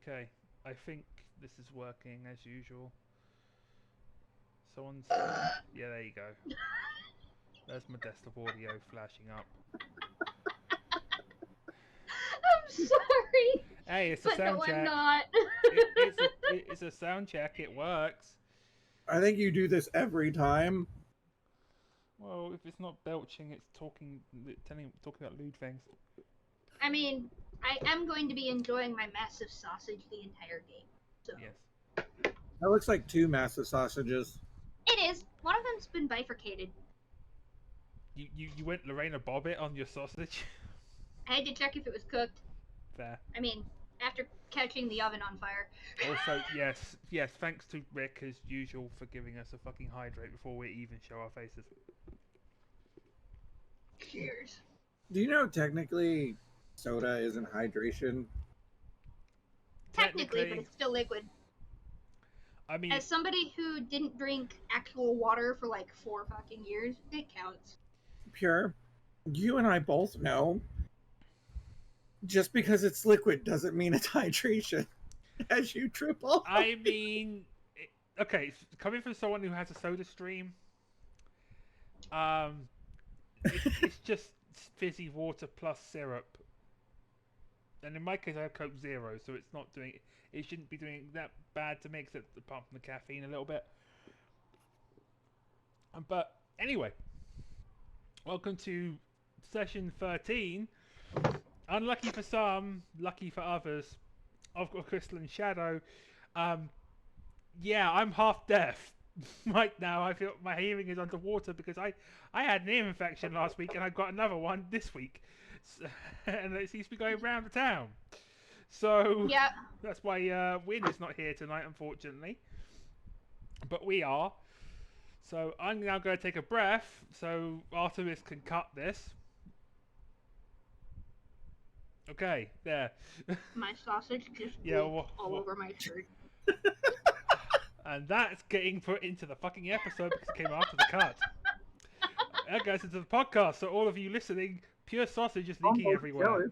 Okay, I think this is working as usual. Someone's... Yeah, there you go. There's my desktop audio flashing up. I'm sorry. Hey, it's a But sound no, check. I'm not. It's a sound check. It works. I think you do this every time. Well, if it's not belching, it's talking about lewd things. I mean, I am going to be enjoying my massive sausage the entire game. So. Yes. That looks like 2 massive sausages. It is. One of them's been bifurcated. You went Lorena Bobbitt on your sausage? I had to check if it was cooked. Fair. I mean, after catching the oven on fire. Also, yes, thanks to Rick, as usual, for giving us a fucking hydrate before we even show our faces. Cheers. Do you know technically soda isn't hydration? Technically, but it's still liquid. I mean, as somebody who didn't drink actual water for like 4 fucking years, it counts. Pure, you and I both know just because it's liquid doesn't mean it's hydration. As you triple. I mean, okay, coming from someone who has a soda stream, it's just fizzy water plus syrup. And in my case, I have Coke Zero, so it's not doing. It shouldn't be doing that bad to me, except apart from the caffeine a little bit. But anyway, welcome to session 13. Unlucky for some, lucky for others. I've got Crystalline Shadow. Yeah, I'm half deaf right now. I feel my hearing is underwater because I had an ear infection last week and I got another one this week, and it seems to be going around the town. So yeah, that's why Win is not here tonight, unfortunately. But we are. So I'm now going to take a breath so Artemis can cut this. Okay, there. my sausage just Yeah, all over my shirt. And that's getting put into the fucking episode because it came after the cut. That goes into the podcast, so all of you listening, pure sausage is leaking everywhere.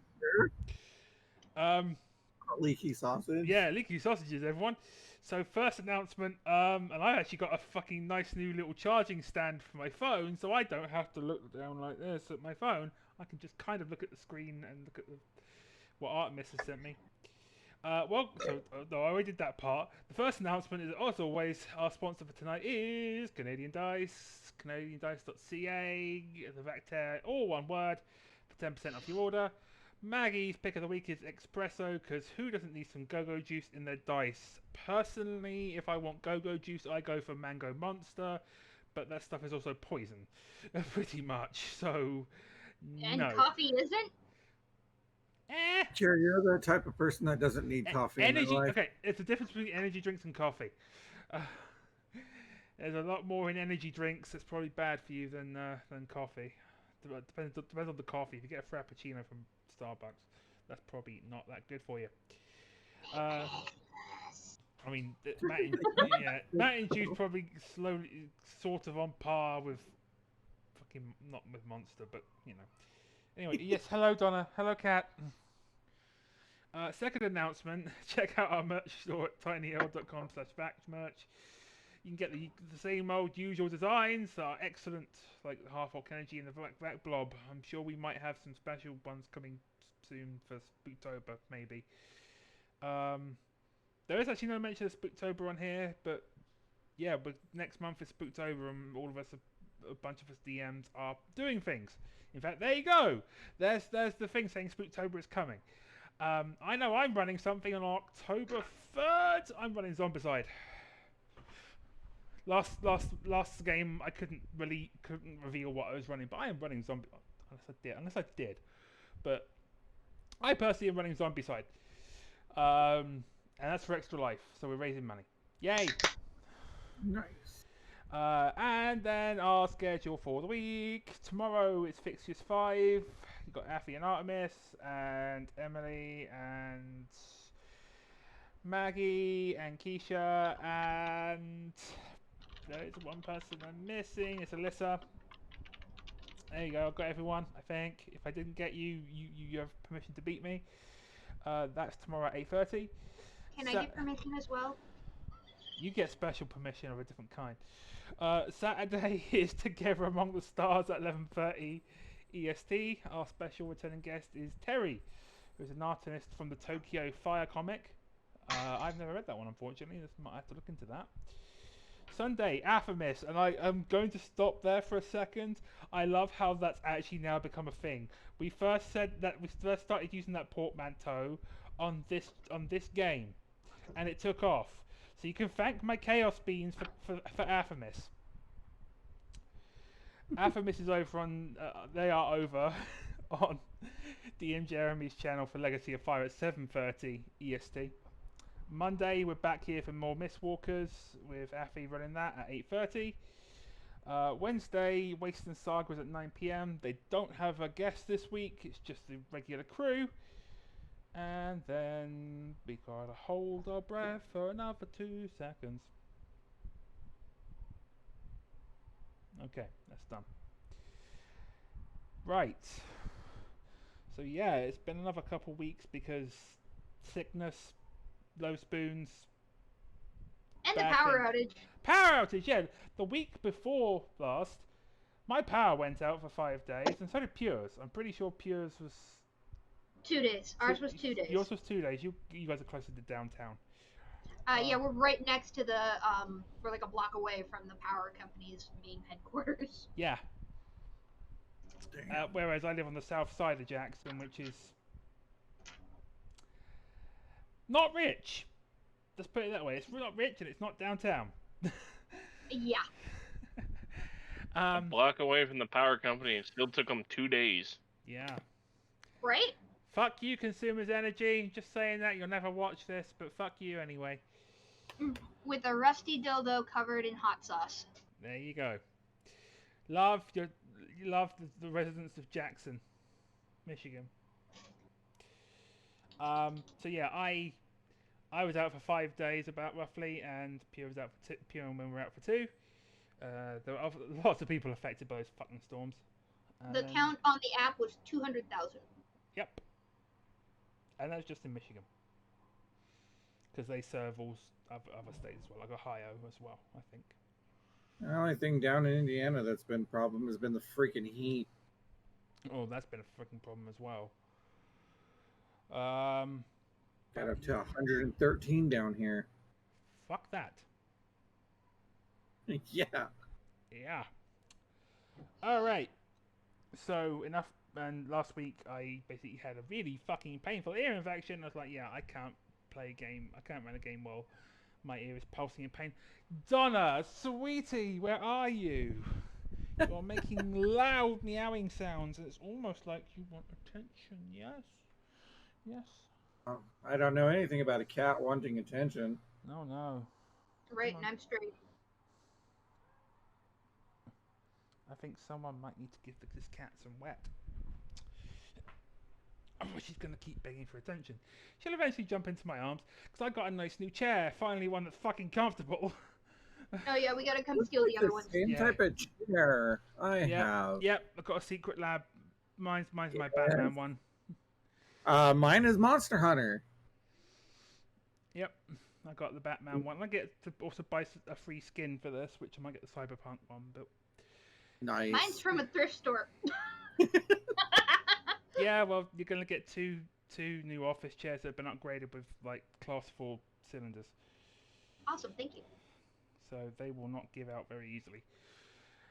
Leaky sausage? Yeah, leaky sausages, everyone. So first announcement, and I actually got a fucking nice new little charging stand for my phone, so I don't have to look down like this at my phone. I can just kind of look at the screen and look at what Artemis has sent me. Though I already did that part. The first announcement is, as always, our sponsor for tonight is Canadian Dice, canadiandice.ca, the Vector, all one word, for 10% off your order. Maggie's pick of the week is espresso, because who doesn't need some go-go juice in their dice? Personally, if I want go-go juice, I go for Mango Monster, but that stuff is also poison, pretty much, so And no. coffee isn't? Sure, you're the type of person that doesn't need coffee in their life. Okay, it's the difference between energy drinks and coffee. There's a lot more in energy drinks that's probably bad for you than coffee. Depends on the coffee. If you get a frappuccino from Starbucks, that's probably not that good for you. I mean, Mountain Dew's probably slowly, sort of on par with fucking, not with Monster, but you know. Anyway, yes, hello Donna, hello Kat. Second announcement, check out our merch store at tinyl.com/backmerch. You can get the same old usual designs that are excellent, like the Half-Orc Energy and the Vac Blob. I'm sure we might have some special ones coming soon for Spooktober, maybe. There is actually no mention of Spooktober on here, but yeah, but next month is Spooktober and all of us, a bunch of us DMs are doing things. In fact, there you go. There's the thing saying Spooktober is coming. I know I'm running something on October 3rd. I'm running Zombicide. Last game I couldn't reveal what I was running, but I am running Zombie unless I did. But I personally am running Zombicide. And that's for Extra Life, so we're raising money. Yay! Nice. And then our schedule for the week. Tomorrow it's Fixtures 5. You've got Afi and Artemis, and Emily, and Maggie, and Keisha, and there is one person I'm missing. It's Alyssa. There you go, I've got everyone, I think. If I didn't get you, you have permission to beat me. That's tomorrow at 8:30. Can I get permission as well? You get special permission of a different kind. Saturday is Together Among the Stars at 11:30 EST. Our special returning guest is Terry, who's an artist from the Tokyo Fire comic. I've never read that one, unfortunately. I might have to look into that. Sunday, Aphemis, and I am going to stop there for a second. I love how that's actually now become a thing. We first started using that portmanteau on this game, and it took off. So you can thank my Chaos Beans for Aphemis. Aphemis is over on. They are over on DM Jeremy's channel for Legacy of Fire at 7:30 EST. Monday, we're back here for more Mistwalkers with Affy running that at 8:30. Wednesday, Wasteland Saga is at 9 PM. They don't have a guest this week, it's just the regular crew. And then we gotta hold our breath for another 2 seconds. Okay, that's done. Right. So yeah, it's been another couple weeks because sickness, low spoons, And the power outage. Power outage, yeah. The week before last, my power went out for 5 days, and so did Pure's. I'm pretty sure Pure's was 2 days. Ours was 2 days. Yours was 2 days. You guys are closer to downtown. Yeah, we're right next to the we're like a block away from the power company's main headquarters. Yeah. Whereas I live on the south side of Jackson, which is not rich. Let's put it that way. It's not rich and it's not downtown. Yeah. A block away from the power company, it still took them 2 days. Yeah. Right? Fuck you, Consumers Energy. Just saying that. You'll never watch this, but fuck you anyway. With a rusty dildo covered in hot sauce. There you go. Love the residents of Jackson, Michigan. So yeah, I was out for 5 days, about roughly, and Pure was out for Pure and Win were out for 2. There were lots of people affected by those fucking storms. The count on the app was 200,000. Yep. And that's just in Michigan, because they serve all other states as well, like Ohio as well, I think. The only thing down in Indiana that's been a problem has been the freaking heat. Oh, that's been a freaking problem as well. Got up to 113 down here. Fuck that. Yeah. Yeah. All right. So enough. And last week I basically had a really fucking painful ear infection. I was like, yeah, I can't play a game. I can't run a game while my ear is pulsing in pain. Donna, sweetie, where are you? You're making loud meowing sounds. It's almost like you want attention. Yes. Yes. I don't know anything about a cat wanting attention. No. Right, and I'm straight. I think someone might need to give this cat some wet. Otherwise she's going to keep begging for attention. She'll eventually jump into my arms, because I got a nice new chair. Finally one that's fucking comfortable. Oh yeah, we gotta come steal the other ones. Same type of chair I have. Yep, I've got a secret lab. Mine's my Batman one. Mine is Monster Hunter. Yep, I got the Batman one. I get to also buy a free skin for this, which I might get the Cyberpunk one, but... Nice. Mine's from a thrift store. Yeah, well, you're going to get two new office chairs that have been upgraded with, like, class 4 cylinders. Awesome, thank you. So they will not give out very easily.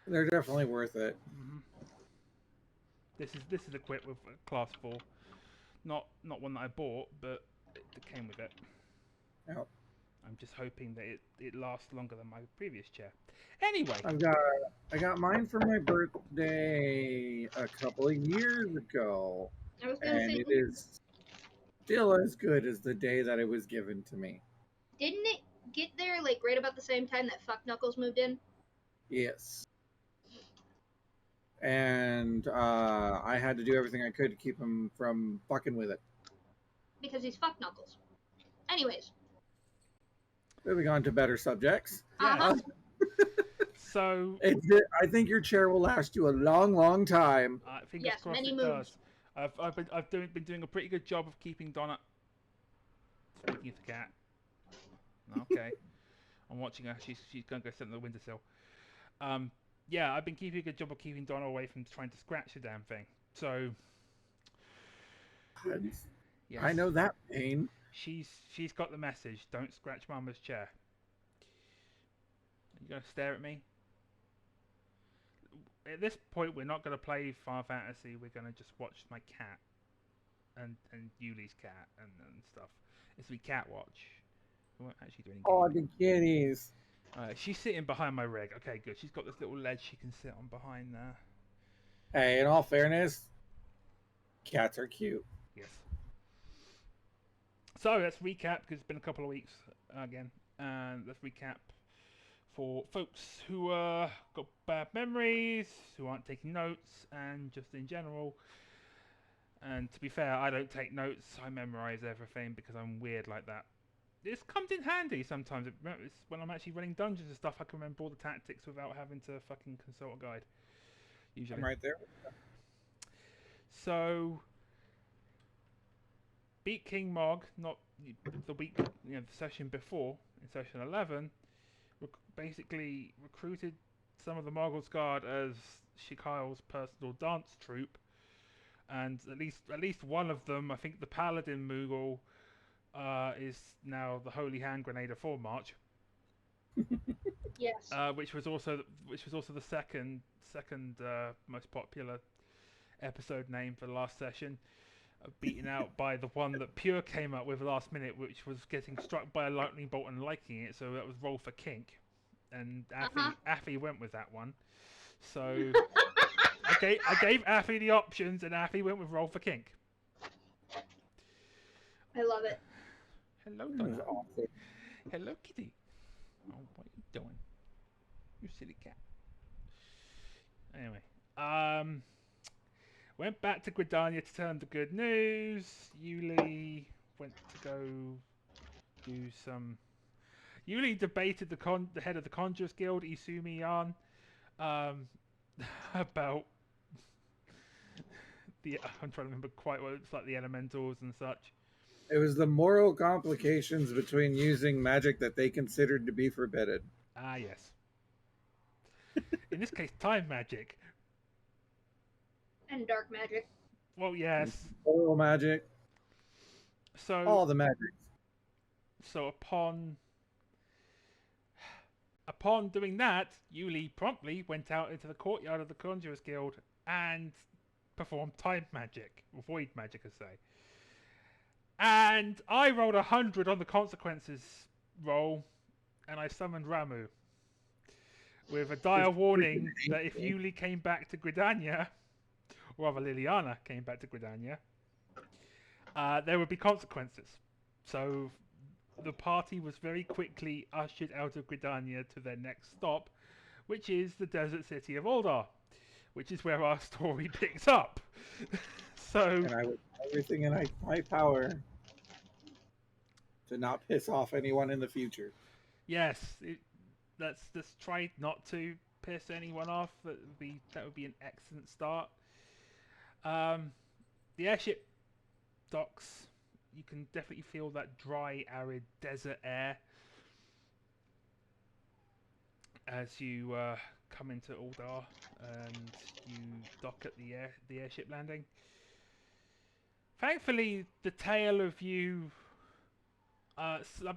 They're definitely worth it. Mm-hmm. This is equipped with class 4. Not one that I bought, but it came with it. Yep. I'm just hoping that it lasts longer than my previous chair. Anyway, I got mine for my birthday a couple of years ago, I was gonna and say, it is still as good as the day that it was given to me. didn't it get there like right about the same time that Fuck Knuckles moved in? Yes. And I had to do everything I could to keep him from fucking with it. Because he's Fuck Knuckles. Anyways. Moving on to better subjects. Uh-huh. So I think your chair will last you a long, long time. Fingers crossed many it moons. does. I've been doing a pretty good job of keeping Donna. Speaking of the cat, Okay. I'm watching her. She's going to go sit on the windowsill. Yeah, I've been keeping a good job of keeping Donna away from trying to scratch the damn thing. So, yes. I know that pain. She's got the message. Don't scratch Mama's chair. Are you going to stare at me? At this point, we're not going to play Final Fantasy. We're going to just watch my cat and Yuli's cat and stuff. It's we cat watch. We won't actually do any Oh, gaming. the kitties. She's sitting behind my rig. Okay, good. She's got this little ledge she can sit on behind there. Hey, in all fairness, cats are cute. Yes. So let's recap because it's been a couple of weeks again, and let's recap for folks who got bad memories, who aren't taking notes, and just in general. And to be fair, I don't take notes. I memorize everything because I'm weird like that. This comes in handy sometimes. It's when I'm actually running dungeons and stuff, I can remember all the tactics without having to fucking consult a guide. Usually. I'm right there. So, beat King Mog, not the week, the session before, in session 11, basically recruited some of the Mogul's Guard as Shikai's personal dance troupe, and at least one of them, I think the Paladin Moogle, is now the Holy Hand Grenader for March. Yes. Which was also the second most popular episode name for the last session, beaten out by the one that Pure came up with last minute, which was getting struck by a lightning bolt and liking it. So that was Roll for Kink, and Affy went with that one. So I gave Affy the options, and Affy went with Roll for Kink. I love it. Hello, Donna. Awesome. Hello, kitty. Oh, what are you doing? You silly cat. Anyway, went back to Gridania to tell them the good news. Yuli went to go do some. Yuli debated the head of the Conjurers Guild, Isumi Yan, about I'm trying to remember quite what it's like, the elementals and such. It was the moral complications between using magic that they considered to be forbidden. Ah, yes. In this case, time magic. And dark magic. Well, yes. Oil magic. So all the magics. So upon doing that, Yuli promptly went out into the courtyard of the Conjurers Guild and performed time magic, or void magic, I say. And I rolled 100 on the consequences roll, and I summoned Ramu with a dire warning that if Yuli came back to Gridania, or rather Liliana came back to Gridania, there would be consequences. So the party was very quickly ushered out of Gridania to their next stop, which is the desert city of Ul'Dah, which is where our story picks up. So, and I would do everything in my power to not piss off anyone in the future. Yes, let's try not to piss anyone off. That would be an excellent start. The airship docks. You can definitely feel that dry, arid desert air as you come into Ul'Dah and you dock at the airship landing. Thankfully, the tale of you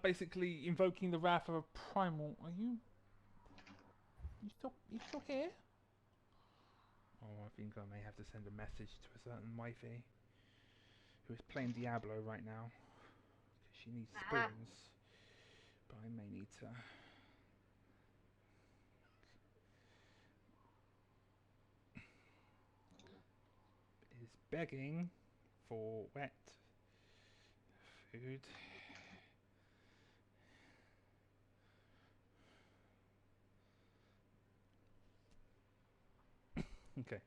basically invoking the wrath of a primal. Are you still here? Oh, I think I may have to send a message to a certain wifey who is playing Diablo right now, because she needs spoons. But I may need to. Is begging for wet food. Okay.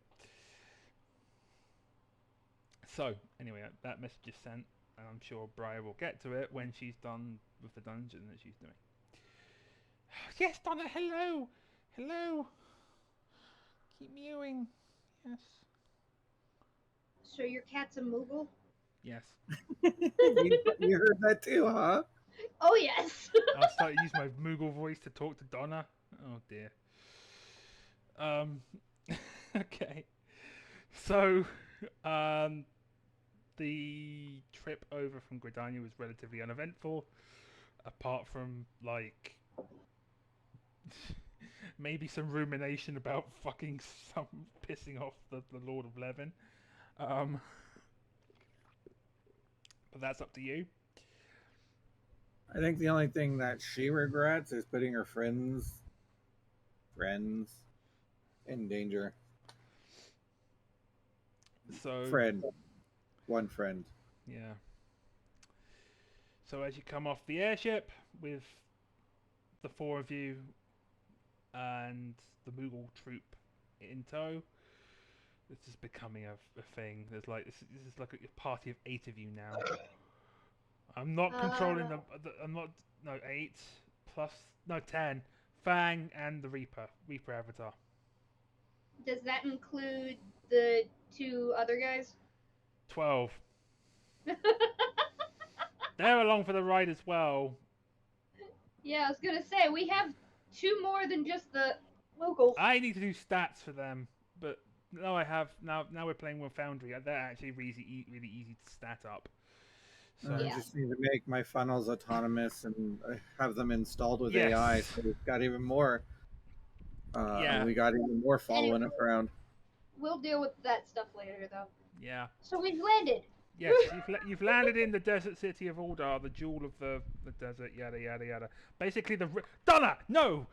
So, anyway, that message is sent, and I'm sure Briar will get to it when she's done with the dungeon that she's doing. Yes, Donna, hello! Hello! Keep mewing. Yes. So your cat's a Moogle? Yes. You heard that too, huh? Oh yes. I'll start to use my Moogle voice to talk to Donna. Oh dear. Okay. So, the trip over from Gridania was relatively uneventful, apart from like maybe some rumination about fucking some pissing off the Lord of Levin. But that's up to you. I think the only thing that she regrets is putting her friends in danger. So One friend. yeah. So as you come off the airship with the four of you and the Moogle troop in tow, this is becoming a thing. There's like this is like a party of 8 of you now. I'm not controlling the. I'm not. No, 8 plus. No, 10. Fang and the Reaper Avatar. Does that include the 2 other guys? 12. They're along for the ride as well. Yeah, I was gonna say we have 2 more than just the locals. I need to do stats for them, but no, I have now. Now we're playing with Foundry. They're actually really easy to stat up. So I Yeah. just need to make my funnels autonomous and have them installed with Yes. AI, so we've got even more. Yeah. We got even more following us around. We'll deal with that stuff later, though. Yeah. So we've landed. Yes, you've landed in the desert city of Ul'Dah, the jewel of the desert. Yada yada yada. Basically, Donna, no,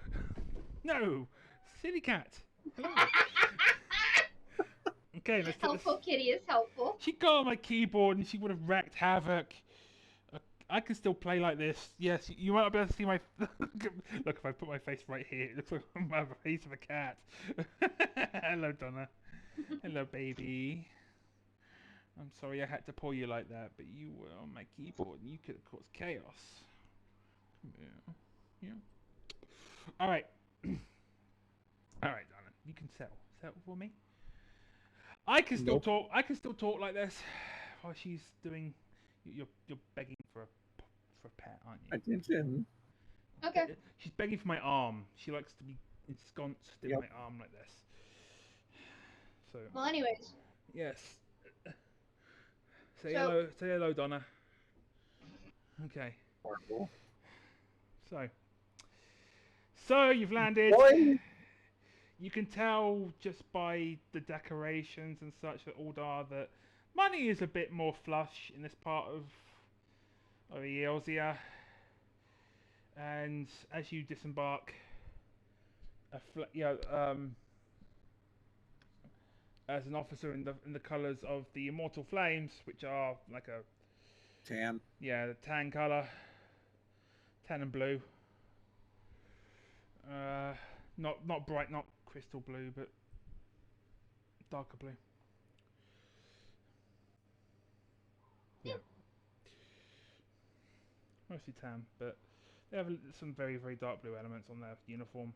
silly cat. Hello. Okay, let's. Helpful kitty is helpful. She got on my keyboard and she would have wreaked havoc. I can still play like this. Yes, you might not be able to see my. Look, if I put my face right here, it looks like I have a face of a cat. Hello, Donna. Hello, baby. I'm sorry I had to pull you like that, but you were on my keyboard and you could have caused chaos. Yeah. All right. All right, Donna. You can settle for me. I can still talk. I can still talk like this while she's doing. You're begging for a pet, aren't you? Attention. Okay. She's begging for my arm. She likes to be ensconced in my arm like this. So. Well, anyways. Yes. Say hello, Donna. Okay. Horrible. So you've landed. Boy. You can tell just by the decorations and such at Ul'Dah that money is a bit more flush in this part of Eorzea. And as you disembark, as an officer in the colours of the Immortal Flames, which are like a Tan. Yeah, the tan colour, tan and blue. Not bright, not crystal blue, but darker blue. Yeah. Mostly tan, but they have some very, very dark blue elements on their uniform.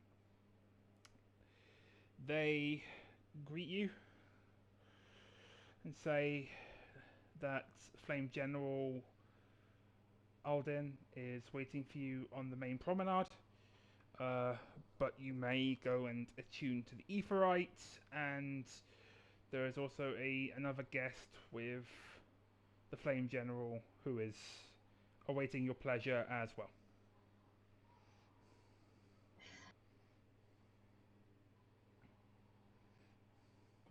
They greet you and say that Flame General Alden is waiting for you on the main promenade. But you may go and attune to the Aetheryte, and there is also another guest with the Flame General who is awaiting your pleasure as well.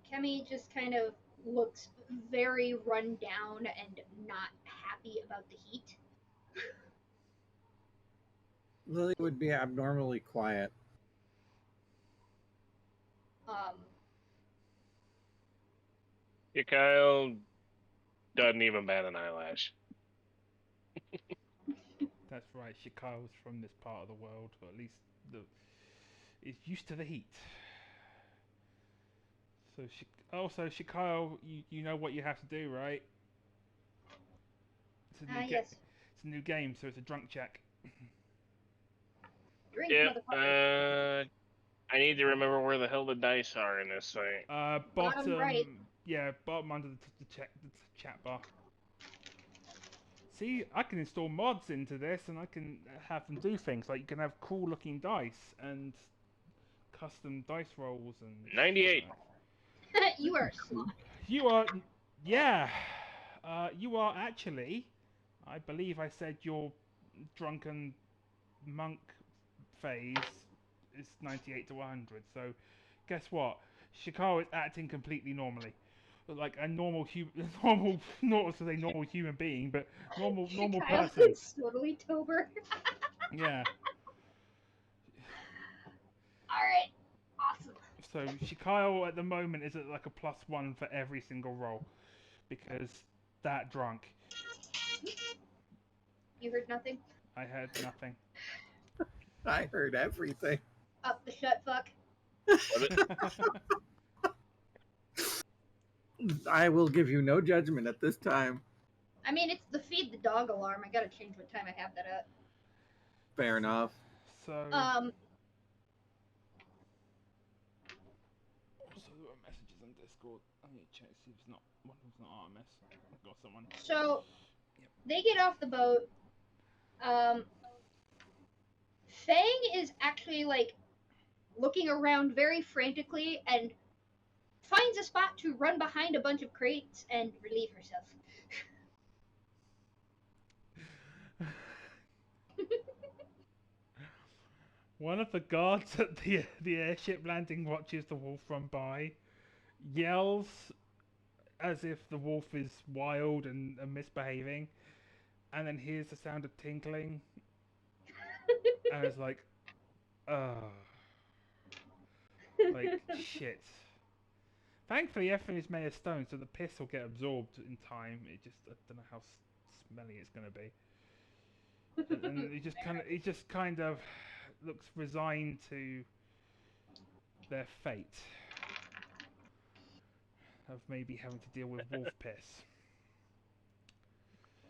Kemi just kind of looks very run down and not happy about the heat. Lily would be abnormally quiet. Kyle doesn't even bat an eyelash. That's right, Shikao's from this part of the world, or at least is used to the heat. So Shikao, you know what you have to do, right? It's a new yes. It's a new game, so it's a drunk check. Drink, Yeah. motherfucker. I need to remember where the hell the dice are in this thing. Bottom right. Yeah, bottom under the chat bar. See, I can install mods into this, and I can have them do things like you can have cool-looking dice and custom dice rolls and. 98. You are a slot. You are, yeah. You are actually. I believe I said your drunken monk phase is 98 to 100. So, guess what? Shikara is acting completely normally. Like a normal normal, not to say normal human being, but normal Kyle person. is totally Tober. Yeah. Alright. Awesome. So Shikyle at the moment is at like a +1 for every single roll because that drunk. You heard nothing? I heard nothing. I heard everything. Up the shut fuck. I will give you no judgment at this time. I mean, it's the feed the dog alarm. I gotta change what time I have that at. Fair enough. So. Um. Also, there were messages on Discord. I need to check see if it's not one of them's not RMS. I've got someone. So, they get off the boat. Fang is actually like looking around very frantically and finds a spot to run behind a bunch of crates and relieve herself. One of the guards at the airship landing watches the wolf run by, yells as if the wolf is wild and misbehaving, and then hears the sound of tinkling, and is like, like shit. Thankfully, everything is made of stone, so the piss will get absorbed in time. I don't know how smelly it's gonna be. And he just kind of looks resigned to their fate of maybe having to deal with wolf piss.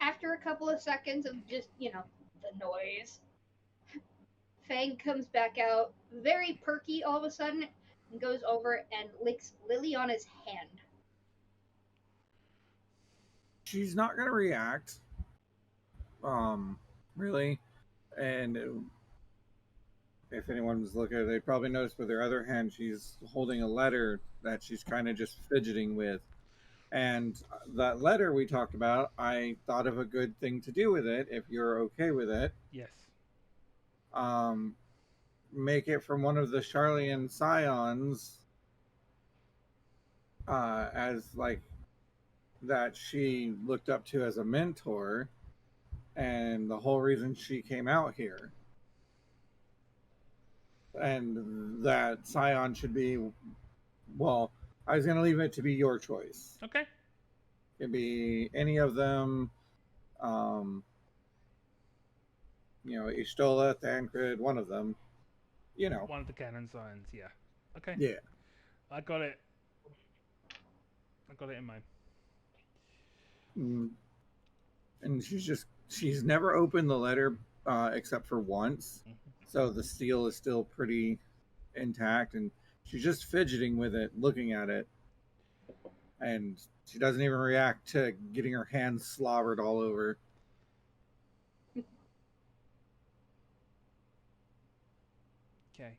After a couple of seconds of just, the noise, Fang comes back out, very perky all of a sudden, and goes over and licks Liliana's hand. She's not gonna react. Really. And if anyone was looking at it, they probably noticed with her other hand, she's holding a letter that she's kind of just fidgeting with. And that letter we talked about, I thought of a good thing to do with it, if you're okay with it. Yes. Make it from one of the Charlian Scions, as like that she looked up to as a mentor, and the whole reason she came out here. And that Scion should be, well, I was going to leave it to be your choice. Okay. It could be any of them. Ishtola, Thancred, one of them. One of the canon signs, yeah. Okay. Yeah. I got it in mind. And she's never opened the letter except for once. Mm-hmm. So the seal is still pretty intact, and she's just fidgeting with it, looking at it. And she doesn't even react to getting her hands slobbered all over. Okay.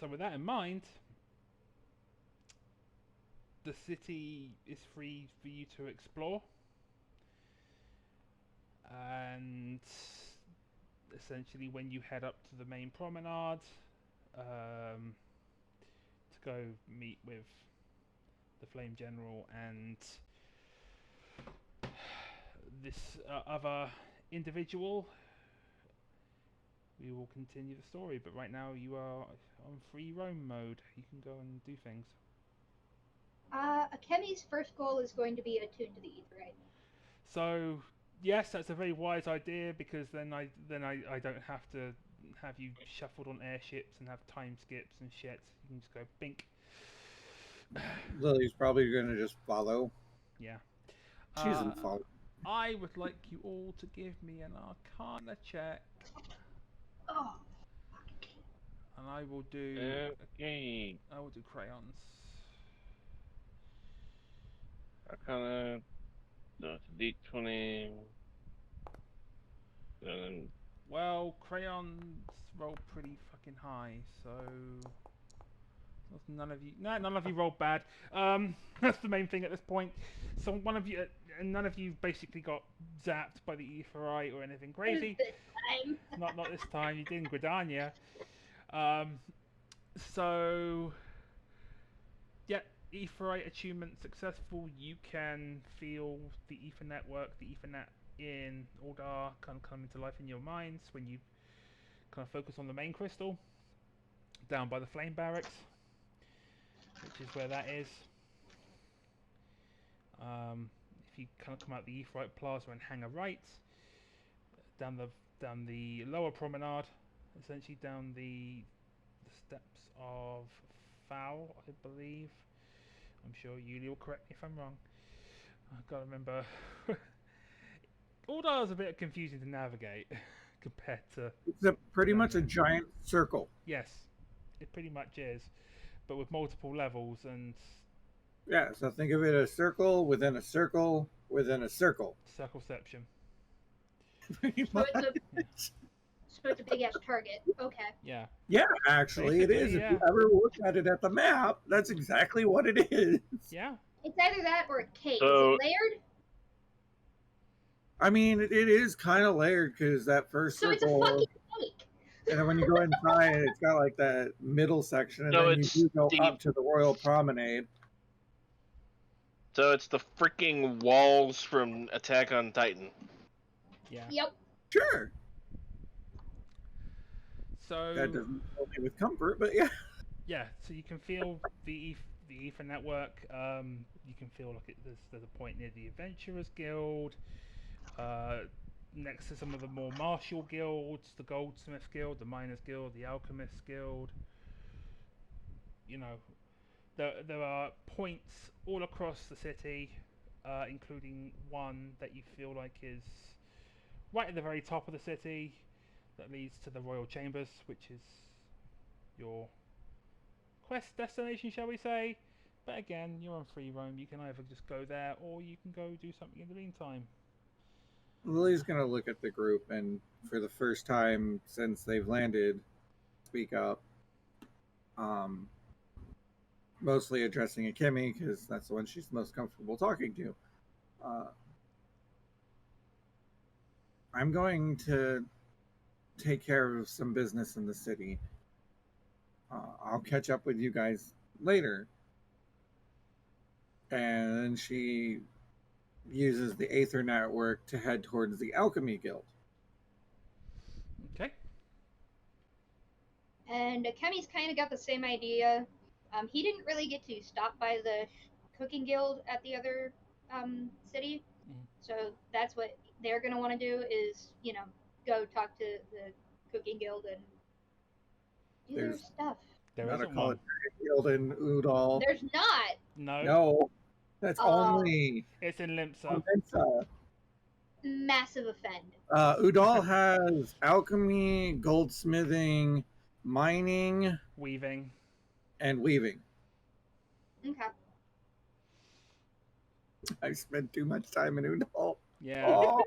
So with that in mind, the city is free for you to explore. And essentially when you head up to the main promenade to go meet with the Flame General and this other individual, we will continue the story. But right now you are on free roam mode. You can go and do things. Akemi's first goal is going to be attuned to the ether, right? So yes, that's a very wise idea, because then I don't have to have you shuffled on airships and have time skips and shit. You can just go bink. Lily's probably going to just follow. Yeah. She doesn't follow. I would like you all to give me an Arcana check. Oh. And I will do. Okay. I will do crayons. Arcana So it's a D20. And Well, crayons roll pretty fucking high, so none of you rolled bad. That's the main thing at this point. So one of you, and none of you basically got zapped by the etherite or anything crazy. This time. Not this time. You did in Gridania. So yeah, etherite attunement successful. You can feel the ether network, the Ethernet in Ul'Dah kind of come into life in your minds when you kind of focus on the main crystal down by the flame barracks, which is where that is. If you kind of come out the Etherite Plaza and hang a right down the lower promenade, essentially down the steps of Foul, I believe. I'm sure Yuli will correct me if I'm wrong. I've got to remember. Ul'Dah is a bit confusing to navigate compared to. It's pretty much a giant circle. Yes, it pretty much is, but with multiple levels and. Yeah, so think of it as a circle within a circle within a circle. Circleception. Pretty So much. it's a big ass target. Okay. Yeah. Yeah, actually, it is. Basically, If you ever look at it at the map, that's exactly what it is. Yeah. It's either that or a cake. So- Is it layered? I mean, it is kind of layered because that first So it's a circle, fucking cake. and then when you go inside, it's got like that middle section, and No, then you it's do go the- up to the Royal Promenade. so it's the freaking walls from Attack on Titan. Yeah. Yep. Sure, So. that doesn't fill me with comfort, but yeah. Yeah. So you can feel the ether network. You can feel like there's a point near the Adventurers Guild. Next to some of the more martial guilds, the Goldsmith Guild, the Miners Guild, the Alchemists Guild. You know, there are points all across the city, including one that you feel like is right at the very top of the city, that leads to the Royal Chambers, which is your quest destination, shall we say. But again, you're on free roam. You can either just go there, or you can go do something in the meantime. Lily's gonna look at the group and, for the first time since they've landed, speak up. Mostly addressing Akemi because that's the one she's most comfortable talking to. I'm going to take care of some business in the city. I'll catch up with you guys later. And she uses the Aether network to head towards the Alchemy Guild. Okay. And Kemi's kind of got the same idea. He didn't really get to stop by the cooking guild at the other city, so that's what they're gonna want to do is, go talk to the cooking guild and do their There's- stuff. There Not a isn't one. culinary guild in Udall. There's not. No. No, that's Oh. only It's in Limsa. Mensa. Massive offend. Udall has alchemy, goldsmithing, mining, Weaving. and weaving. Okay. I spent too much time in Udall. Yeah. Oh,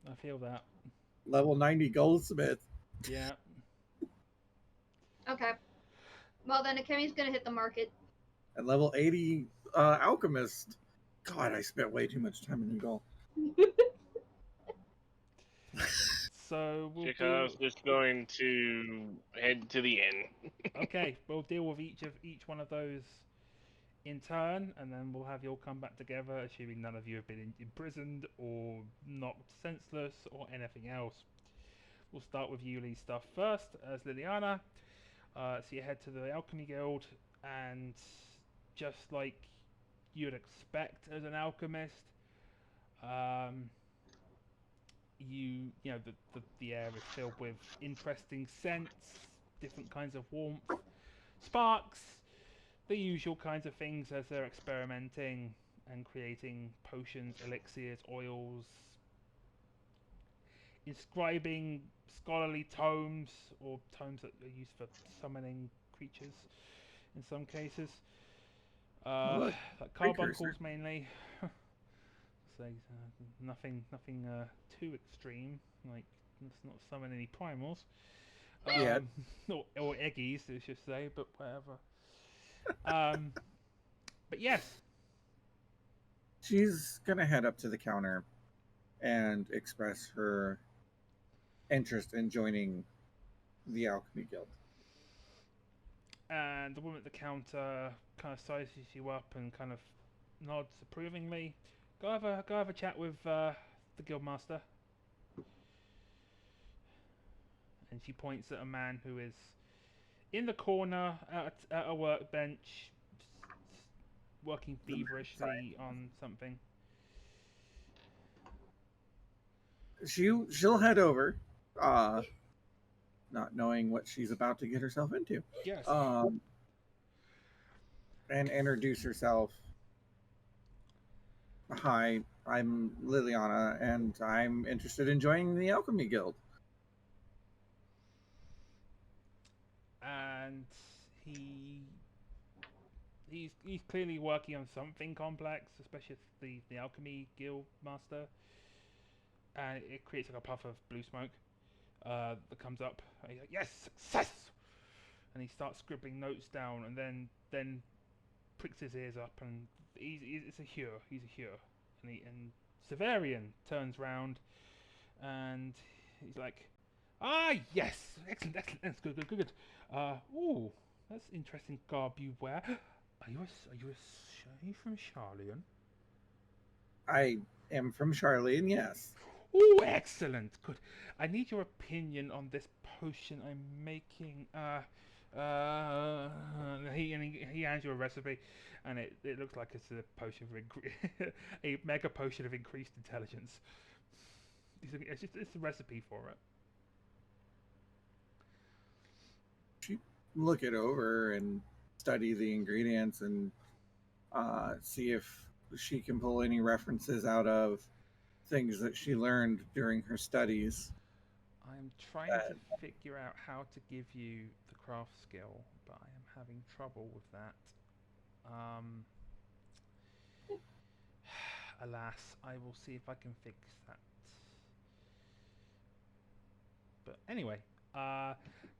I feel that. level 90 goldsmith. Yeah. Okay. Well, then Akemi's gonna hit the market. And level 80 alchemist. God, I spent way too much time in Udall. So we'll Chicka's do... just going to head to the inn. Okay, we'll deal with each one of those in turn, and then we'll have you all come back together, assuming none of you have been imprisoned or knocked senseless or anything else. We'll start with Yuli's stuff first, as Liliana. So you head to the Alchemy Guild, and just like you'd expect as an alchemist, the air is filled with interesting scents, different kinds of warmth, sparks, the usual kinds of things as they're experimenting and creating potions, elixirs, oils, inscribing scholarly tomes or tomes that are used for summoning creatures in some cases. Look, Like precursor. carbuncles mainly. say nothing too extreme. Like let's not summon any primals. Yeah. Or eggies, I should say, but whatever. But yes. She's gonna head up to the counter and express her interest in joining the Alchemy Guild. And the woman at the counter kind of sizes you up and kind of nods approvingly. Go have a chat with the guildmaster. And she points at a man who is in the corner at a workbench, working feverishly on something. She'll head over, not knowing what she's about to get herself into. Yes. And introduce herself. Hi, I'm Liliana, and I'm interested in joining the Alchemy Guild. And he's clearly working on something complex, especially the Alchemy Guild Master. And it creates like a puff of blue smoke that comes up. And he's like, "Yes, success!" And he starts scribbling notes down, and then pricks his ears up, and it's a Hure. He's a Hure, and Severian turns round, and he's like, "Ah, yes, excellent, that's good. Ooh, that's interesting garb you wear. Are you from Charlian?" I am from Charlian, yes. Ooh, excellent, good. I need your opinion on this potion I'm making. He hands you a recipe, and it looks like it's a potion of a mega potion of increased intelligence. It's a recipe for it. She look it over and study the ingredients and see if she can pull any references out of things that she learned during her studies. I'm trying to figure out how to give you the craft skill, but I am having trouble with that. Alas, I will see if I can fix that. But anyway,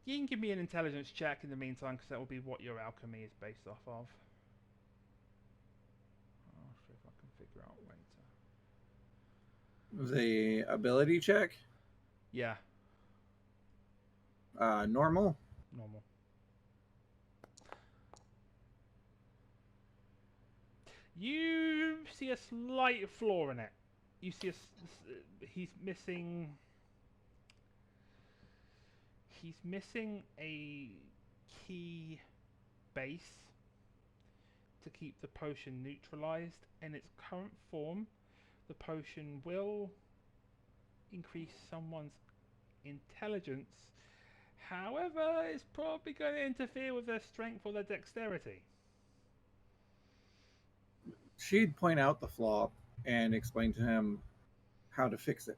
you can give me an intelligence check in the meantime, because that will be what your alchemy is based off of. I'll see if I can figure out later. The ability check? Yeah. Normal? Normal. You see a slight flaw in it. You see he's missing a key base to keep the potion neutralized. In its current form, the potion will increase someone's intelligence. However, it's probably going to interfere with their strength or their dexterity. She'd point out the flaw and explain to him how to fix it.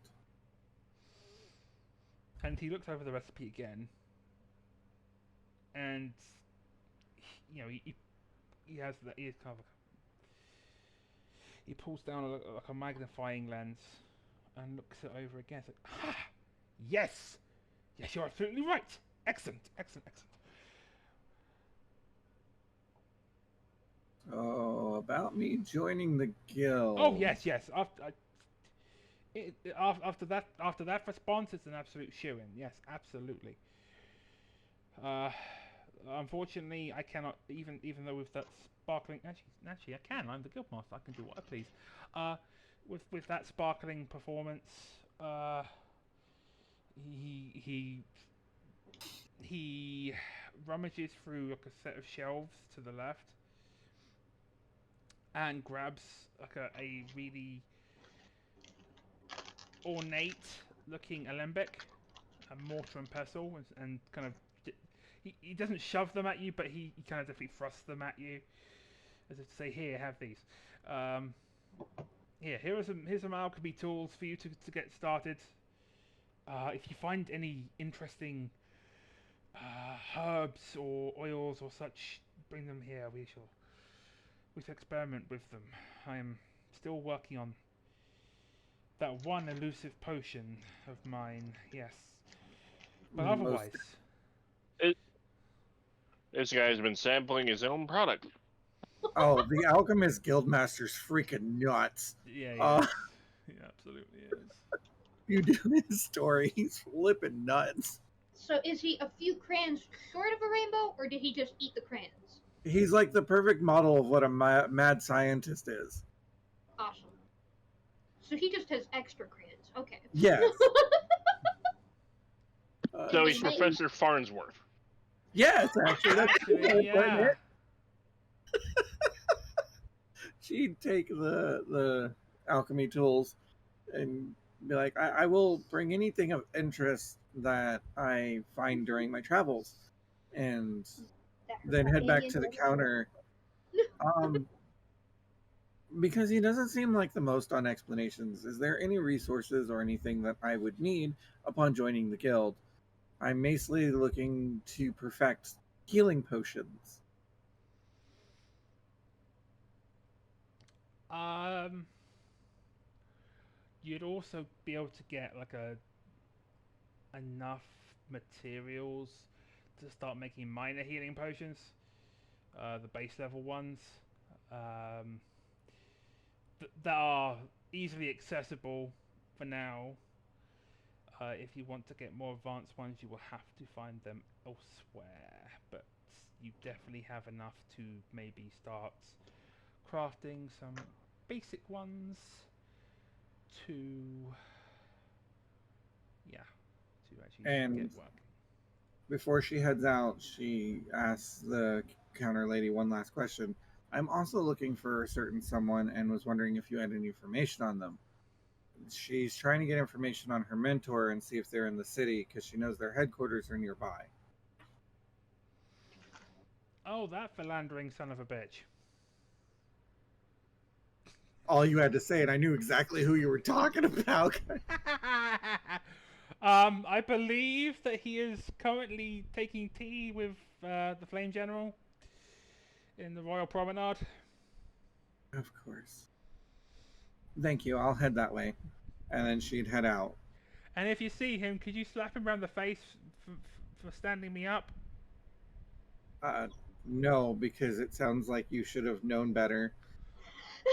And he looks over the recipe again, and he has that. He kind of he pulls down like a magnifying lens and looks it over again. It's like, ah, yes, you're absolutely right. Excellent. Oh, about me joining the guild. Oh yes. After that response, it's an absolute shoo-in. Yes, absolutely. Unfortunately, I cannot even though with that sparkling. Actually, I can. I'm the guildmaster. I can do what I please. With that sparkling performance, he rummages through like a set of shelves to the left and grabs like a really ornate looking alembic, a mortar and pestle, and kind of he doesn't shove them at you, but he kind of definitely thrusts them at you as if to say, here, have these. Here's some alchemy tools for you to get started. If you find any interesting herbs or oils or such, bring them here. We shall experiment with them. I am still working on That one elusive potion of mine, yes. But Most- otherwise, This guy's been sampling his own product. Oh, the Alchemist Guildmaster's freaking nuts. yeah, Uh, he absolutely is. You do his story, he's flipping nuts. So is he a few crayons short of a rainbow, or did he just eat the crayons? He's like the perfect model of what a mad scientist is. Awesome. So he just has extra crayons. Okay. Yes. So he's Professor Farnsworth. Yes, actually, that's Actually, yeah. She'd take the alchemy tools and be like, I will bring anything of interest that I find during my travels, and then head back to the counter. Because he doesn't seem like the most on explanations. Is there any resources or anything that I would need upon joining the guild? I'm basically looking to perfect healing potions. You'd also be able to get like enough materials to start making minor healing potions, the base level ones, that are easily accessible for now. If you want to get more advanced ones, you will have to find them elsewhere, but you definitely have enough to maybe start crafting some basic ones to actually get working. Before she heads out, she asks the counter lady one last question. I'm also looking for a certain someone and was wondering if you had any information on them. She's trying to get information on her mentor and see if they're in the city because she knows their headquarters are nearby. Oh, that philandering son of a bitch. All you had to say, and I knew exactly who you were talking about. I believe that he is currently taking tea with the Flame General in the Royal Promenade. Of course. Thank you. I'll head that way. And then she'd head out. And if you see him, could you slap him around the face for standing me up? No, because it sounds like you should have known better.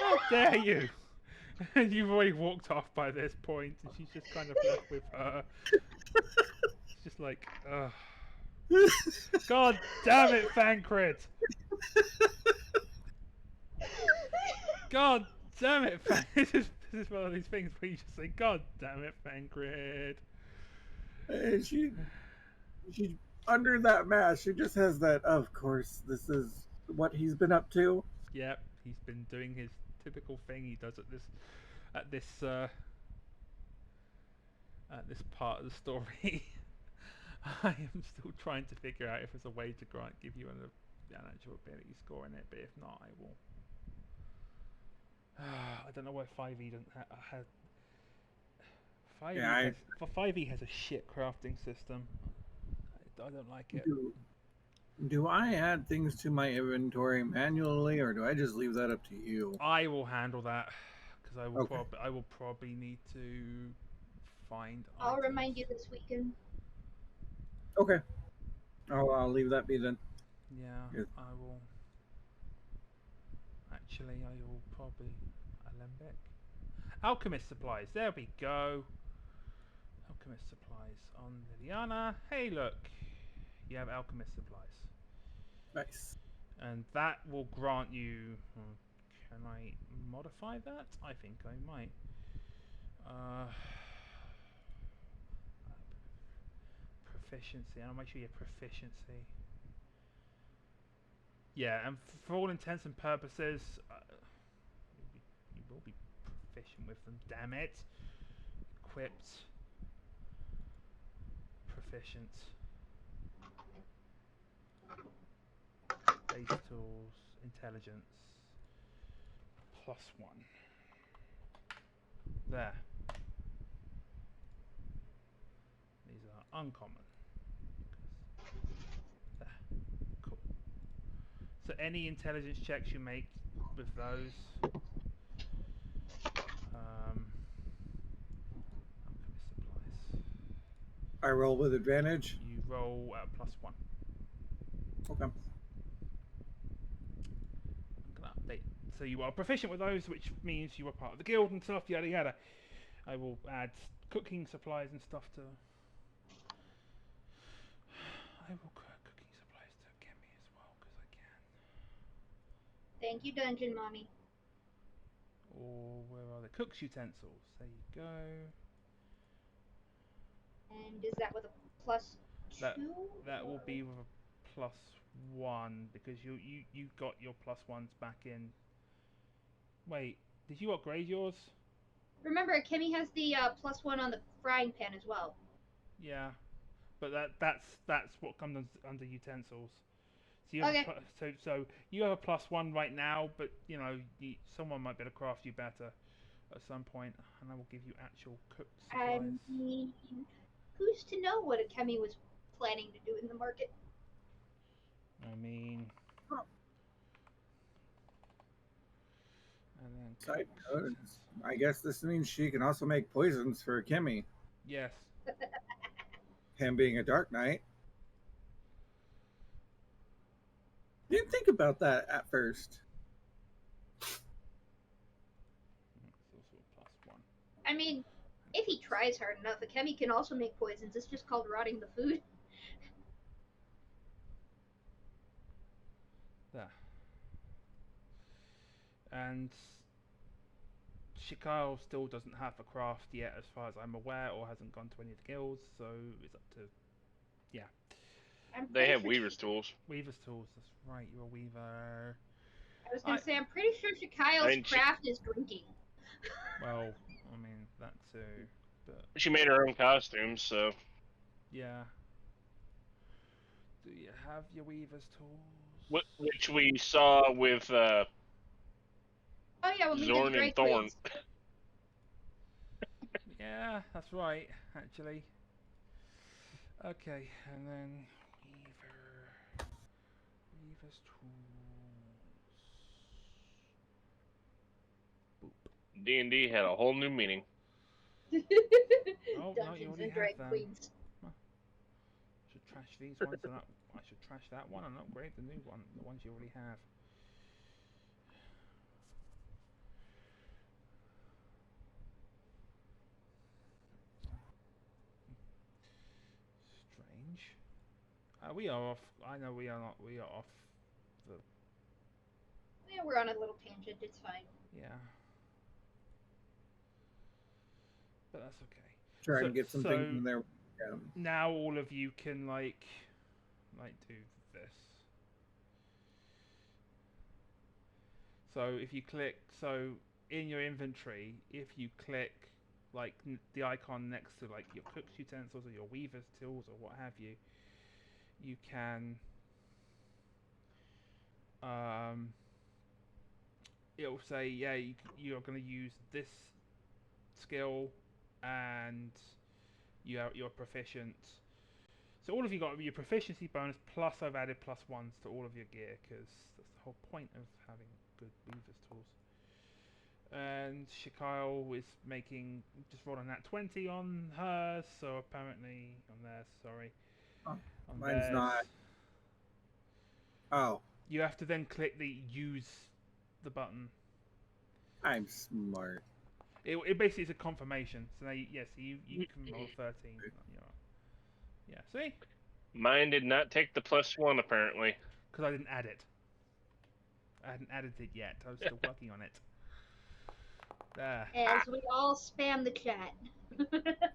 How dare you! And you've already walked off by this point, and she's just kind of left with her. It's just like, ugh. God damn it, Fancred! God damn it, this is one of these things where you just say, God damn it, Fancred. And she under that mask, she just has that, of course, this is what he's been up to. Yep, he's been doing his typical thing he does at this part of the story. I am still trying to figure out if there's a way to give you an actual ability score in it, but if not, I will. I don't know why 5e doesn't have. 5e has a shit crafting system. I don't like it. Do I add things to my inventory manually, or do I just leave that up to you? I will handle that because I will probably need to find. I'll items. remind you this weekend. Okay. I'll leave that be then. Yeah, I will. Actually, I will probably Alembic. Alchemist supplies. There we go. Alchemist supplies on Liliana. Hey, look. You have alchemist supplies. Nice. And that will grant you. Can I modify that? I think I might. Proficiency. I'll make sure you have proficiency. Yeah, and for all intents and purposes, you will be proficient with them. Damn it! Equipped. Proficient. Base tools, intelligence, +1. There. These are uncommon. There. Cool. So any intelligence checks you make with those, I roll with advantage. You roll at +1. Okay. I'm gonna update. So you are proficient with those, which means you are part of the guild and stuff, yada yada. I will add cooking supplies and stuff to. I will cook cooking supplies to Kemi as well, because I can. Thank you, Dungeon Mommy. Or where are the cook's utensils? There you go. And is that with a +2? That will be with a +1 because you got your +1s back in. Wait, did you upgrade yours? Remember, Kimmy has the +1 on the frying pan as well. Yeah, but that's what comes under utensils. So you have Okay. so you have a +1 right now, but you know someone might be able to craft you better at some point, and I will give you actual cooked supplies. I mean, who's to know what Kemi was planning to do in the market? I mean, and then Side cooked note, utensils. I guess this means she can also make poisons for Kimmy. Yes. Him being a Dark Knight. Didn't think about that at first. It's also a +1. I mean, if he tries hard enough, Kemi can also make poisons. It's just called rotting the food. There. And Shikyle still doesn't have a craft yet, as far as I'm aware, or hasn't gone to any of the guilds, so it's up to. Yeah. They have weaver's tools. Weaver's tools, that's right, you're a weaver. I was gonna say, I'm pretty sure Shikyle's craft is drinking. Well, I mean, that too, but. She made her own costumes, so. Yeah. Do you have your weaver's tools? Which we saw with oh yeah, when Zorn and Thorn. Yeah, that's right, actually. Okay, and then weaver's tools. Boop. D&D had a whole new meaning. Oh, Dungeons and Drag Queens. Huh. Should trash these ones and I should trash that one and upgrade the new one, the ones you already have. Strange. We are off. I know we are not. We are off. Yeah, we're on a little tangent. It's fine. Yeah. But that's okay. Try and get some things in there. Yeah. Now all of you can like do this. So if you click, in your inventory, if you click like the icon next to like your cook's utensils or your weaver's tools or what have you, you can it'll say you're going to use this skill and you're proficient. So all of you got your proficiency bonus plus I've added +1s to all of your gear because that's the whole point of having good weaver's tools. And Shikyle is just rolled a nat 20 on hers, so apparently on theirs, sorry. Oh, on mine's theirs, not. Oh. You have to then click the use the button. I'm smart. It basically is a confirmation. So now, you can roll 13. Yeah, see? Mine did not take the +1 apparently. Because I didn't add it. I hadn't added it yet. I was still working on it. There. As we all spam the chat.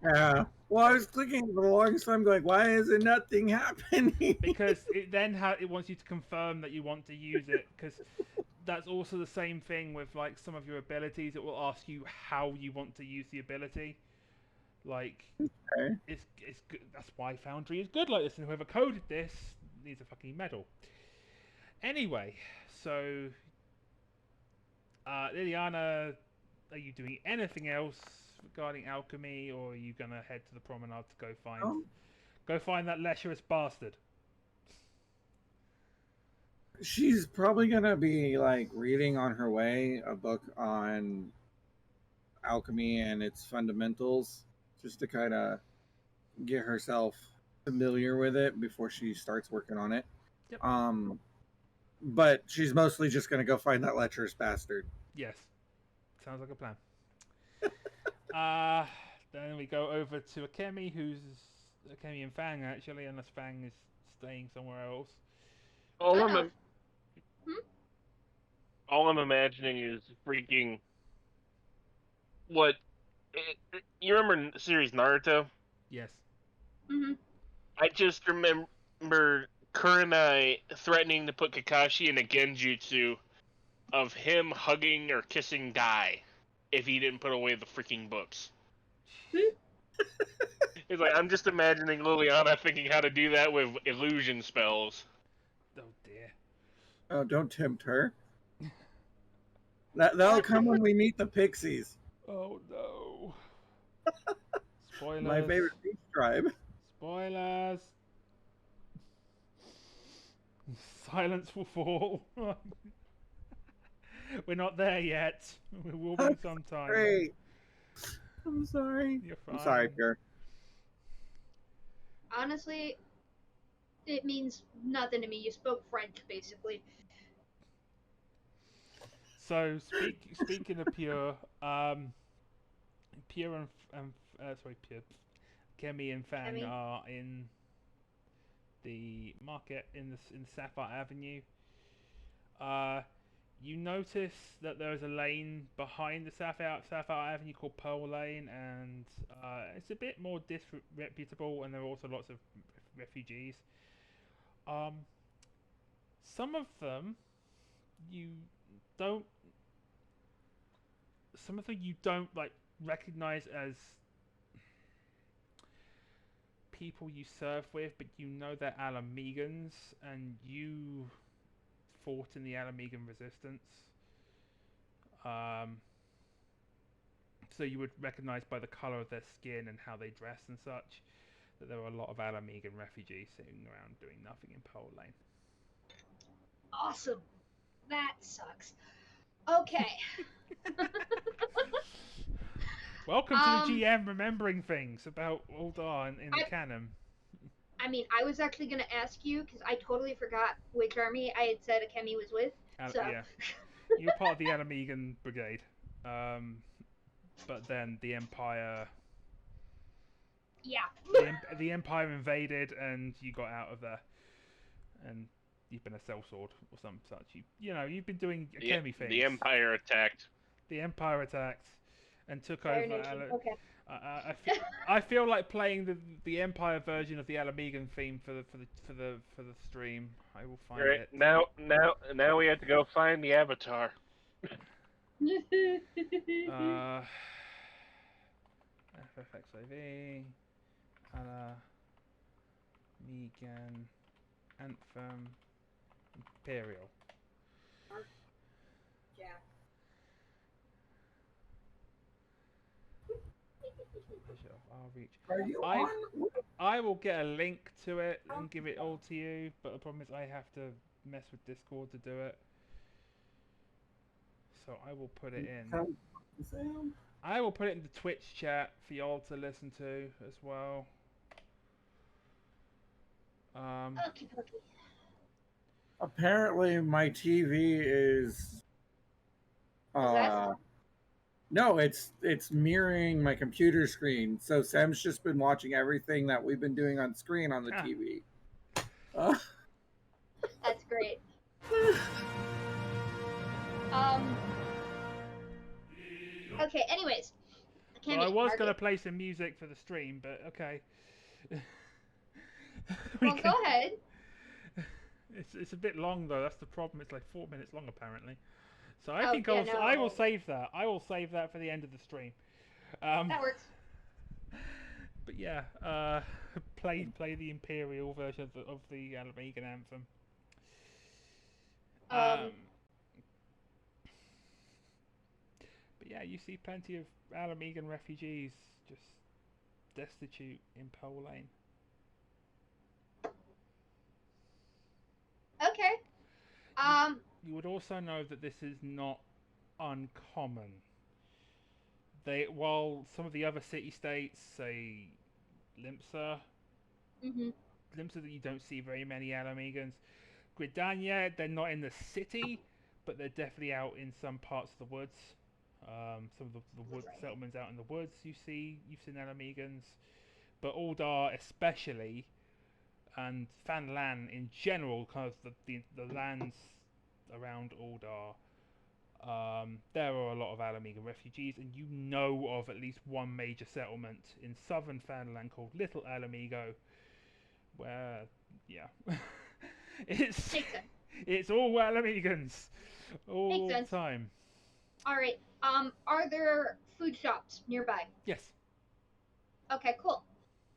Yeah. Well, I was clicking for the longest time, going, "Why is it nothing happening?" Because it then it wants you to confirm that you want to use it. Because that's also the same thing with like some of your abilities. It will ask you how you want to use the ability. Like, okay. It's good. That's why Foundry is good like this, and whoever coded this needs a fucking medal. Anyway, so Liliana, are you doing anything else regarding alchemy, or are you gonna head to the promenade to go find that lecherous bastard? She's probably gonna be like reading on her way a book on alchemy and its fundamentals, just to kind of get herself familiar with it before she starts working on it. Yep. But she's mostly just going to go find that lecherous bastard. Yes. Sounds like a plan. Then we go over to Akemi, who's Akemi and Fang, actually, unless Fang is staying somewhere else. All I'm imagining is freaking what you remember the series Naruto? Yes. Mm-hmm. I just remember Kurenai threatening to put Kakashi in a genjutsu of him hugging or kissing Guy if he didn't put away the freaking books. It's like, I'm just imagining Liliana thinking how to do that with illusion spells. Oh dear. Oh, don't tempt her. That'll come when we meet the pixies. Oh no. Spoilers. My favorite beast tribe. Spoilers. Silence will fall. We're not there yet. We will be sometime. Great. I'm sorry. You're fine. I'm sorry, Pure. Honestly, it means nothing to me. You spoke French, basically. So speaking of Pure, Pure and Kemi and Fang Kemi. are in the market in Sapphire Avenue. You notice that there is a lane behind the Sapphire Avenue called Pearl Lane, and it's a bit more disreputable, and there are also lots of refugees. Some of them you don't like recognize as people you serve with, but you know they're Alamegans, and you fought in the Alamegan resistance. So you would recognize by the color of their skin and how they dress and such that there are a lot of Alamegan refugees sitting around doing nothing in Pearl Lane. Awesome. That sucks. Okay. Welcome to the GM remembering things about Ul'Dah in the canon. I mean, I was actually going to ask you, because I totally forgot which army I had said Akemi was with. Yeah. You're part of the Alamegan Brigade. But then the Empire... Yeah. the Empire invaded and you got out of there. And you've been a sellsword or some such. You've been doing Akemi things. The Empire attacked. The Empire attacked and took Fire over. Nation. Okay. I feel like playing the Empire version of the Alamegan theme for the stream. I will find it. Now we have to go find the Avatar. FFXIV Alamegan Anthem Imperial. Yeah. I will get a link to it and give it all to you, but the problem is I have to mess with Discord to do it. So I will put it in. I will put it in the Twitch chat for y'all to listen to as well. Apparently my TV is no, it's mirroring my computer screen. So Sam's just been watching everything that we've been doing on screen on the TV. That's great. Okay, anyways. Well, I was going to play some music for the stream, but okay. Well, go ahead. It's a bit long though. That's the problem. It's like 4 minutes long apparently. So I think I will save that. I will save that for the end of the stream. That works. But yeah, play the Imperial version of the Alamegan anthem. But yeah, you see plenty of Alamegan refugees just destitute in Pearl Lane. Okay. You would also know that this is not uncommon. While some of the other city-states, say Limsa. Mm-hmm. Limsa that you don't see very many Alamegans. Gridania, they're not in the city, but they're definitely out in some parts of the woods. Some of the wood settlements out in the woods you've seen Alamegans. But Ul'Dah especially, and Fan Lan in general, kind of the lands around Ul'Dah, there are a lot of Alamegan refugees, and you know of at least one major settlement in southern Fan Lan called Little Alamego, where, yeah, it's Makes sense. it's all Alamegans all Makes sense. the time. All right. Are there food shops nearby? Yes. Okay, cool.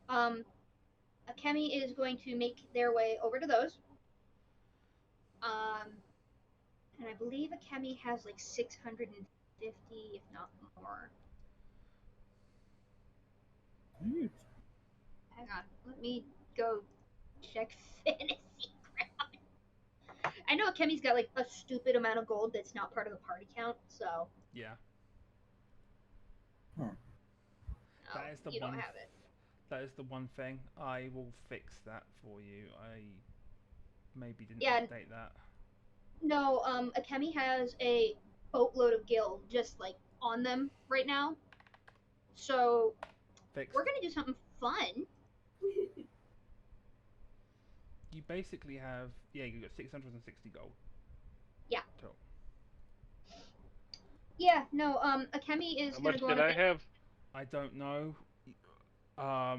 Akemi is going to make their way over to those. And I believe Akemi has like 650, if not more. Hang on, let me go check fantasy ground. I know Akemi's got like a stupid amount of gold that's not part of the party count, so. Yeah. Huh. No, That is the you one. don't have it. That is the one thing. I will fix that for you. I maybe didn't Yeah. update that. No, Akemi has a boatload of gil just like on them right now. So Fixed. we're gonna do something fun. You basically have, yeah, you got 660 gold. Yeah. Total. Yeah, no, Akemi is How gonna much go did on I have? I don't know. I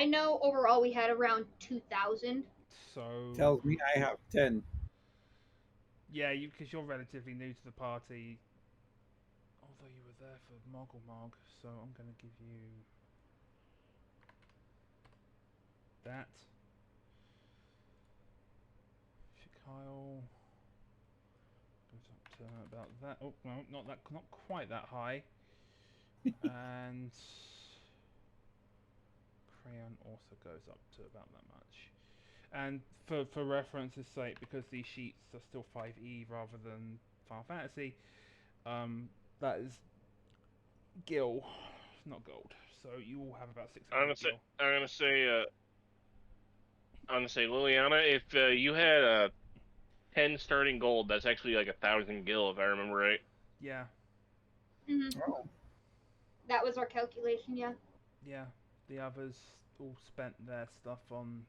know overall we had around 2,000. So Tells me I have 10. yeah, because you're relatively new to the party. Although you were there for Moggle Mog, so I'm gonna give you that. Kyle goes up to about that. Oh no, not quite that high. And Crayon also goes up to about that much. And for reference's sake, because these sheets are still 5e rather than Final Fantasy, that is gil, not gold. So you all have about 600 gil. I'm gonna say, Liliana, if you had 10 starting gold, that's actually like 1,000 gil, if I remember right. Yeah. Mm-hmm. Oh. That was our calculation, yeah. Yeah. The others all spent their stuff on.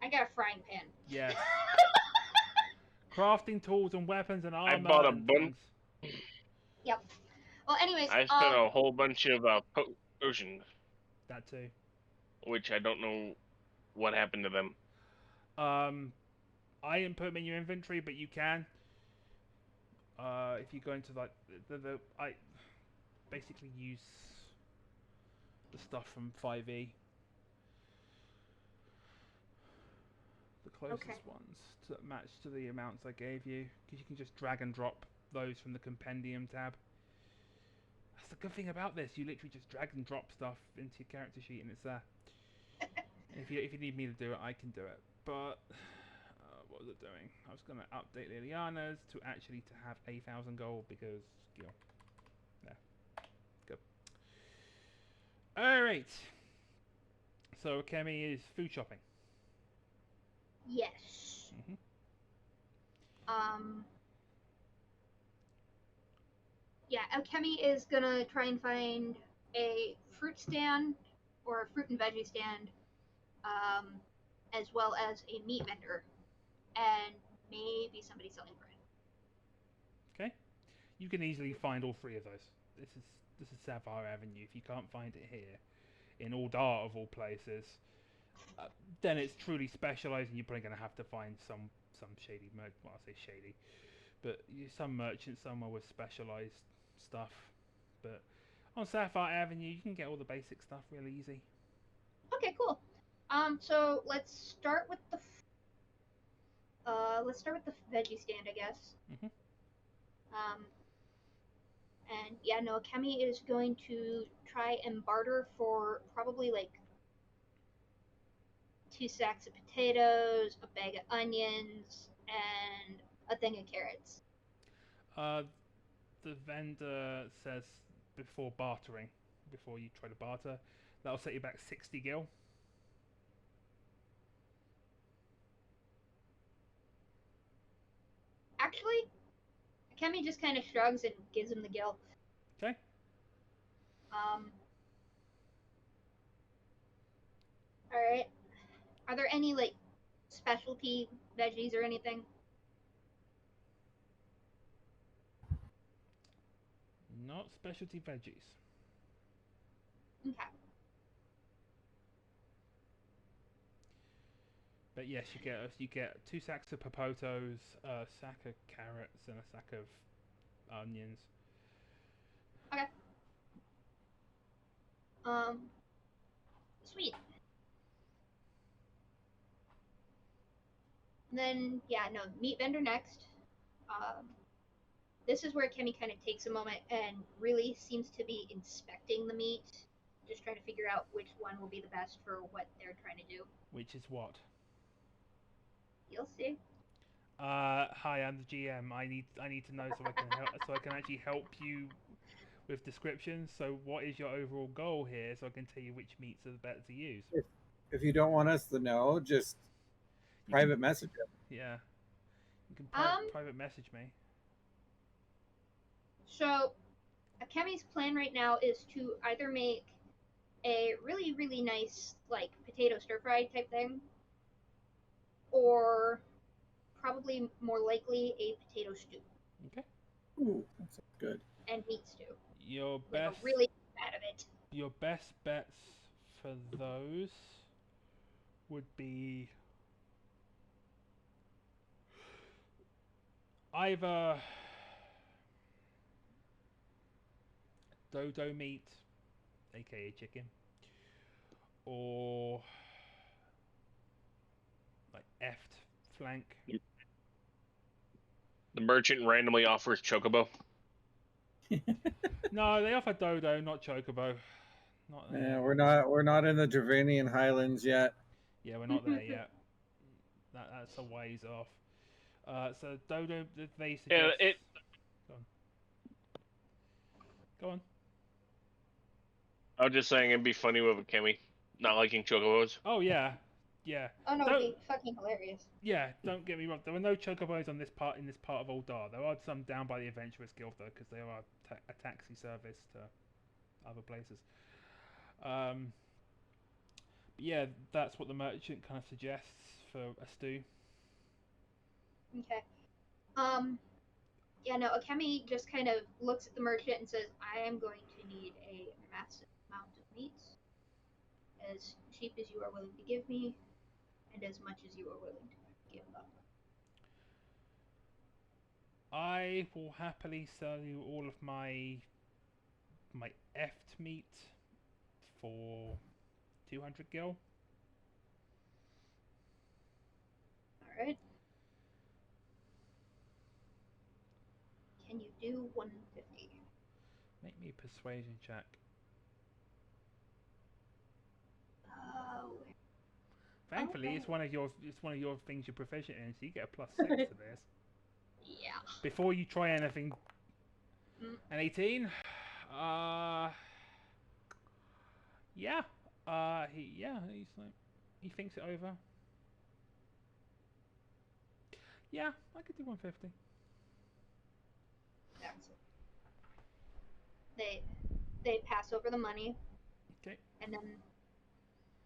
I got a frying pan. Yes. Crafting tools and weapons and armor. I bought a and bunch. things. Yep. Well, anyways, I spent a whole bunch of potions, That too. which I don't know what happened to them. I didn't put them in your inventory, but you can. If you go into like I basically use the stuff from 5e. The closest ones that match to the amounts I gave you, because you can just drag and drop those from the compendium tab. That's the good thing about this. You literally just drag and drop stuff into your character sheet and it's there. And if you need me to do it, I can do it. But what was it doing? I was going to update Liliana's to actually to have 8,000 gold because skill. There. Good. Alright. So Kemi is food shopping. Yes. Mm-hmm. Yeah, Alchemy is gonna try and find a fruit stand or a fruit and veggie stand, as well as a meat vendor, and maybe somebody selling bread. Okay. You can easily find all three of those. This is Sapphire Avenue. If you can't find it here, in Ul'Dah of all places, then it's truly specialised, and you're probably going to have to find some shady merchant. Well, I say shady, but some merchant somewhere with specialised stuff. But on Sapphire Avenue, you can get all the basic stuff real easy. Okay, cool. So let's start with the veggie stand, I guess. Mhm. And yeah, no, Kemi is going to try and barter for probably like 2 sacks of potatoes, a bag of onions, and a thing of carrots. The vendor says before bartering, before you try to barter. That'll set you back 60 gil. Actually, Akemi just kind of shrugs and gives him the gil. Okay. Alright. Are there any, like, specialty veggies or anything? Not specialty veggies. Okay. But yes, you get 2 sacks of popotos, a sack of carrots, and a sack of onions. Okay. Sweet. Then, yeah, no, meat vendor next. This is where Kemi kind of takes a moment and really seems to be inspecting the meat, just trying to figure out which one will be the best for what they're trying to do. Which is what? You'll see. Hi, I'm the GM. I need to know so I can help, so I can actually help you with descriptions. So, what is your overall goal here, so I can tell you which meats are the better to use? If you don't want us to know, just private message him. Yeah, you can private message me. So, Akemi's plan right now is to either make a really, really nice, like, potato stir-fry type thing, or probably more likely a potato stew. Okay. Ooh, that sounds good. And meat stew. Your Like best. a really bad of it. Your best bets for those would be either dodo meat, aka chicken, or like effed flank. The merchant randomly offers chocobo. No, they offer dodo, not chocobo. Not there. Yeah, we're not in the Gridanian Highlands yet. Yeah, we're not there yet. That's a ways off. So dodo, they suggest. Yeah, Go on. I was just saying it'd be funny with a Kemi not liking chocobos. Oh yeah, yeah. Oh no, it'd be fucking hilarious. Yeah, don't get me wrong. There were no chocobos on this part of Ul'Dah. There are some down by the Adventurers Guild though, because they are a taxi service to other places. But yeah, that's what the merchant kind of suggests for a stew. Okay. Yeah, no, Akemi just kind of looks at the merchant and says, I am going to need a massive amount of meat. As cheap as you are willing to give me, and as much as you are willing to give up. I will happily sell you all of my effed meat for 200 gil. Alright. Can you do 150? Make me a persuasion check. Thankfully, okay. it's one of your things you're proficient in, so you get a +6 to this. Yeah. Before you try anything, an 18. Yeah. He's like, he thinks it over. Yeah, I could do 150. That's it. They pass over the money. Okay. And then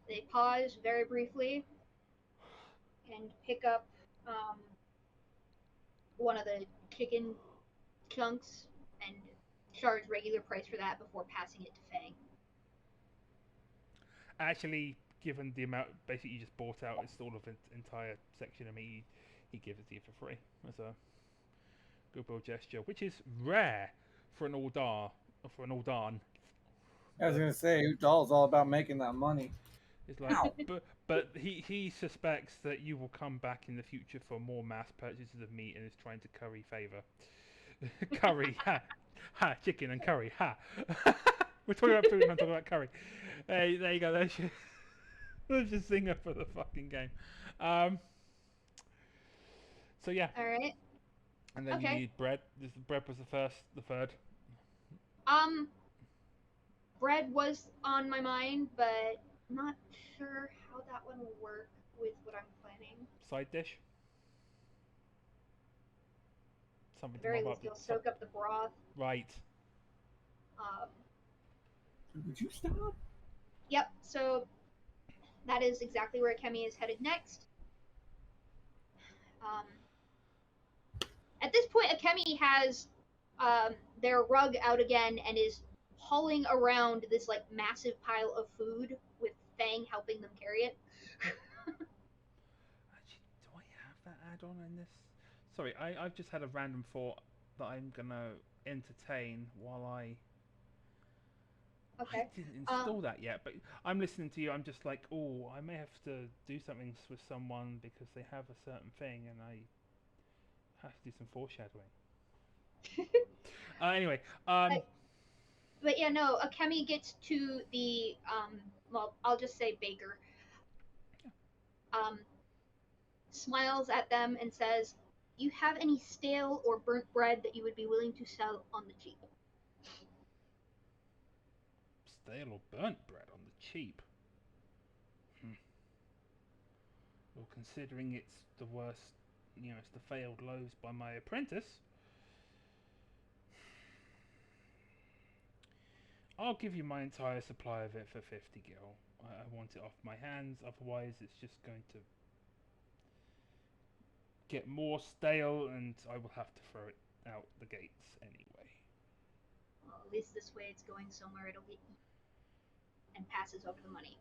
they pause very briefly and pick up one of the chicken chunks and charge regular price for that before passing it to Fang. Actually, given the amount, basically you just bought out its all of its entire section of meat, he gives it to you for free as a goodwill gesture, which is rare for an Ul'Dah, for an Ul'Dah. I was gonna say, Uldah's all about making that money. It's like, but he suspects that you will come back in the future for more mass purchases of meat and is trying to curry favor. Curry, ha, chicken and curry, ha. We're talking about food and I'm talking about curry. Hey, there you go. There's your singer for the fucking game. So yeah. All right. And then you need bread. Bread was the third. bread was on my mind, but I'm not sure how that one will work with what I'm planning. Side dish. Something At to the very mop least, up. you'll soak up the broth. Right. Um, Would you stop? yep, so that is exactly where Kemi is headed next. At this point, Akemi has their rug out again and is hauling around this like massive pile of food with Fang helping them carry it. Actually, do I have that add-on in this? Sorry, I've just had a random thought that I'm gonna entertain while I Okay. didn't install that yet, but I'm listening to you. I'm just like, oh, I may have to do something with someone because they have a certain thing, and I have to do some foreshadowing. Anyway, But yeah, no, Akemi gets to the well, I'll just say baker. Smiles at them and says, "You have any stale or burnt bread that you would be willing to sell on the cheap?" stale or burnt bread on the cheap. Well, considering it's the worst, it's the failed loaves by my apprentice. I'll give you my entire supply of it for 50 gil. I want it off my hands, otherwise it's just going to get more stale and I will have to throw it out the gates anyway. Well, at least this way it's going somewhere it'll get eaten and passes over the money.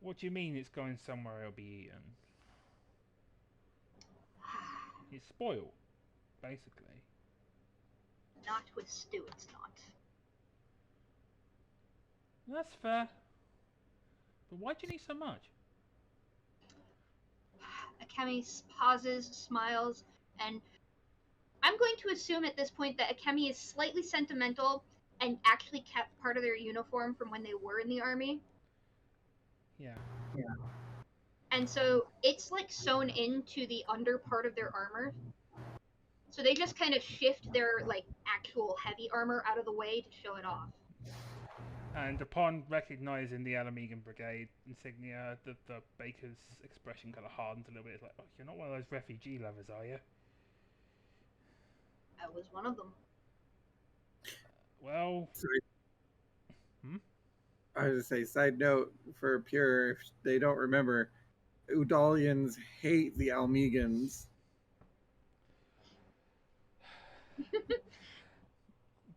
What do you mean it's going somewhere it'll be eaten? It's spoiled, basically. Not with stew, it's not. That's fair. But why do you need so much? Akemi pauses, smiles, and I'm going to assume at this point that Akemi is slightly sentimental and actually kept part of their uniform from when they were in the army. Yeah. And so it's like sewn into the under part of their armor. So they just kind of shift their like actual heavy armor out of the way to show it off. And upon recognizing the Alamegan Brigade insignia, the baker's expression kind of hardens a little bit. It's like, oh, you're not one of those refugee lovers, are you? I was one of them. Well, Sorry. Hmm? I was going to say, side note for Pure, if they don't remember, Udalians hate the Almegans.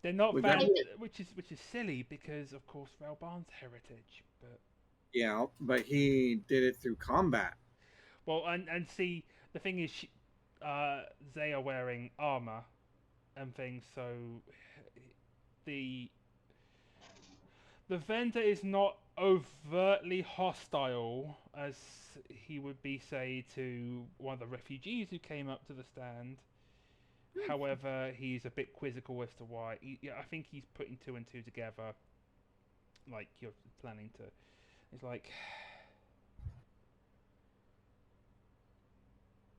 they're not Would valid, that- which is silly because of course Ralban's heritage. But Yeah, but he did it through combat. well, and see, the thing is, they are wearing armor and things, so the vendor is not overtly hostile as he would be, say, to one of the refugees who came up to the stand. However, he's a bit quizzical as to why. I think he's putting two and two together. Like you're planning to. It's like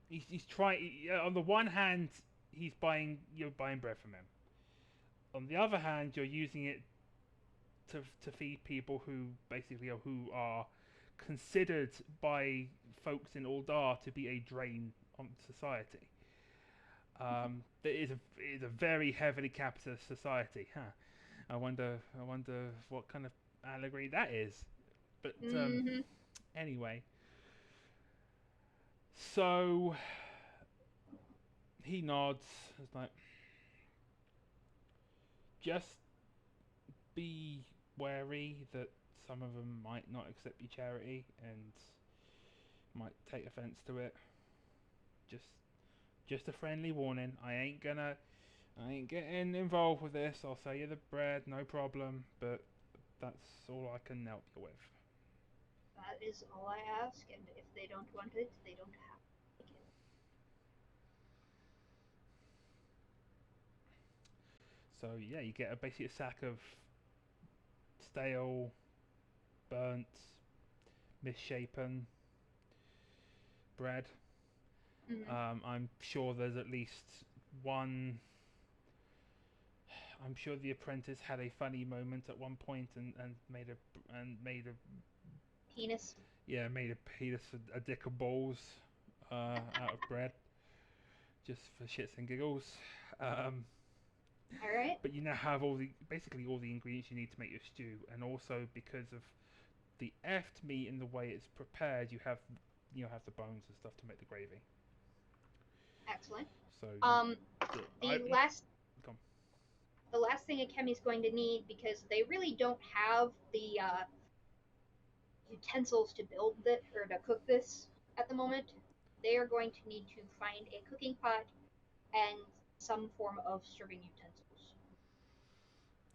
he's trying. On the one hand, you're buying bread from him. On the other hand, you're using it to feed people who basically are considered by folks in Ul'Dah to be a drain on society. It is a very heavily capitalist society, huh? I wonder what kind of allegory that is. But anyway, so he nods. It's like, just be wary that some of them might not accept your charity and might take offense to it. Just a friendly warning. I ain't getting involved with this. I'll sell you the bread, no problem. But that's all I can help you with. That is all I ask, and if they don't want it, they don't have to take it. So yeah, you get basically a sack of stale, burnt, misshapen bread. Mm-hmm. I'm sure there's at least one. I'm sure the apprentice had a funny moment at one point and made a Penis. made a penis a dick of balls out of bread just for shits and giggles. All right. But you now have basically all the ingredients you need to make your stew, and also because of the effed meat and the way it's prepared, you have the bones and stuff to make the gravy. Excellent. So The last thing Akemi's going to need, because they really don't have the utensils to build it or to cook this at the moment, they are going to need to find a cooking pot and some form of serving utensils.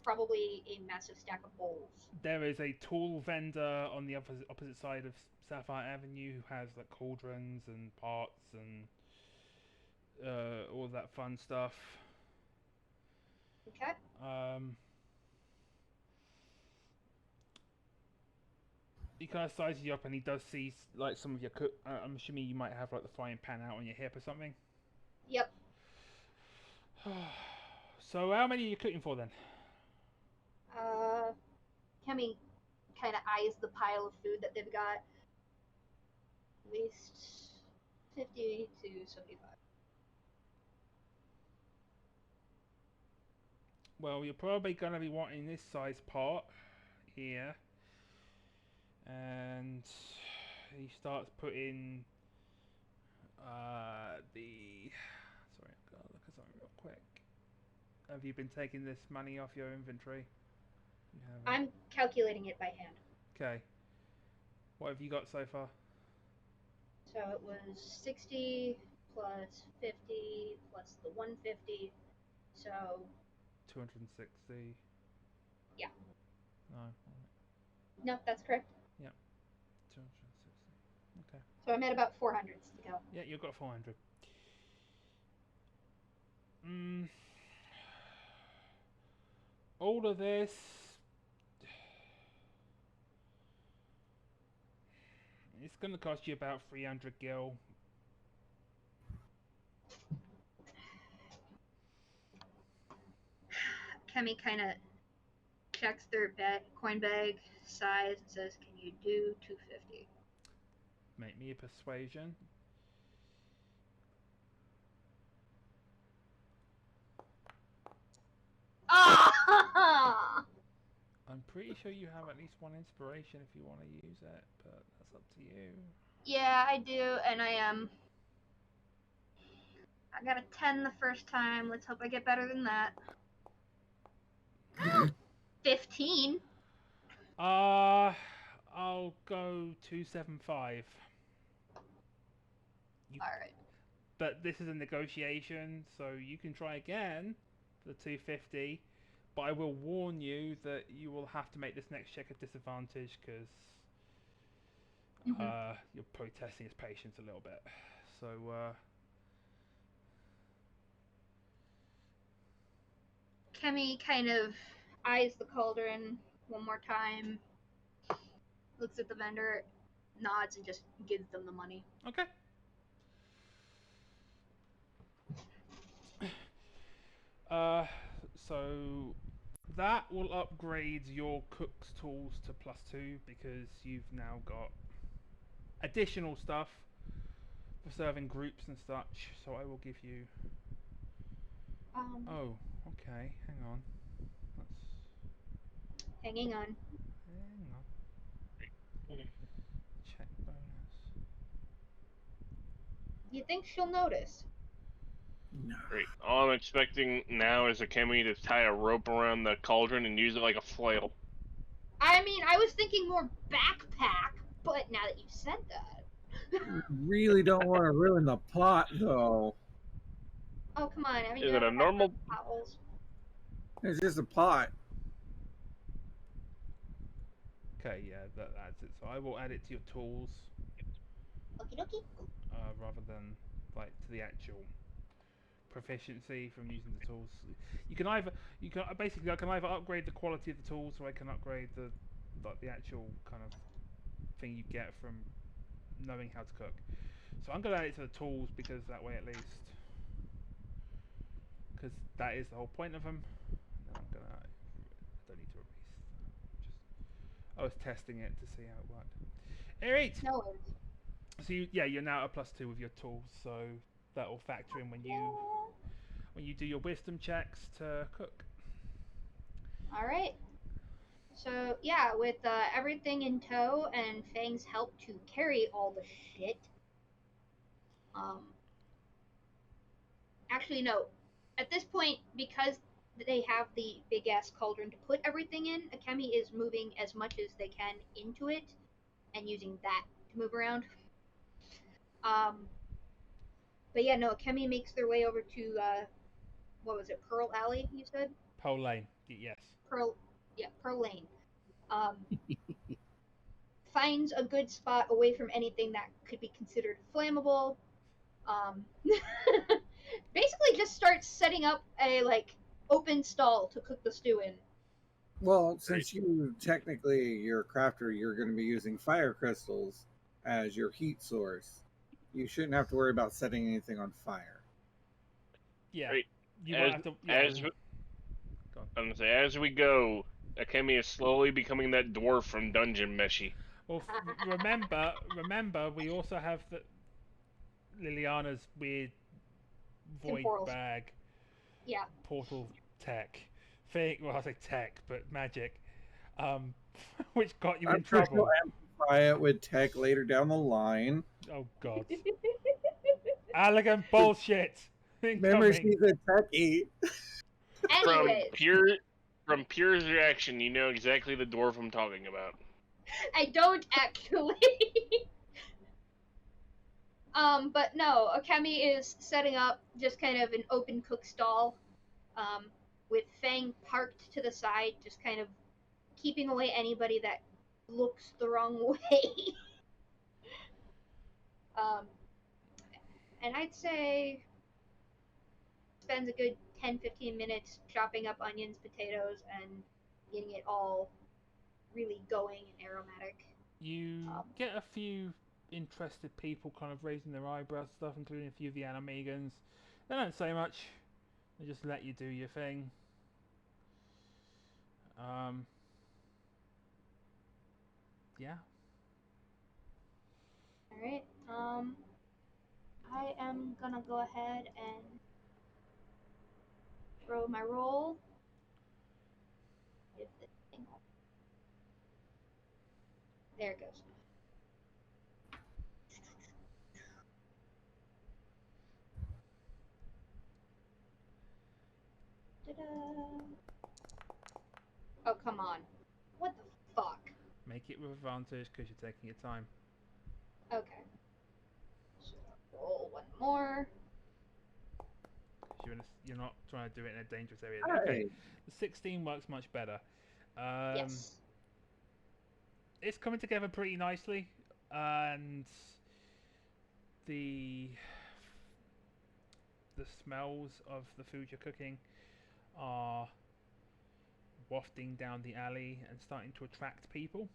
Probably a massive stack of bowls. there is a tool vendor on the opposite side of Sapphire Avenue who has like cauldrons and pots and all that fun stuff. Okay. He kind of sizes you up, and he does see like some of your cook. I'm assuming you might have like the frying pan out on your hip or something. Yep. So how many are you cooking for then? Kemi kind of eyes the pile of food that they've got. At least 50 to 75. Well, you're probably going to be wanting this size pot here. And he starts putting the... Sorry, I've got to look at something real quick. Have you been taking this money off your inventory? You haven't. I'm calculating it by hand. Okay. What have you got so far? So it was 60 plus 50 plus the 150. So 260. Yeah. No. no, that's correct. 260. Okay. So I'm at about 400 to go. Yeah, you've got 400. All of this... It's going to cost you about 300 gil. Kemi kind of checks their coin bag size and says, "Can you do 250?" Make me a persuasion. Ah! I'm pretty sure you have at least one inspiration if you want to use it, but that's up to you. Yeah, I do, and I got a 10 the first time. Let's hope I get better than that. 15. I'll go 275. Alright. But this is a negotiation, so you can try again for the 250. But I will warn you that you will have to make this next check at disadvantage because you're probably testing his patience a little bit. So, Kemi kind of eyes the cauldron one more time, looks at the vendor, nods, and just gives them the money. okay. So that will upgrade your cook's tools to +2 because you've now got additional stuff for serving groups and such. So I will give you. Oh, okay. Hang on. Hanging on. Hang on. Check bonus. You think she'll notice? No. Great. All I'm expecting now is Akemi to tie a rope around the cauldron and use it like a flail. I mean, I was thinking more backpack, but now that you said that. Really don't want to ruin the plot, though. Oh, come on. I mean, Is you it a don't normal? have potholes. It's just a pot. Okay, yeah, that adds it. So I will add it to your tools Okie dokie. rather than like to the actual proficiency from using the tools. I can either upgrade the quality of the tools, or I can upgrade the actual kind of thing you get from knowing how to cook. So I'm gonna add it to the tools because that way at least, because that is the whole point of them. And then don't need to erase. I was testing it to see how it worked. Alright. No worries. So you're now at +2 with your tools, so that will factor in when you do your wisdom checks to cook. All right. So yeah, with everything in tow and Fang's help to carry all the shit. Actually, no. At this point, because they have the big ass cauldron to put everything in, Akemi is moving as much as they can into it and using that to move around. But yeah, no. Akemi makes their way over to what was it, Pearl Alley? You said Pearl Lane, yes. Pearl Lane. Finds a good spot away from anything that could be considered flammable. Basically just starts setting up a open stall to cook the stew in. Well, since you're a crafter, you're going to be using fire crystals as your heat source. You shouldn't have to worry about setting anything on fire. Yeah. Right. You won't have to. Yeah. As we go, Akemi is slowly becoming that dwarf from Dungeon Meshi. Well, remember, we also have Liliana's weird void Temporals. bag. Yeah. Portal tech thing. Well, I say tech, but magic. Which got you in trouble. You'll amplify it with tech later down the line. Oh God. Elegant bullshit. Remember, she's a techie. Anyways, From Pure's reaction, you know exactly the dwarf I'm talking about. I don't actually. But no, Akemi is setting up just kind of an open cook stall, with Fang parked to the side, just kind of keeping away anybody that looks the wrong way. And I'd say spends a good 10-15 minutes chopping up onions, potatoes, and getting it all really going and aromatic. You get a few interested people kind of raising their eyebrows and stuff, including a few of the animegans. They don't say much. They just let you do your thing. Yeah. Alright, I am gonna go ahead and throw my roll. If this thing... There it goes. Ta-da! Oh, come on. What the fuck? Make it with advantage because you're taking your time. Okay. So roll one more. You're not trying to do it in a dangerous area. Hey. Okay. The 16 works much better. Yes. It's coming together pretty nicely, and the smells of the food you're cooking are wafting down the alley and starting to attract people.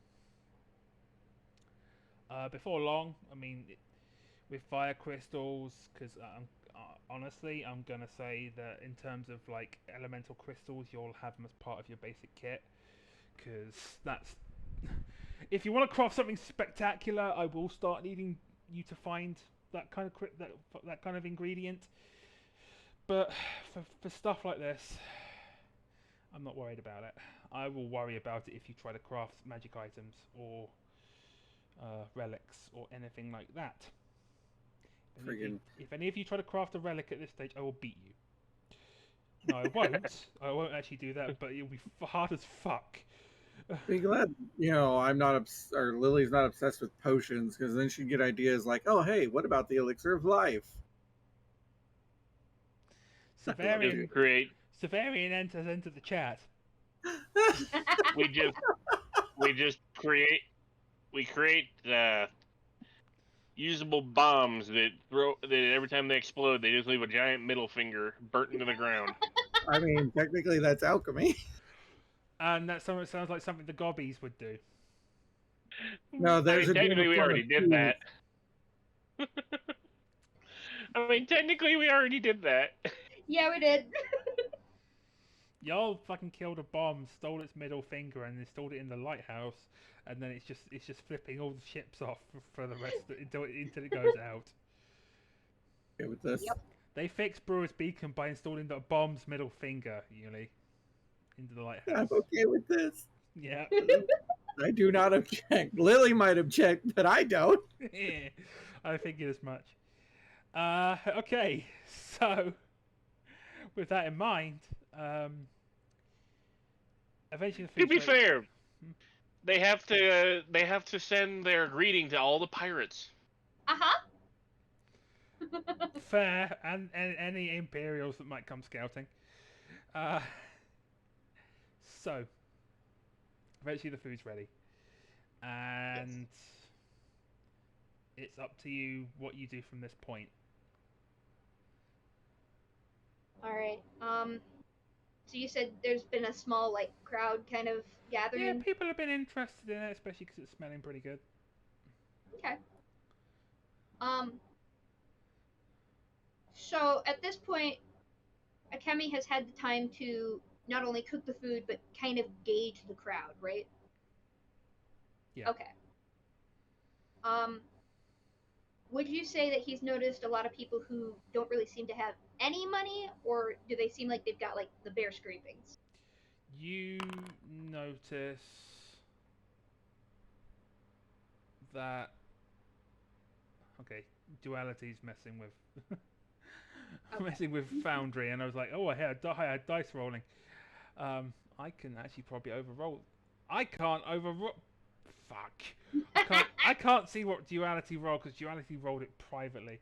Before long, I mean, with fire crystals, because honestly, I'm gonna say that in terms of like elemental crystals, you'll have them as part of your basic kit, because that's if you want to craft something spectacular, I will start needing you to find that kind of that kind of ingredient. But for stuff like this, I'm not worried about it. I will worry about it if you try to craft magic items or relics or anything like that. If any of you try to craft a relic at this stage, I will beat you. No, I won't. I won't actually do that, but it'll be hard as fuck. Be glad, I'm not or Lily's not obsessed with potions, because then she'd get ideas like, oh, hey, what about the elixir of life? Severian enters into the chat. We create usable bombs that every time they explode, they just leave a giant middle finger burnt into the ground. I mean, technically that's alchemy. And that sounds like something the gobbies would do. No, technically we already did that. Yeah, we did. Y'all fucking killed a bomb, stole its middle finger, and installed it in the lighthouse, and then it's just flipping all the ships off for the rest until it goes out. Okay with this. Yep. They fixed Brewer's Beacon by installing the bomb's middle finger, Yuli, into the lighthouse. I'm okay with this. Yeah. I do not object. Lily might object, but I don't. I figured as much. Okay, so with that in mind, eventually the To be food's fair, they have to send their greeting to all the pirates. Uh-huh. fair, and any Imperials that might come scouting. So eventually the food's ready, and it's up to you what you do from this point. All right. So you said there's been a small like crowd kind of Yeah, gathering. people have been interested in it, especially because it's smelling pretty good. Okay. So at this point, Akemi has had the time to not only cook the food but kind of gauge the crowd, right? Yeah. Okay. Would you say that he's noticed a lot of people who don't really seem to have any money, or do they seem like they've got like the bare scrapings? You notice that duality's messing with messing with Foundry, and I was like, oh, I had dice rolling. I can actually probably overroll. I can't overroll. Fuck. I can't see what duality rolled because duality rolled it privately.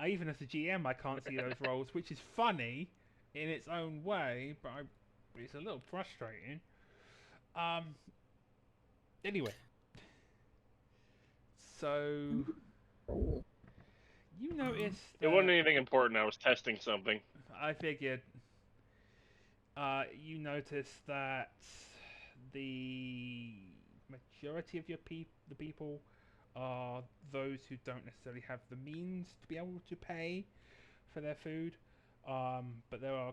Even as a GM, I can't see those rolls, which is funny in its own way, but it's a little frustrating. Anyway, so you notice It wasn't anything important. I was testing something. I figured. You notice that the majority of the people are those who don't necessarily have the means to be able to pay for their food. But there are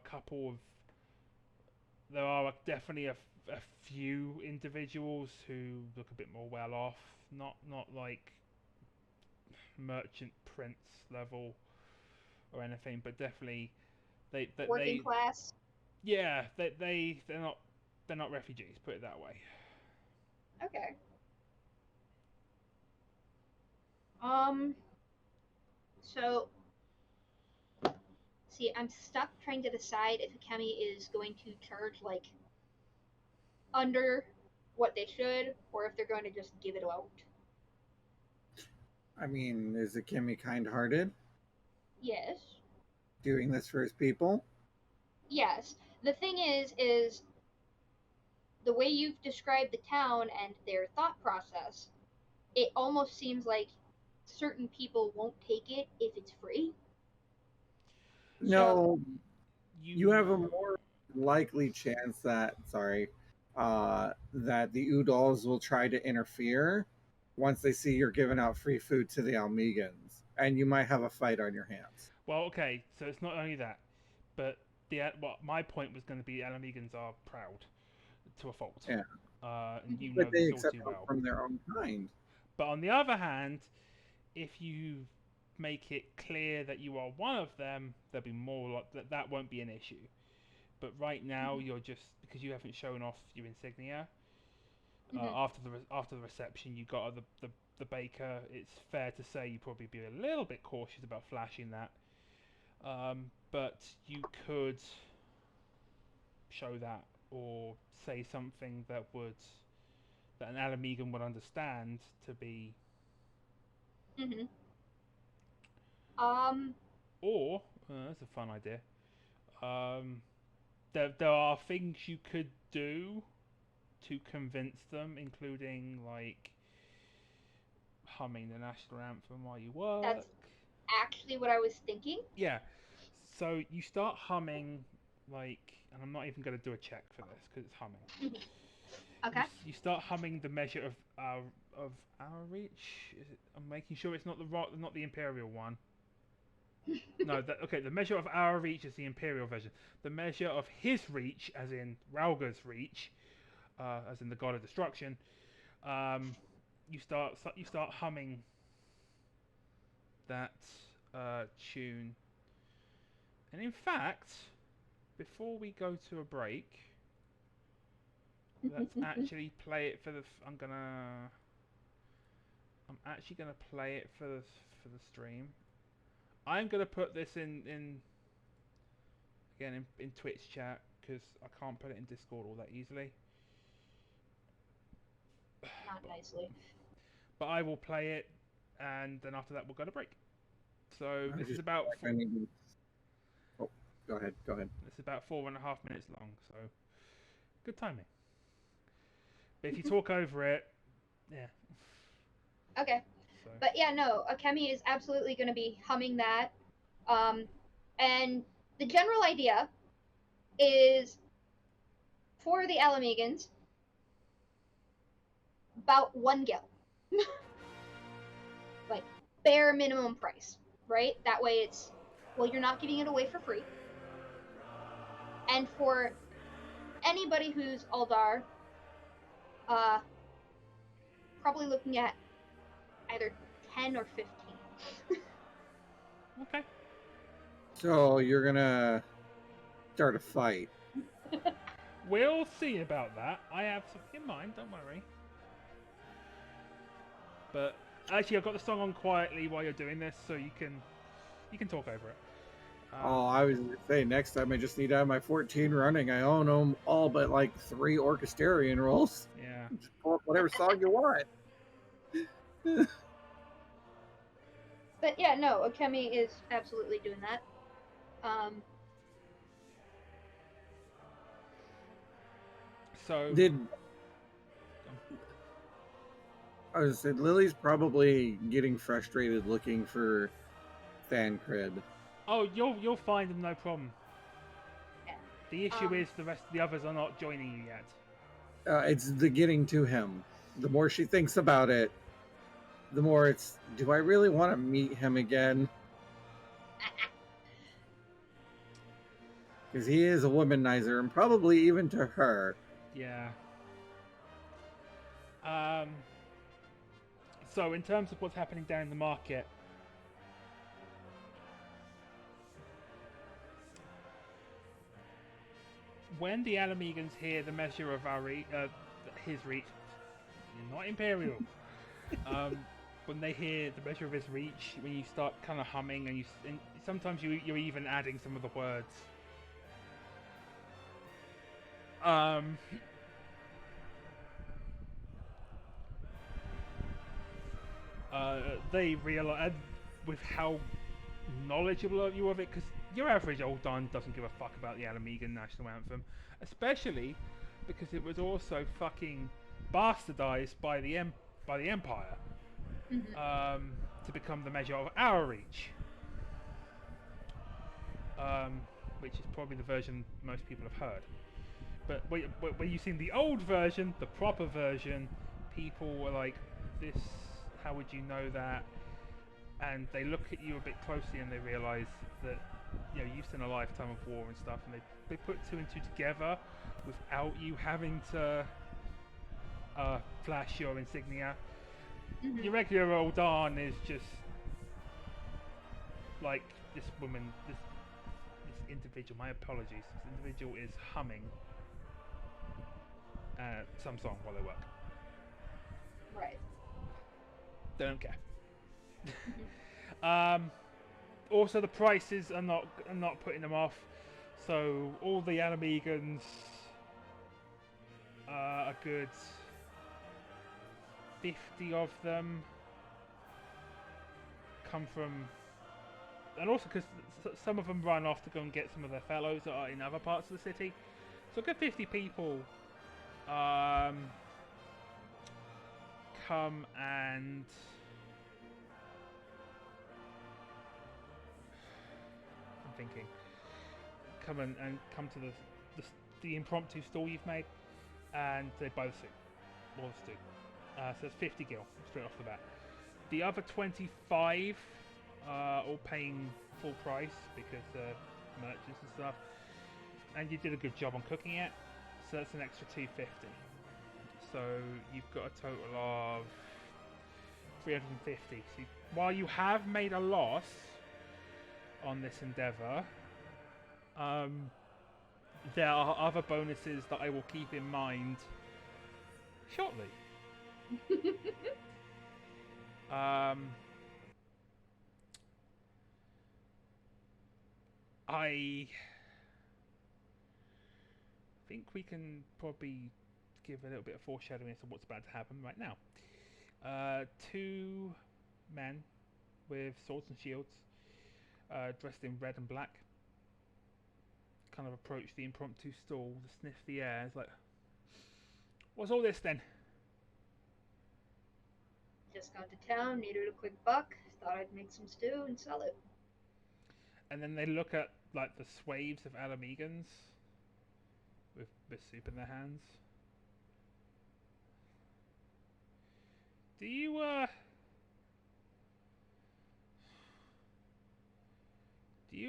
definitely a few individuals who look a bit more well off. Not like merchant prince level or anything, but definitely Working class. yeah, they're not refugees, put it that way. Okay. So, see, I'm stuck trying to decide if Akemi is going to charge like under what they should, or if they're going to just give it out. I mean, is Akemi kind-hearted? Yes. Doing this for his people? Yes. The thing is the way you've described the town and their thought process, it almost seems like certain people won't take it if it's free. No, you have a more likely chance that that the Udals will try to interfere once they see you're giving out free food to the Almegans, and you might have a fight on your hands. Well, okay, so it's not only that, but my point was going to be Alamegans are proud to a fault. Yeah. And you But know they this all accept too help well. from their own kind. But on the other hand, if you make it clear that you are one of them, there'll be more that won't be an issue. But right now, you're just because you haven't shown off your insignia. After the reception, you got the baker. It's fair to say you probably be a little bit cautious about flashing that. But you could show that or say something that an Alamegan would understand to be. Or that's a fun idea. There are things you could do to convince them, including like humming the national anthem while you work. That's actually what I was thinking. Yeah. So you start humming like, and I'm not even going to do a check for this because it's humming. Okay. You start humming the measure of our reach. I'm making sure it's not the imperial one. No, okay, the measure of our reach is the Imperial version. The measure of his reach, as in Rauga's reach, as in the God of Destruction, you start humming that tune. And in fact, before we go to a break, let's actually play it for the. I'm actually gonna play it for the stream. I'm gonna put this in Twitch chat because I can't put it in Discord all that easily. Not nicely. But I will play it, and then after that we'll go to break. So I this is just about. I need to- Oh, go ahead. This is about 4.5 minutes long, so good timing. But if you talk over it, yeah. Okay. So. But yeah, no, Akemi is absolutely going to be humming that. And the general idea is for the Alamegans, about 1 gil. Like, bare minimum price, right? That way it's, well, you're not giving it away for free. And for anybody who's Ul'Dah, probably looking at either 10 or 15. Okay. So you're gonna start a fight. We'll see about that. I have something in mind, don't worry. But actually, I've got the song on quietly while you're doing this, so you can talk over it. I was gonna say next time I just need to have my 14 running. I own them all but like 3 orchestrion rolls. Yeah. Just pull up whatever song you want. But yeah, no, Akemi is absolutely doing that. So I was saying Lily's probably getting frustrated looking for fan cred. Oh, you'll find them, no problem. Yeah. The issue is the others are not joining you yet. It's the getting to him. The more she thinks about it, the more it's, do I really want to meet him again? Because he is a womanizer, and probably even to her. Yeah. So in terms of what's happening down in the market, when the Alamegans hear the measure of his reach, not Imperial, when they hear the measure of his reach, when you start kind of humming, and sometimes you're even adding some of the words. They realize with how knowledgeable you of it, because your average Ul'Dah doesn't give a fuck about the Alamegan national anthem, especially because it was also fucking bastardized by the Empire to become the measure of our reach, which is probably the version most people have heard. But when you've seen the old version, the proper version, people were like, "This, how would you know that?" And they look at you a bit closely and they realise that, you know, you've seen a lifetime of war and stuff, and they put 2 and 2 together without you having to flash your insignia. Your regular Ul'Dah is just like this woman, this individual. My apologies. This individual is humming some song while they work. Right. They don't care. Also, the prices are not putting them off. So all the Alamegans, a good 50 of them, come from, and also because some of them run off to go and get some of their fellows that are in other parts of the city. So a good 50 people come and come to the impromptu stall you've made, and they buy the suit, or the stew. So it's 50 gil straight off the bat. The other 25 all paying full price because merchants and stuff, and you did a good job on cooking it, so that's an extra $250. So you've got a total of $350. So while you have made a loss on this endeavor, there are other bonuses that I will keep in mind shortly. I think we can probably give a little bit of foreshadowing as to what's about to happen right now. Two men with swords and shields, dressed in red and black, kind of approach the impromptu stall to sniff the air. It's like, what's all this then? Just got to town, needed a quick buck, thought I'd make some stew and sell it. And then they look at like the swathes of alamegans with soup in their hands. Do you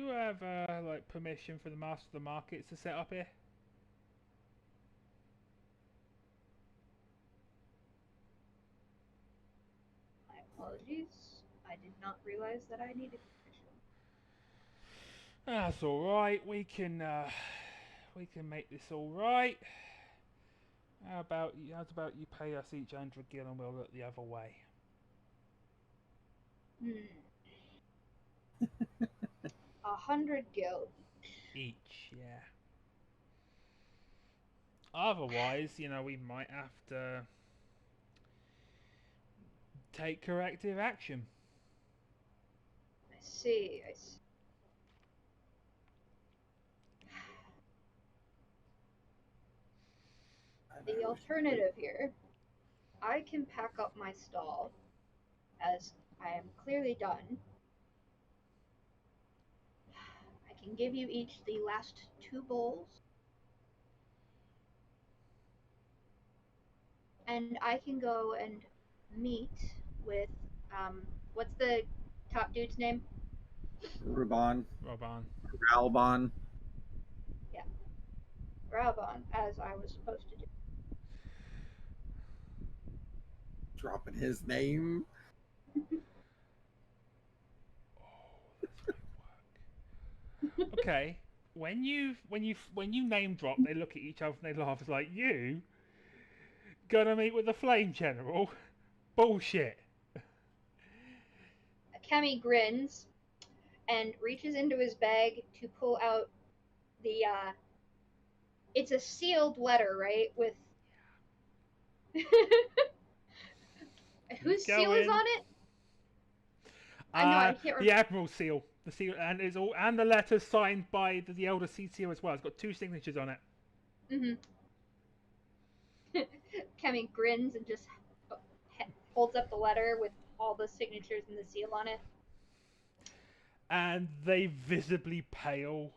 have like permission for the master of the markets to set up here? My apologies. I did not realize that I needed permission. That's all right. We can make this all right. How's about you pay us each 100 gil and we'll look the other way? 100 gil. Each, yeah. Otherwise, we might have to take corrective action. I see. The alternative here, I can pack up my stall, as I am clearly done. I can give you each the last 2 bowls, and I can go and meet with, what's the top dude's name? Ralban. Yeah. Ralban, as I was supposed to do. Dropping his name. Okay. When you name drop, they look at each other and they laugh. It's like, you gonna meet with the Flame General? Bullshit. Kemi grins and reaches into his bag to pull out the it's a sealed letter, right? With whose seal is on it? I know, I can't remember. The Admiral's seal. The seal, and it's all, and the letter signed by the elder CCO as well. It's got 2 signatures on it. Kemi grins and just holds up the letter with all the signatures and the seal on it. And they visibly pale.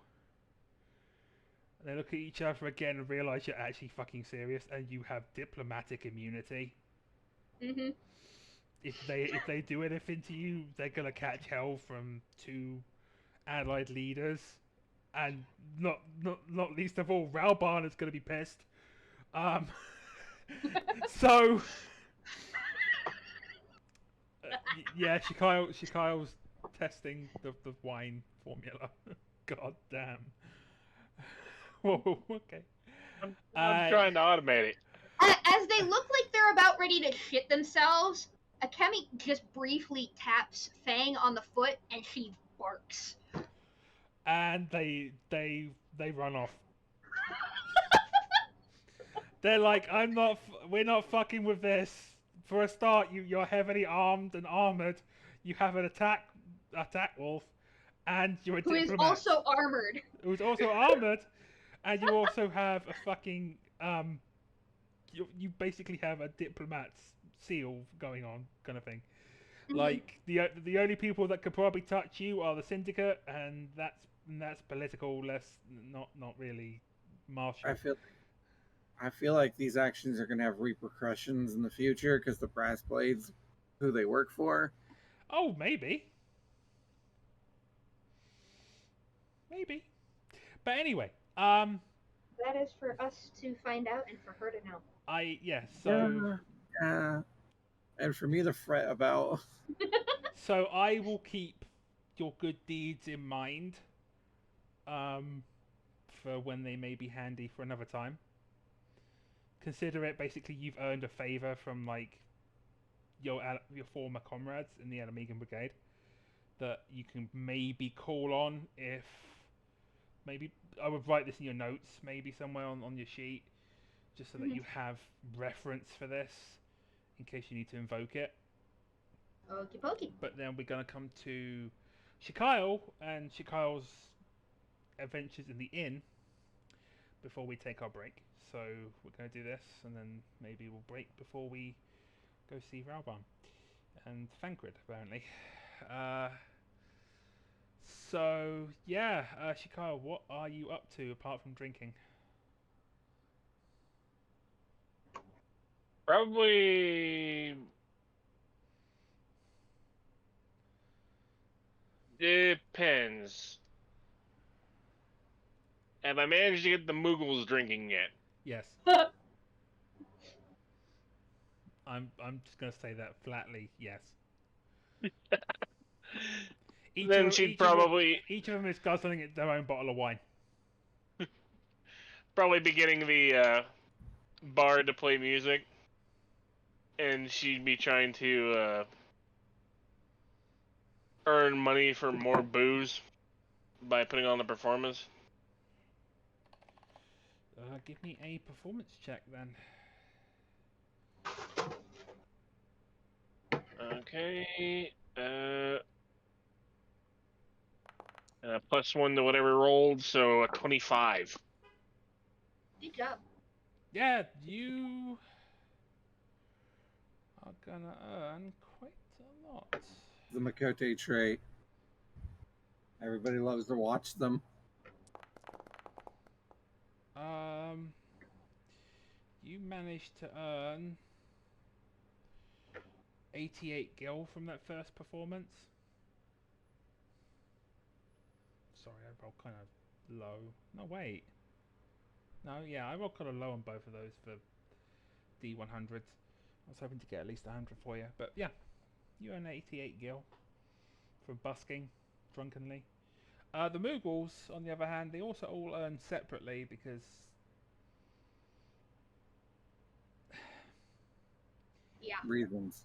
They look at each other again and realise you're actually fucking serious, and you have diplomatic immunity. If they do anything to you, they're gonna catch hell from 2 allied leaders, and not least of all, Ralban is gonna be pissed. So yeah, Shikai's testing the wine formula. God damn. Whoa, okay. I'm trying to automate it. As they look like they're about ready to shit themselves, Akemi just briefly taps Fang on the foot and she barks. And they run off. They're like, we're not fucking with this. For a start, you're heavily armed and armored. You have an attack wolf, and you're a diplomat. Who is also armored. Who's also armored, and you also have a fucking you basically have a diplomat's seal going on, kind of thing. Like the only people that could probably touch you are the syndicate, and that's political, not really martial. I feel like these actions are going to have repercussions in the future because the brass blades, who they work for. Oh, maybe. maybe. But anyway, That is for us to find out and for her to know. So Yeah. And for me to fret about. so I will keep your good deeds in mind, for when they may be handy for another time. Consider it basically you've earned a favor from like your former comrades in the Alamegan Brigade that you can maybe call on if maybe I would write this in your notes, maybe somewhere on your sheet, just so that you have reference for this in case you need to invoke it. Okie pokey. But then we're going to come to Shikail and Shikail's adventures in the inn before we take our break. So we're going to do this, and then maybe we'll break before we go see Ralban and Thancred, apparently. So yeah, Shikail, what are you up to apart from drinking? Probably depends. Have I managed to get the Moogles drinking yet? Yes. I'm just gonna say that flatly, yes. Then she'd probably each of them is guzzling their own bottle of wine. probably be getting the bar to play music, and she'd be trying to earn money for more booze by putting on the performance. Give me a performance check then. Okay. +1 to whatever rolled, so a 25. Good job. Yeah, you are gonna earn quite a lot. The Makote trait. Everybody loves to watch them. You managed to earn 88 gil from that first performance. Sorry, I rolled kind of low. No, wait. No, yeah, I rolled kind of low on both of those for D100s. I was hoping to get at least 100 for you, but yeah, you earn 88 gil from busking drunkenly. The Moogles, on the other hand, they also all earn separately because... Yeah. Reasons.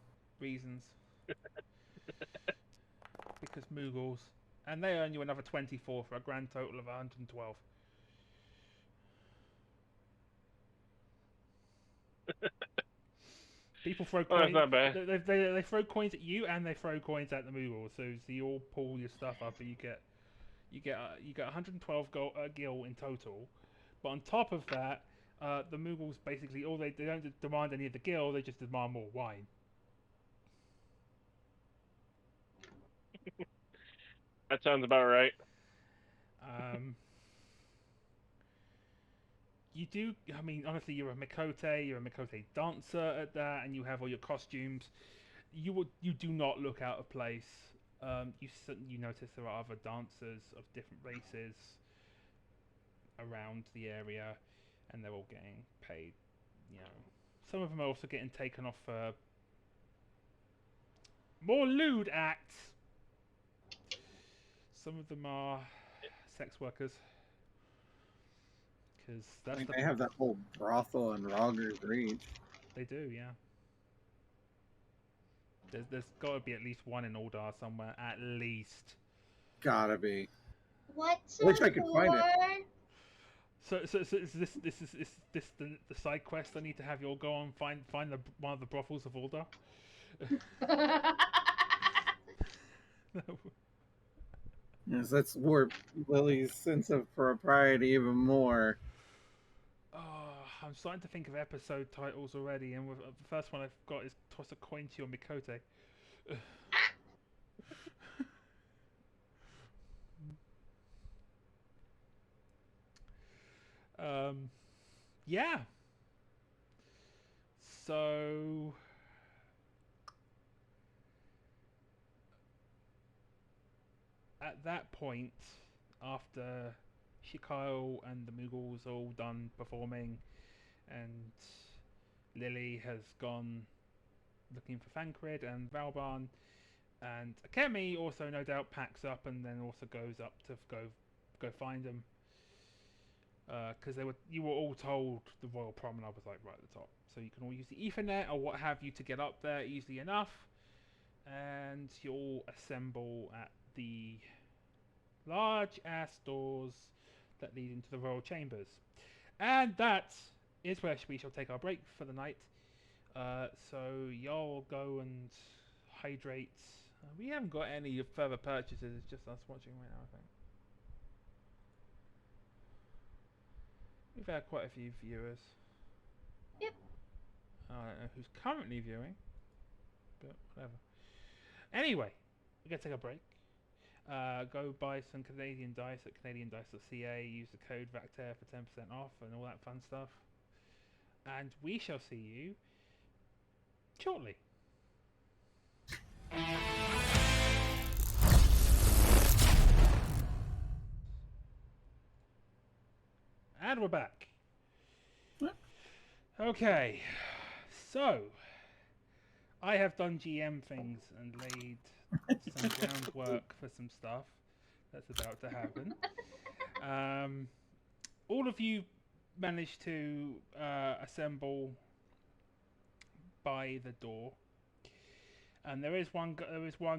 Because Moogles. And they earn you another 24 for a grand total of 112. People throw coins. That's not bad. They throw coins at you and they throw coins at the Moogles. So you all pull your stuff up and you get 112 gil in total. But on top of that, the Moogles basically they don't demand any of the gil. They just demand more wine. That sounds about right. You do, I mean, honestly, you're a Mikote dancer at that, and you have all your costumes. You do not look out of place. You notice there are other dancers of different races around the area, and they're all getting paid. You know, some of them are also getting taken off for more lewd acts. Some of them are sex workers. Because they have that whole brothel and Rogers Reach. They do, yeah. There's got to be at least one in Ul'Dah somewhere, at least. Gotta be. What's Wish I could find it. So is this the side quest I need to have you all go on find one of the brothels of Ul'Dah? Yes, let's warp Lily's sense of propriety even more. Oh, I'm starting to think of episode titles already, and the first one I've got is Toss a Coin to Your Mikote. Yeah. So... at that point, after Shikyle and the Mughals all done performing, and Lily has gone looking for Thancred and Valbarn, and Akemi also no doubt packs up and then also goes up to go find them. Because you were all told the Royal Promenade was like right at the top, so you can all use the Ethernet or what have you to get up there easily enough, and you all assemble at the large ass doors that lead into the royal chambers, and that is where we shall take our break for the night. So y'all go and hydrate. We haven't got any further purchases. It's just us watching right now, I think. We've had quite a few viewers. Yep. I don't know who's currently viewing, but whatever. Anyway, we're going to take a break. Go buy some Canadian dice at canadiandice.ca. Use the code VACTER for 10% off and all that fun stuff. And we shall see you shortly. And we're back. Okay, so I have done GM things and laid some groundwork for some stuff that's about to happen. All of you managed to assemble by the door, and there is one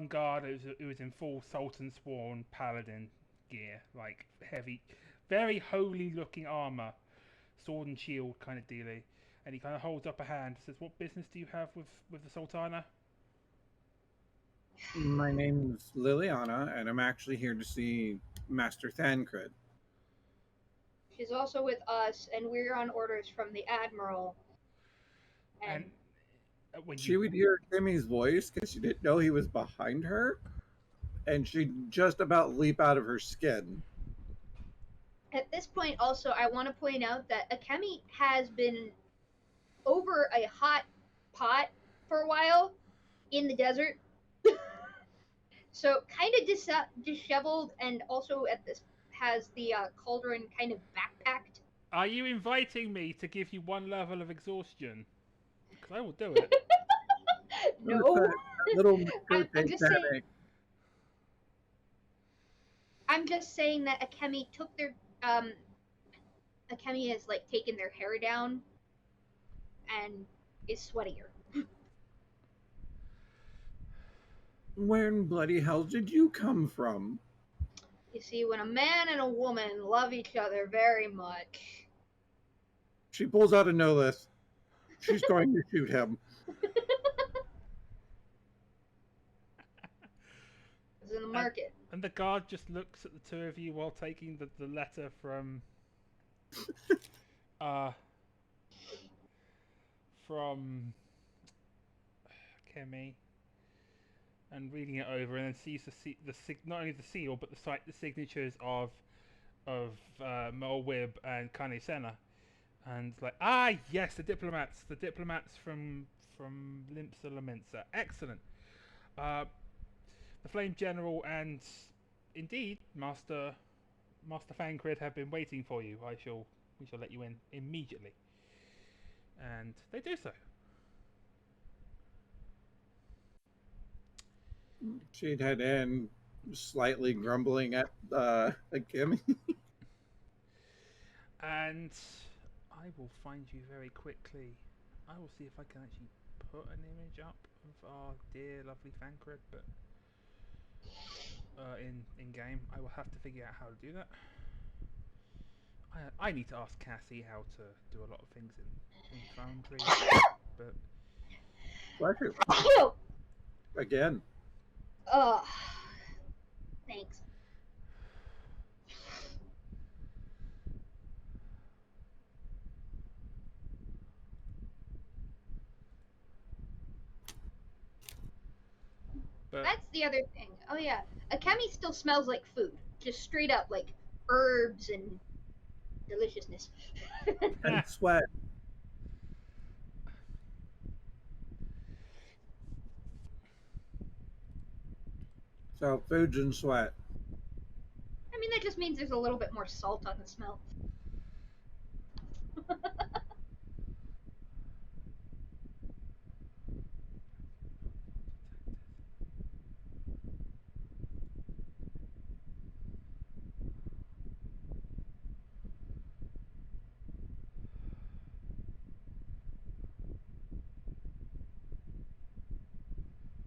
guard who was in full Sultan Sworn Paladin gear, like heavy, very holy looking armor, sword and shield kind of dealy, and he kind of holds up a hand, says, "What business do you have with the Sultana?" My name's Liliana, and I'm actually here to see Master Thancred. She's also with us, and we're on orders from the Admiral. And when She would hear Kimmy's voice because she didn't know he was behind her, and she'd just about leap out of her skin. at this point, also, I want to point out that Akemi has been over a hot pot for a while in the desert. So kind of disheveled, and also at this has the cauldron kind of backpacked. Are you inviting me to give you one level of exhaustion? Because I will do it. No, Little I'm just saying. I'm just saying that Akemi took their Akemi has like taken their hair down and is sweatier. Where in bloody hell did you come from? You see, when a man and a woman love each other very much. She pulls out a no list. She's going to shoot him. It's in the market. And the guard just looks at the two of you while taking the letter from Kemi and reading it over, and then sees not only the seal but the signatures of Molwib and Kane Senna, and like, yes, the diplomats from Limpsa Laminsa, excellent. The Flame General and indeed Master Thancred have been waiting for you. We shall let you in immediately. And they do so. She'd head in, slightly grumbling at Kimmy. And I will find you very quickly. I will see if I can actually put an image up of our dear lovely Thancred, but in game I will have to figure out how to do that. I need to ask Cassie how to do a lot of things in Foundry, but Pleasure. Again. Thanks. But that's the other thing. Oh yeah, Akemi still smells like food, just straight up like herbs and deliciousness. And sweat. So foods and sweat. I mean, it just means there's a little bit more salt on the smell.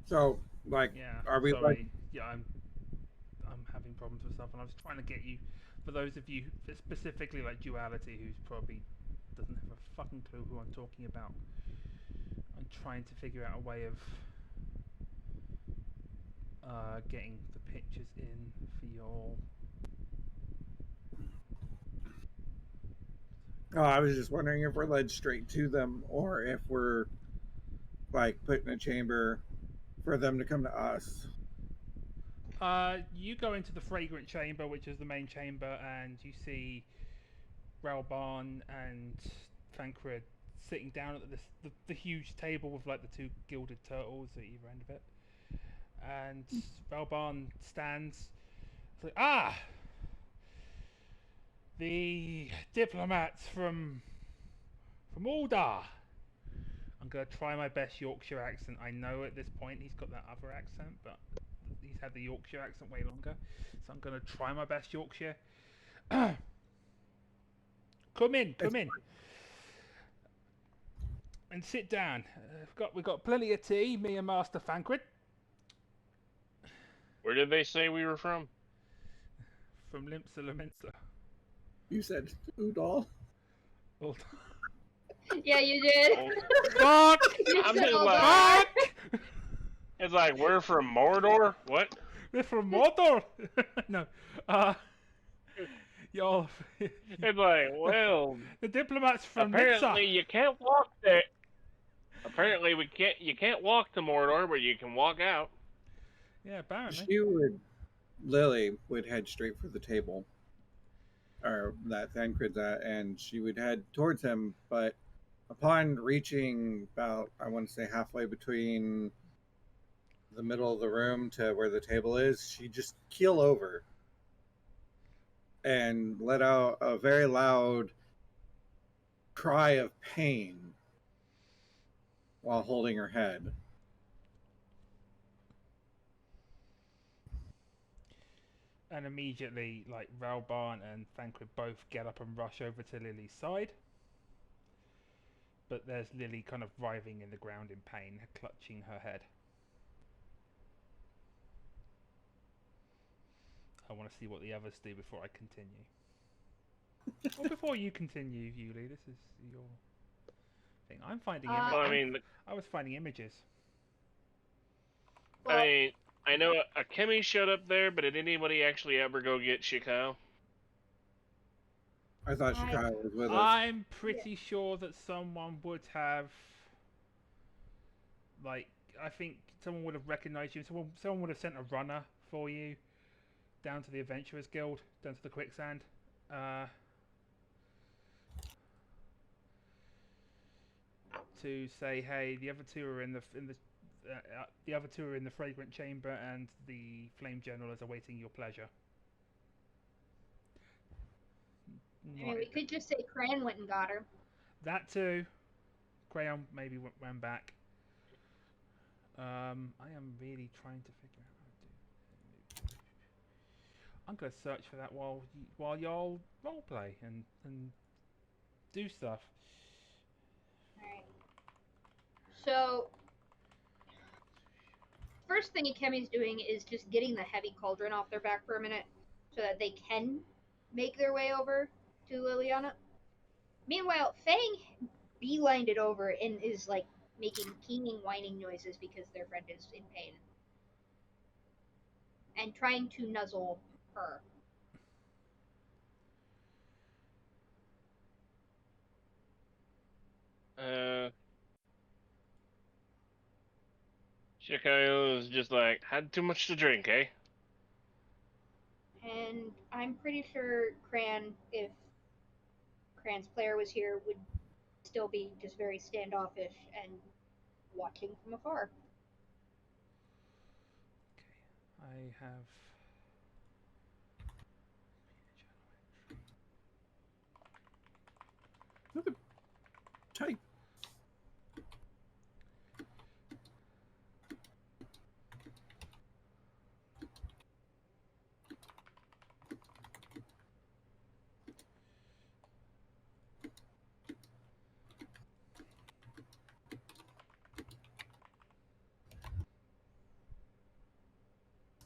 So, like, Yeah. are we sorry. like? Yeah, I'm having problems with stuff, and I was trying to get you. For those of you specifically like Duality, who's probably doesn't have a fucking clue who I'm talking about, I'm trying to figure out a way of getting the pictures in for your. Oh, I was just wondering if we're led straight to them, or if we're like put in a chamber for them to come to us. You go into the fragrant chamber, which is the main chamber, and you see Ralbarn and Thancred sitting down at the huge table with like the two gilded turtles at either end of it. And Ralbarn stands. It's like, the diplomats from Ul'Dah. I'm gonna try my best Yorkshire accent. I know at this point he's got that other accent, but he's had the Yorkshire accent way longer. So I'm gonna try my best Yorkshire. Come in, and sit down. We've got plenty of tea. Me and Master Thancred Where did they say we were from? from Limsa Laminsa. You said Udall. Ul'Dah. Yeah, you did. Fuck! You I'm said just all like- that. Fuck! It's like, we're from Mordor? What? They're from Mordor. No, y'all. It's like, well, The diplomats from apparently Nitsa. you can't walk there. Apparently you can't walk to Mordor, but you can walk out. Yeah, apparently. Lily would head straight for the table, or that Thancred's at, and she would head towards him. But upon reaching about, I want to say halfway between the middle of the room to where the table is, she just keel over and let out a very loud cry of pain while holding her head. And immediately, like, Ralbarn and Thancred both get up and rush over to Lily's side. But there's Lily kind of writhing in the ground in pain, clutching her head. I want to see what the others do before I continue. Or before you continue, Yuli. This is your thing. I'm finding Uh, Well, I mean, I was finding images. Well, I mean, I know a Kemi showed up there, but did anybody actually ever go get Shikao? I thought I- Chicago was with us. I'm pretty sure that someone would have, like, I think someone would have recognized you. Someone would have sent a runner for you down to the Adventurers Guild, down to the quicksand. To say, hey, the other two are in the fragrant chamber, and the flame general is awaiting your pleasure. I mean, we could just say Cran went and got her. That too. Crayon maybe ran back. I am really trying to figure out how to do. I'm gonna search for that while y'all roleplay and do stuff. Alright. So, first thing Ikemi's doing is just getting the heavy cauldron off their back for a minute so that they can make their way over to Liliana. Meanwhile, Fang beelined it over and is like making keening, whining noises because their friend is in pain. And trying to nuzzle her. Shikao is just like, had too much to drink, eh? And I'm pretty sure Cran, if Cran's player was here, would still be just very standoffish and watching from afar. I have.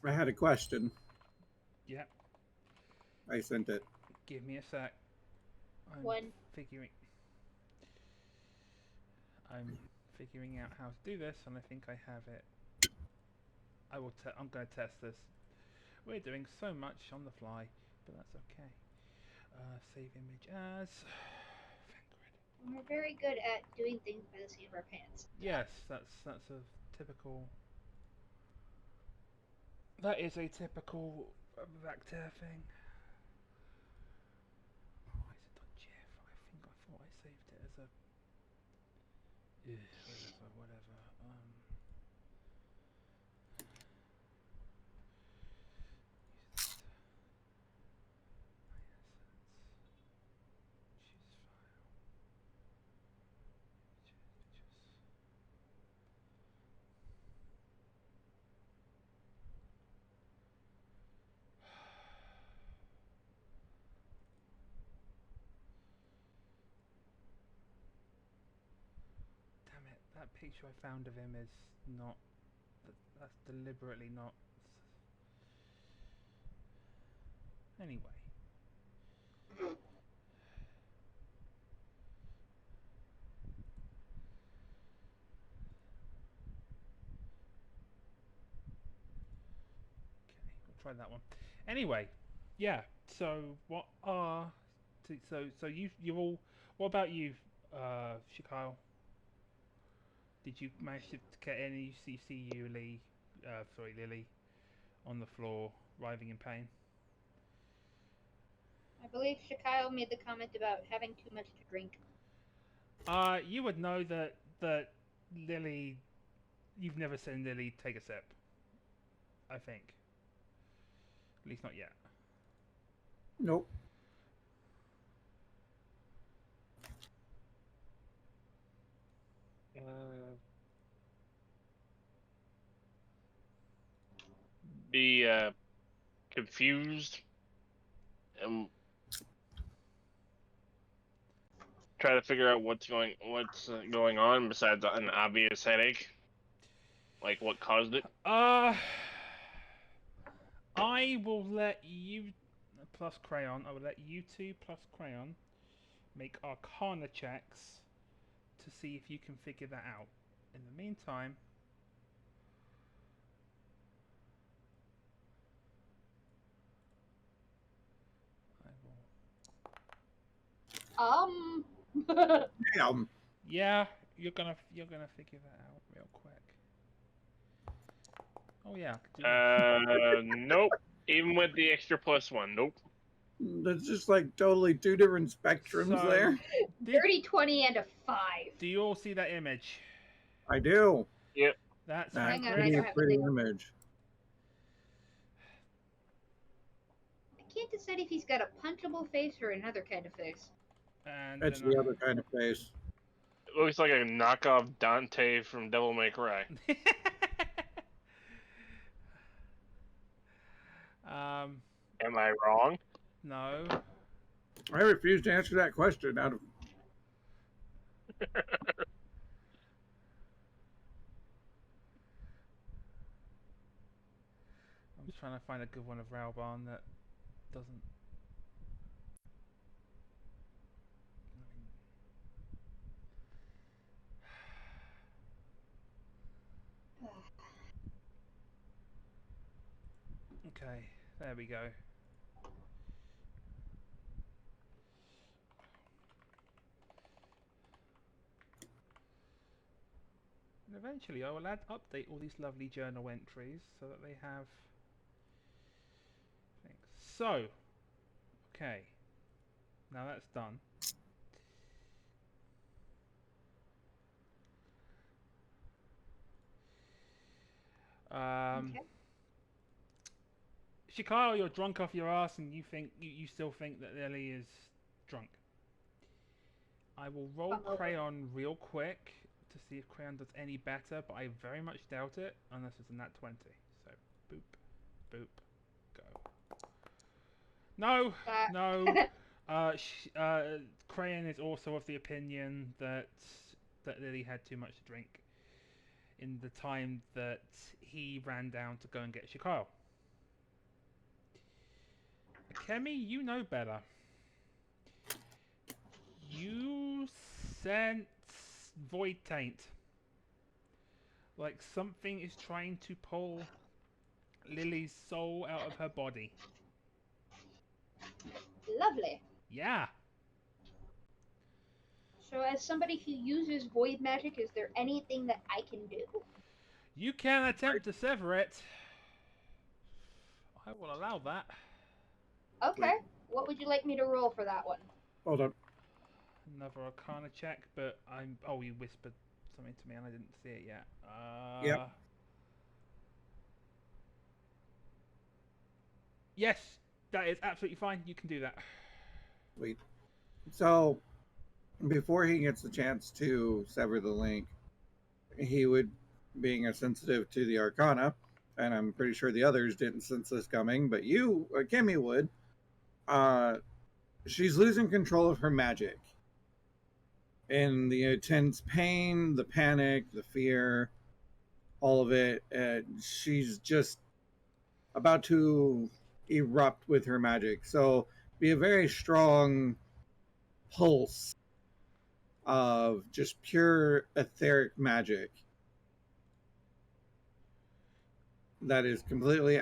I had a question. Yeah. I sent it. Give me a sec. I'm One. figuring. I'm figuring out how to do this, and I think I have it. I'm going to test this. We're doing so much on the fly, but that's okay. Save image as. We're very good at doing things by the seat of our pants. Yes, that's a typical. That is a typical vector thing. Why is it .gif? I thought I saved it as a. Whatever. Damn it! That picture I found of him is not. That's deliberately not. Anyway. Try that one. Anyway, yeah. So what are so you're all. What about you, Shikyle? Did you manage to get any? See you, Lily, on the floor, writhing in pain. I believe Shikyle made the comment about having too much to drink. You would know that Lily. You've never seen Lily take a sip. I think. At least not yet. Nope. Be confused and try to figure out what's going on besides an obvious headache. Like what caused it? I will let you plus Crayon. I will let you two plus Crayon make Arcana checks to see if you can figure that out. In the meantime, I will. Damn. Yeah, you're gonna figure that out real quick. Oh yeah. I could do this. Nope. Even with the extra +1, nope. That's just like totally two different spectrums So, there. Dirty 20 and a 5. Do you all see that image? I do. Yep. That's That's Hang on, I pretty, don't have pretty the- image. I can't decide if he's got a punchable face or another kind of face. And It's then the other kind of face. It looks like a knockoff Dante from Devil May Cry. Am I wrong? No. I refuse to answer that question out of. I'm just trying to find a good one of Raoban that doesn't. Okay, there we go. And eventually I will update all these lovely journal entries so that they have things. So, okay, now that's done. Okay. Shikyle, you're drunk off your ass, and you still think that Lily is drunk. I will roll Crayon real quick to see if Crayon does any better, but I very much doubt it unless it's a nat 20. So, boop, boop, go. No, no. Crayon is also of the opinion that Lily had too much to drink in the time that he ran down to go and get Shikyle. Kemi, you know better. You sense void taint. Like something is trying to pull Lily's soul out of her body. Lovely. Yeah. So, as somebody who uses void magic, is there anything that I can do? You can attempt to sever it. I will allow that. Okay. Wait. What would you like me to roll for that one? Hold on. Another Arcana check, but I'm. Oh, you whispered something to me and I didn't see it yet. Yep. Yes, that is absolutely fine. You can do that. Sweet. So, before he gets the chance to sever the link, he would, being a sensitive to the Arcana, and I'm pretty sure the others didn't sense this coming, but you, Kimmy would. She's losing control of her magic. And the intense pain, the panic, the fear, all of it, she's just about to erupt with her magic. So, be a very strong pulse of just pure etheric magic that is completely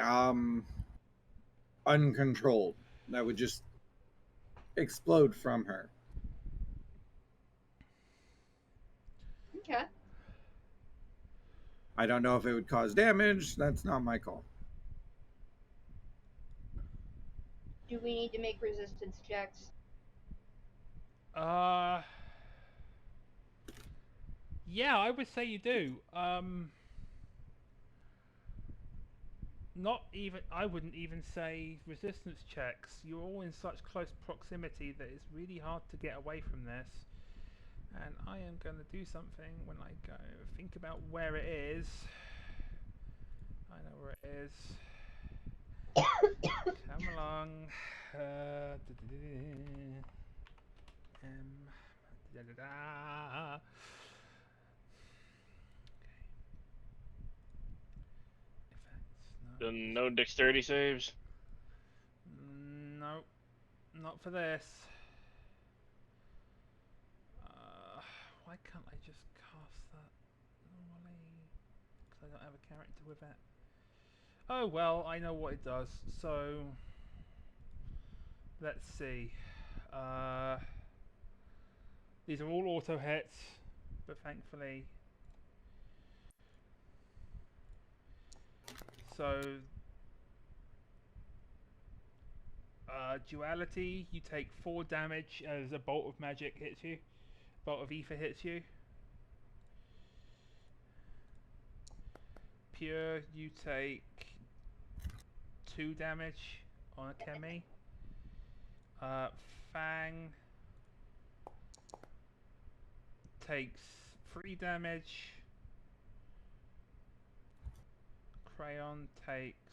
uncontrolled, that would just explode from her. Okay. I don't know if it would cause damage. That's not my call. Do we need to make resistance checks? Yeah, I would say you do. Not even. I wouldn't even say resistance checks. You're all in such close proximity that it's really hard to get away from this. And I am going to do something when I go think about where it is. I know where it is. Come along. No dexterity saves? No, not for this. Why can't I just cast that normally? Because I don't have a character with it. Oh well, I know what it does. So let's see. These are all auto hits, but thankfully. So duality, you take 4 damage as a bolt of magic hits you. Bolt of ether hits you. Pure, you take 2 damage on a Kemi. Fang takes 3 damage. Crayon takes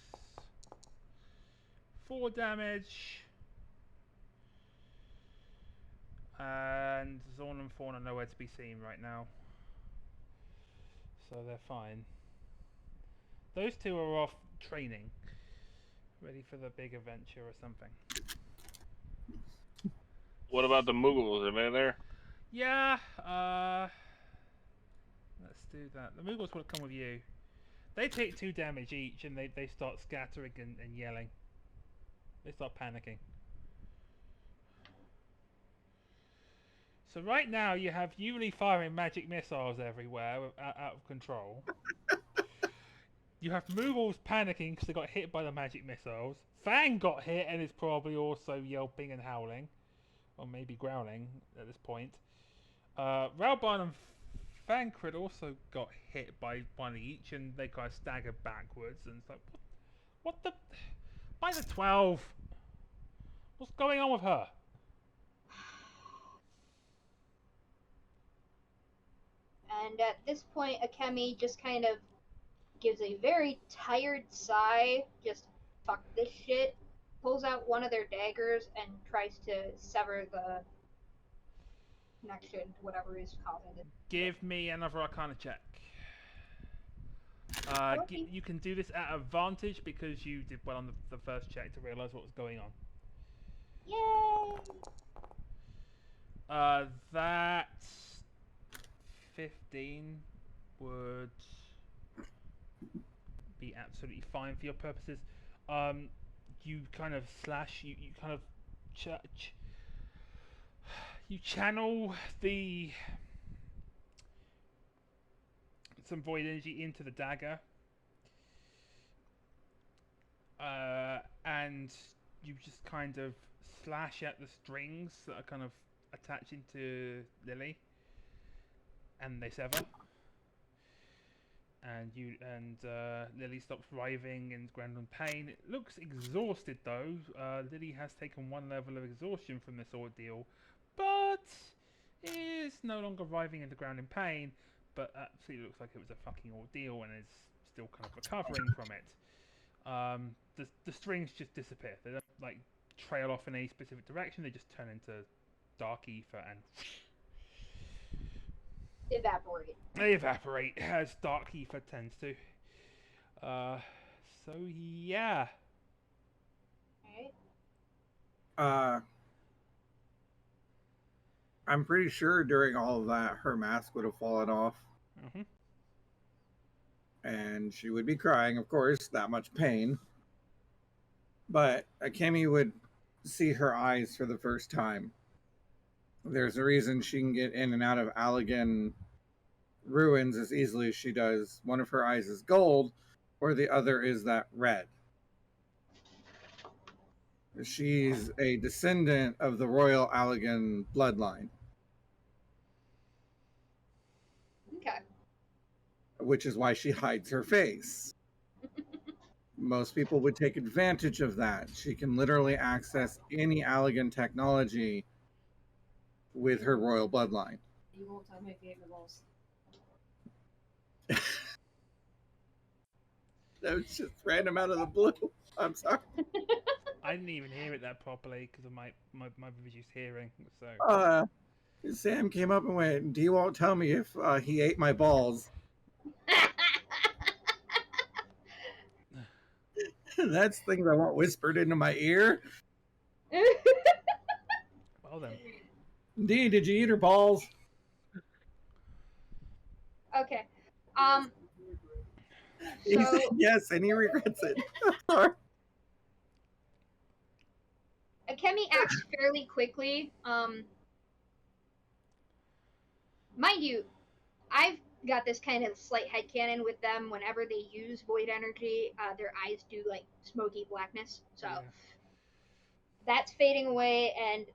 4 damage. And Zorn and Fawn are nowhere to be seen right now. So they're fine. Those two are off training. Ready for the big adventure or something. What about the Muggles? Are they there? Yeah, let's do that. The Muggles will come with you. They take 2 damage each and they start scattering and yelling. They start panicking. So right now you have Yuli firing magic missiles everywhere out of control. You have Muggles panicking because they got hit by the magic missiles. Fang got hit and is probably also yelping and howling. Or maybe growling at this point. Raoban and Thancred also got hit by one each and they kind of staggered backwards and it's like, what the? By the 12! What's going on with her? And at this point, Akemi just kind of gives a very tired sigh, just fuck this shit, pulls out one of their daggers and tries to sever the connection to whatever is causing it. Give me another Arcana check. Okay. You can do this at advantage because you did well on the first check to realise what was going on. That 15 would be absolutely fine for your purposes. You kind of slash, you kind of you channel some void energy into the dagger, and you just kind of slash at the strings that are kind of attaching to Lily, and they sever. And Lily stops writhing and ground in pain. It looks exhausted though. Lily has taken 1 level of exhaustion from this ordeal, but is no longer writhing and ground in pain. But absolutely looks like it was a fucking ordeal and is still kind of recovering from it. The strings just disappear. They don't like trail off in any specific direction. They just turn into dark ether and Evaporate. they evaporate, as dark ether tends to. So yeah. Alright. I'm pretty sure during all of that, her mask would have fallen off. Mm-hmm. And she would be crying, of course, that much pain. But Akemi would see her eyes for the first time. There's a reason she can get in and out of Allegan ruins as easily as she does. One of her eyes is gold, or the other is that red. She's a descendant of the royal Allegan bloodline. Okay. Which is why she hides her face. Most people would take advantage of that. She can literally access any Allegan technology with her royal bloodline. You won't tell my favorite balls. That was just random out of the blue. I'm sorry. I didn't even hear it that properly because of my reduced hearing. So Sam came up and went, "Do you won't tell me if he ate my balls?" That's things I want whispered into my ear. well then. Dee, did you eat her balls? Okay. He So said yes, and he regrets it. Sorry. Akemi acts fairly quickly. Mind you, I've got this kind of slight headcanon with them. Whenever they use void energy, their eyes do like smoky blackness. So Yeah. that's fading away, and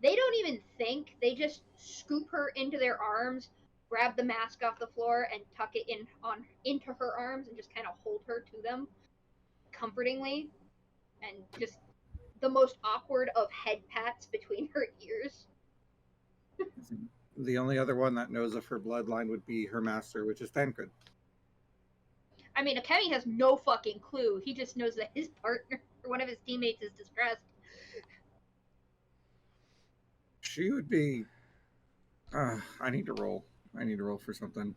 they don't even think. They just scoop her into their arms, grab the mask off the floor, and tuck it into her arms, and just kind of hold her to them, comfortingly, and just the most awkward of head pats between her ears. The only other one that knows of her bloodline would be her master, which is Tancred. I mean, Akemi has no fucking clue. He just knows that his partner, or one of his teammates, is distressed. She would be... I need to roll. I need to roll for something.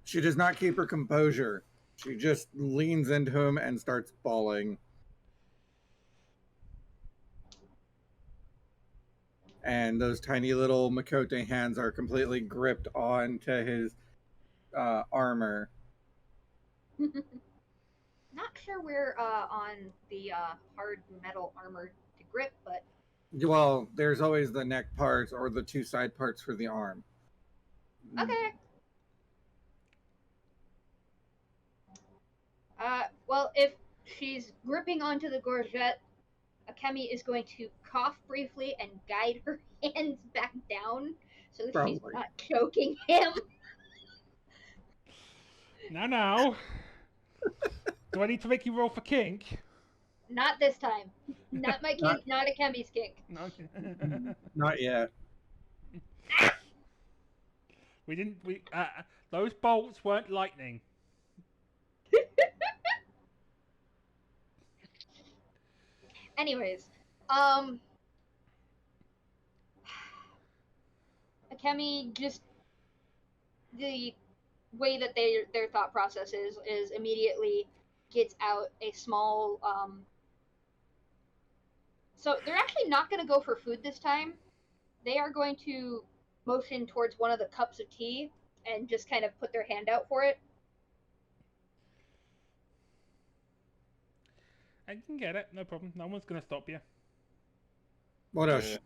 She does not keep her composure. She just leans into him and starts bawling. And those tiny little Makote hands are completely gripped onto his armor. Not sure we're on the hard metal armor to grip, but Well, there's always the neck parts or the 2 side parts for the arm. okay. Well, if she's gripping onto the gorget, Akemi is going to cough briefly and guide her hands back down so that she's Probably. not choking him. Now. Do I need to make you roll for kink? Not this time. Not my kink, not Akemi's kink. No. Not yet. We didn't. Those bolts weren't lightning. Anyways, Akemi just the way that their thought process is immediately gets out a small So they're actually not going to go for food this time. They are going to motion towards one of the cups of tea and just kind of put their hand out for it. I can get it, no problem. No one's gonna stop you. What else?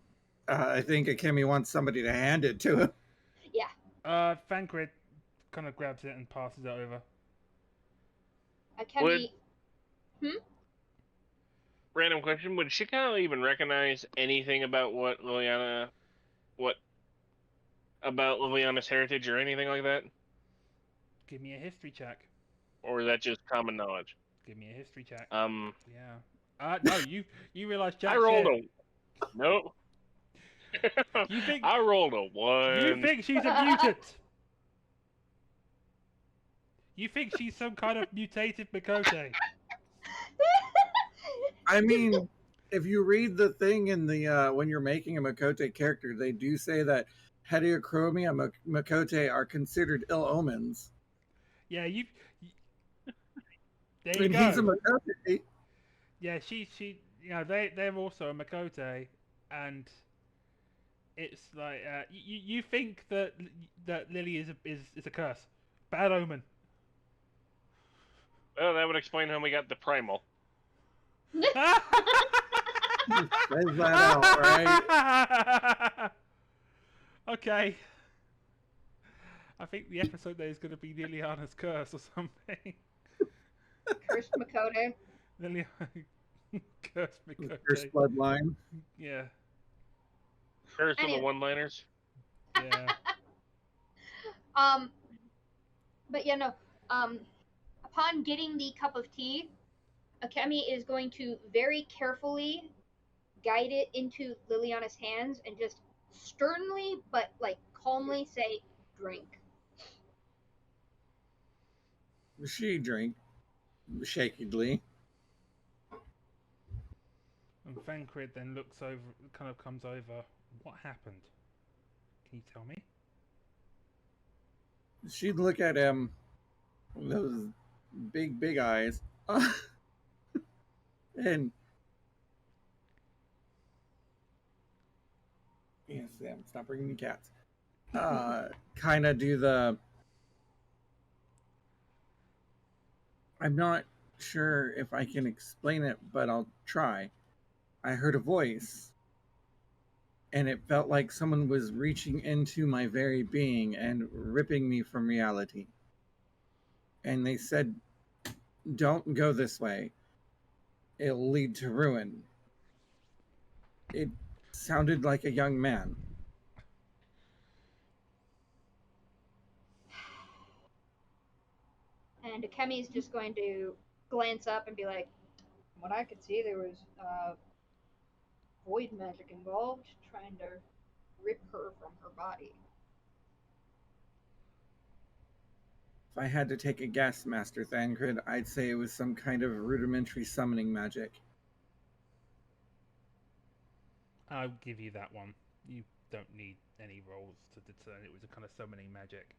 I think Akemi wants somebody to hand it to him. Yeah. Fancred kind of grabs it and passes it over. Akemi. Random question: would Shikao even recognize anything about about Liliana's heritage or anything like that, Give me a history check. or is that just common knowledge? Give me a history check. Yeah. No, you realize Jack I rolled shit. Nope. You think I rolled a 1. You think she's a mutant? You think she's some kind of mutated Makote? I mean, if you read the thing in the when you're making a Makote character, they do say that heterochromia and Makote are considered ill omens. Yeah, there I you mean, go. he's a Makote. Yeah, she, they're also a Makote, and it's like you think that Lily is a curse, bad omen. Well, that would explain how we got the primal. Says that out, right? Okay. I think the episode there is going to be Liliana's curse or something. Cursed Makote. Liliana cursed Makote. First bloodline. Yeah. Curse of the Anyway. one-liners. Yeah. But yeah, no. Upon getting the cup of tea, Akemi is going to very carefully guide it into Liliana's hands and just sternly but like calmly say, "Drink." She drank shakily. And Fancred then looks over, kind of comes over. What happened? Can you tell me? She'd look at him, those big eyes, and yes, Sam, stop bringing me cats. Kind of do the. I'm not sure if I can explain it, but I'll try. I heard a voice, and it felt like someone was reaching into my very being and ripping me from reality. And they said, "Don't go this way. It'll lead to ruin." It sounded like a young man. And Akemi is just going to glance up and be like, "From what I could see, there was void magic involved, trying to rip her from her body." If I had to take a guess, Master Thancred, I'd say it was some kind of rudimentary summoning magic. I'll give you that one. You don't need any rolls to discern it was a kind of summoning magic.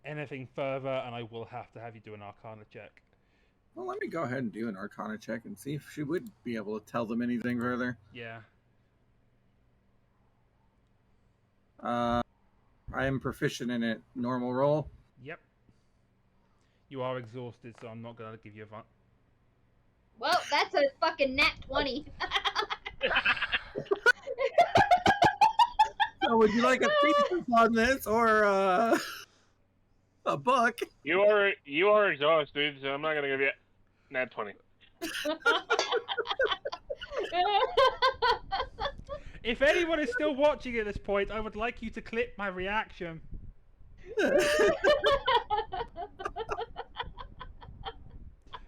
Anything further, and I will have you do an Arcana check. Well, let me go ahead and do an Arcana check and see if she would be able to tell them anything further. Yeah. I am proficient in it. Normal roll. Yep. You are exhausted, so I'm not going to give you a fun. Well, that's a fucking nat 20. So would you like a thesis on this or a book? You are exhausted, so I'm not gonna give you nat 20. If anyone is still watching at this point, I would like you to clip my reaction.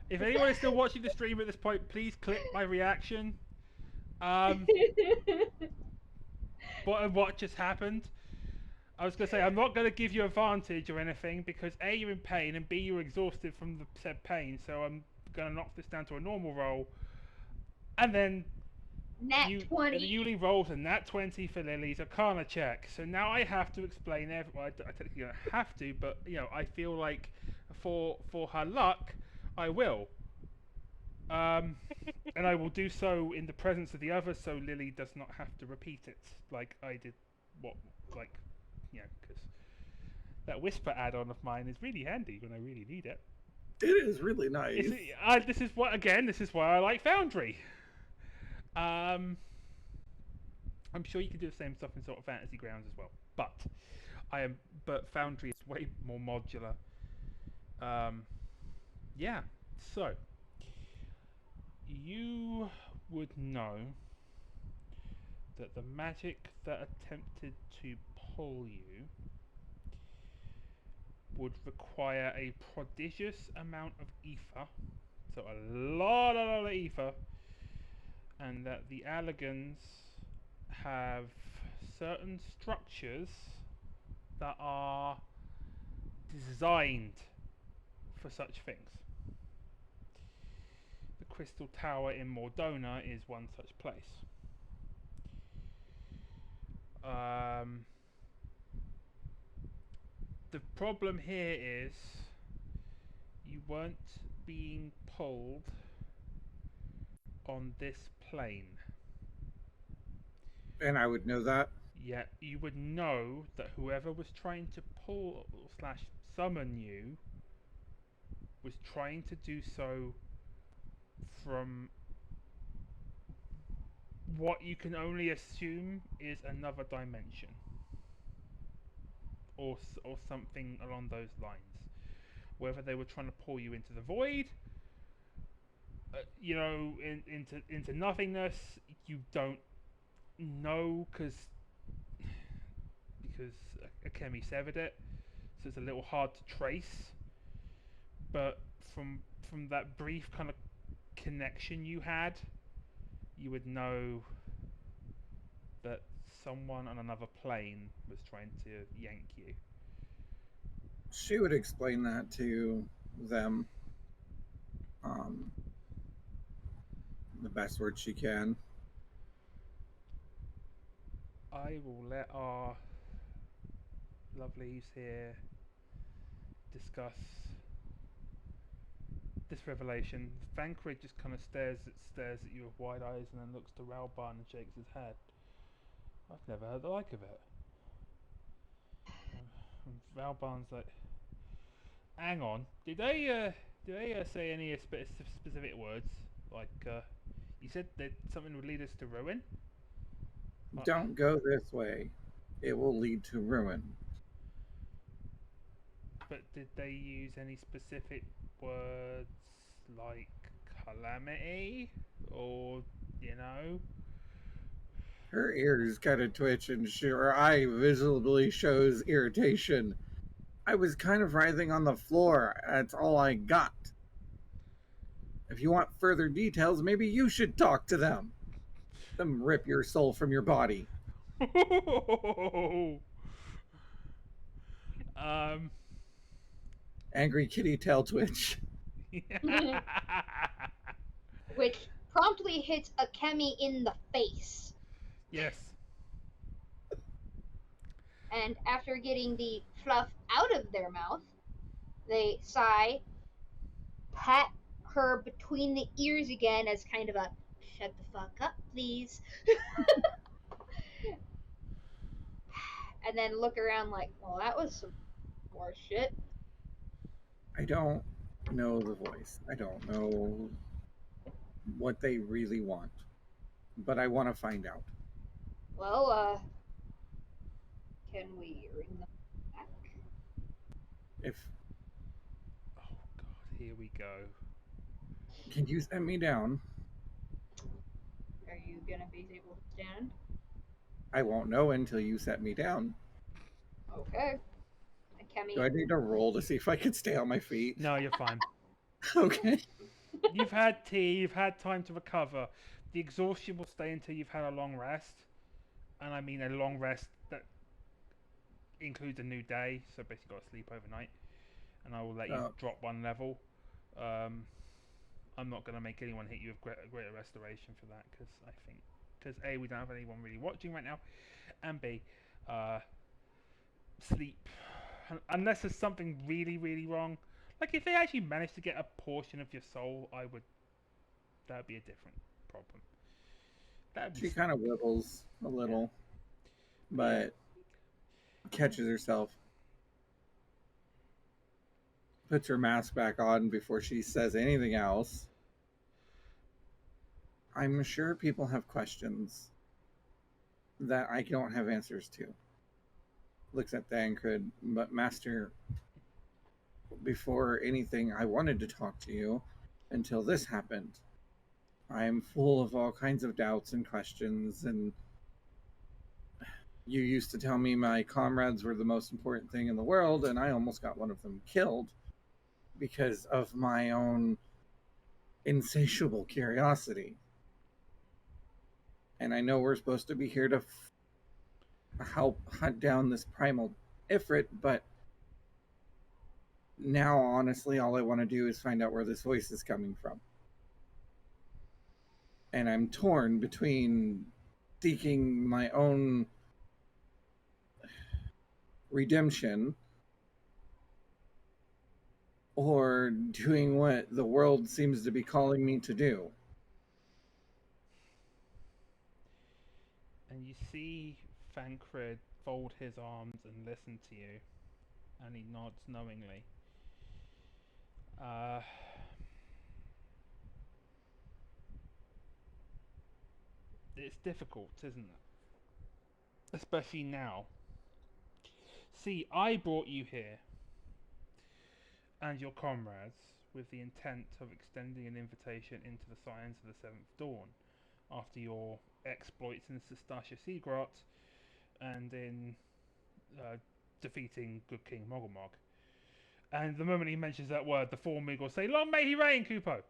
If anyone is still watching the stream at this point, please clip my reaction. What just happened? I was going to say, I'm not going to give you advantage or anything, because A, you're in pain, and B, you're exhausted from the said pain, so I'm going to knock this down to a normal roll. And then Nat 20. the Yuli rolls a nat 20 for Lily's Arcana check. So now I have to explain I technically don't have to, but, you know, I feel like for her luck, I will. And I will do so in the presence of the others, so Lily does not have to repeat it like I did. Because that whisper add-on of mine is really handy when I really need it. It is really nice. This is why I like Foundry. I'm sure you can do the same stuff in sort of Fantasy Grounds as well, but Foundry is way more modular. Yeah. So you would know that the magic that attempted to pull you would require a prodigious amount of ether, so a lot of ether, and that the Allegans have certain structures that are designed for such things. The Crystal Tower in Mordona is one such place. The problem here is you weren't being pulled on this plane. And I would know that. Yet you would know that whoever was trying to pull / summon you was trying to do so from what you can only assume is another dimension. Or something along those lines. Whether they were trying to pull you into the void, into nothingness, you don't know because Akemi severed it, so it's a little hard to trace. But from that brief kind of connection you had, you would know that someone on another plane was trying to yank you. She would explain that to them. The best word she can. I will let our lovelies here discuss this revelation. Thancred just kind of stares at you with wide eyes and then looks to Ralban and shakes his head. I've never heard the like of it. And Ralban's like, hang on, did they say any specific words? Like, you said that something would lead us to ruin? Don't go this way. It will lead to ruin. But did they use any specific words like calamity? Or, Her ears kind of twitch and her eye visibly shows irritation. I was kind of writhing on the floor. That's all I got. If you want further details, maybe you should talk to them. Them rip your soul from your body. Angry kitty tail twitch. Which promptly hits Akemi in the face. Yes. And after getting the fluff out of their mouth, they sigh, pat her between the ears again as kind of a shut the fuck up, please. And then look around like, well, that was some more shit. I don't know the voice. I don't know what they really want. But I want to find out. Well, can we ring them back? Oh god, here we go. Can you set me down? Are you gonna be able to stand? I won't know until you set me down. Okay. Akemi. Do I need to roll to see if I can stay on my feet? No, you're fine. Okay. You've had tea, you've had time to recover. The exhaustion will stay until you've had a long rest. And I mean a long rest that includes a new day, so basically got to sleep overnight. And I will let you drop one level. I'm not going to make anyone hit you with greater restoration for that, because A, we don't have anyone really watching right now, and B, sleep, unless there's something really, really wrong. Like if they actually managed to get a portion of your soul, I would that'd be a different problem. That'd She be kind of wibbles a little, but catches herself. Puts her mask back on before she says anything else. I'm sure people have questions that I don't have answers to. Looks at Thancred, but Master, before anything, I wanted to talk to you until this happened. I'm full of all kinds of doubts and questions, and you used to tell me my comrades were the most important thing in the world, and I almost got one of them killed because of my own insatiable curiosity. And I know we're supposed to be here to help hunt down this primal Ifrit, but now, honestly, all I want to do is find out where this voice is coming from. And I'm torn between seeking my own redemption or doing what the world seems to be calling me to do. And you see Thancred fold his arms and listen to you, and he nods knowingly. It's difficult, isn't it? Especially now. See, I brought you here and your comrades with the intent of extending an invitation into the Scions of the Seventh Dawn after your exploits in Sestasha Seagrot and in defeating Good King Mogulmog. And the moment he mentions that word, the four Mughals say, "Long may he reign, Kupo!"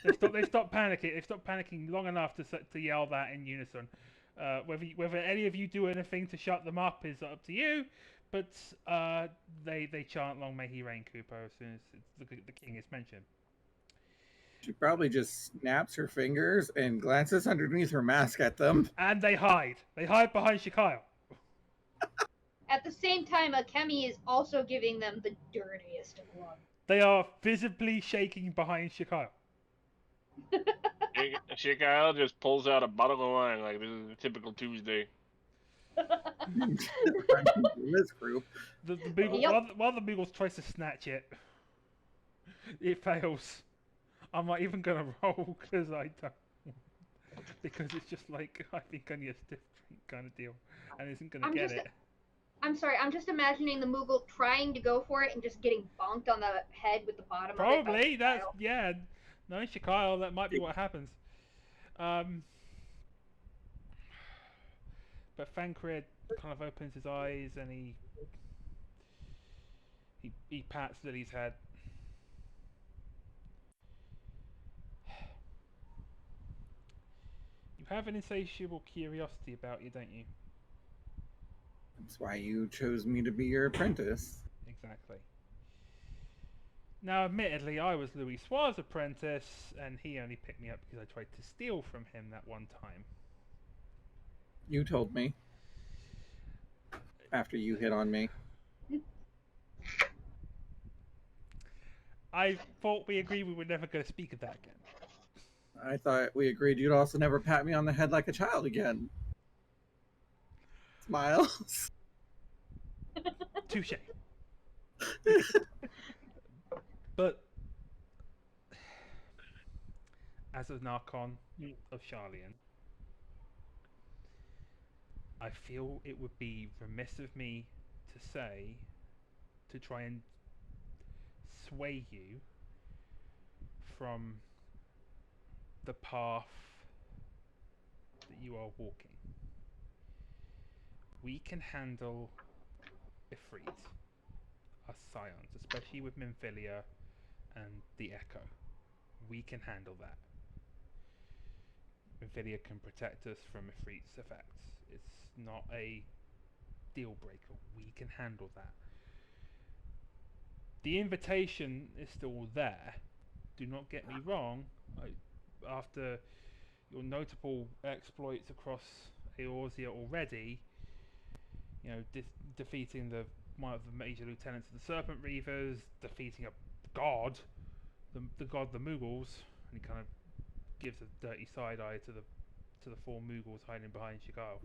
They stop panicking. They stop panicking long enough to yell that in unison. Whether any of you do anything to shut them up is up to you, but they chant "Long may he reign, Kupo" as soon as the king is mentioned. She probably just snaps her fingers and glances underneath her mask at them. And they hide. They hide behind Shikyle. At the same time, Akemi is also giving them the dirtiest of looks. They are visibly shaking behind Shikyle. Shikyle just pulls out a bottle of wine like this is a typical Tuesday. In this group. The Beagle, while the Beagle tries to snatch it, it fails. I'm not even gonna roll because I don't. Because it's just like I think I need a different kind of deal, and isn't gonna get it. I'm sorry, I'm just imagining the Moogle trying to go for it and just getting bonked on the head with the bottom Probably, of it. that's, yeah. No, Shikyle, that might be what happens. But Thancred kind of opens his eyes and he pats Lily's head. You have an insatiable curiosity about you, don't you? That's why you chose me to be your apprentice. Exactly. Now, admittedly, I was Louis Suar's apprentice, and he only picked me up because I tried to steal from him that one time. You told me. After you hit on me. I thought we agreed we were never going to speak of that again. I thought we agreed you'd also never pat me on the head like a child again. Smiles. Touche. But as an Archon of Sharlayan, I feel it would be remiss of me to try and sway you from the path that you are walking. We can handle Ifrit, us Scions, especially with Minfilia and the Echo. We can handle that. Minfilia can protect us from Ifrit's effects. It's not a deal breaker. We can handle that. The invitation is still there. Do not get me wrong. After your notable exploits across Eorzea already, you know, defeating one of the major lieutenants of the Serpent Reavers, defeating a god, the god the Mughals, and he kind of gives a dirty side eye to the four Moogles hiding behind Chicago.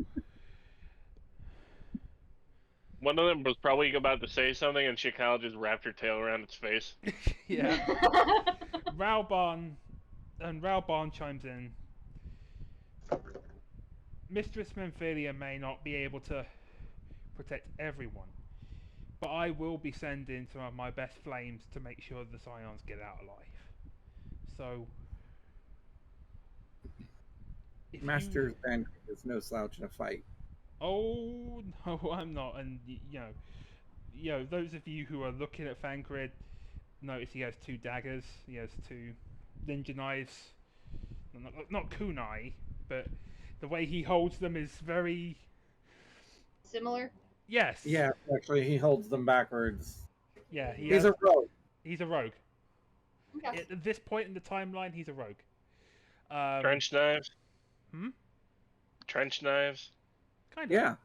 One of them was probably about to say something, and Chicago just wrapped her tail around its face. Yeah. Raoban chimes in. Mistress Memphilia may not be able to protect everyone, but I will be sending some of my best flames to make sure the Scions get out alive. So, if Master you... Van is no slouch in a fight. Oh no, I'm not. And you know, those of you who are looking at Fancred, notice he has 2 daggers. He has 2 ninja knives. Not kunai, but the way he holds them is very... Similar. Yes. Yeah, actually, he holds them backwards. Yeah, He's a rogue. He's a rogue. Okay. At this point in the timeline, he's a rogue. Trench knives? Hmm? Trench knives? Kind of. Yeah.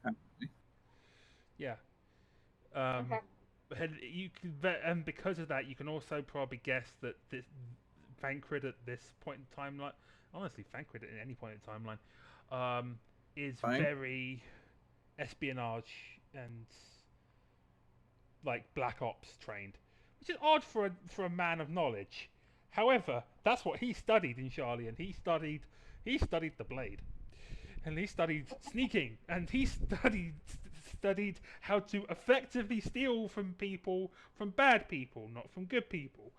Yeah. Okay. And you can and because of that, you can also probably guess that this Fancred at this point in timeline, honestly, Fancred at any point in timeline, is Fine. very espionage and like black ops trained, which is odd for a man of knowledge. However, that's what he studied in Sharlayan. He studied the blade, and he studied sneaking, and he studied how to effectively steal from people, from bad people, not from good people.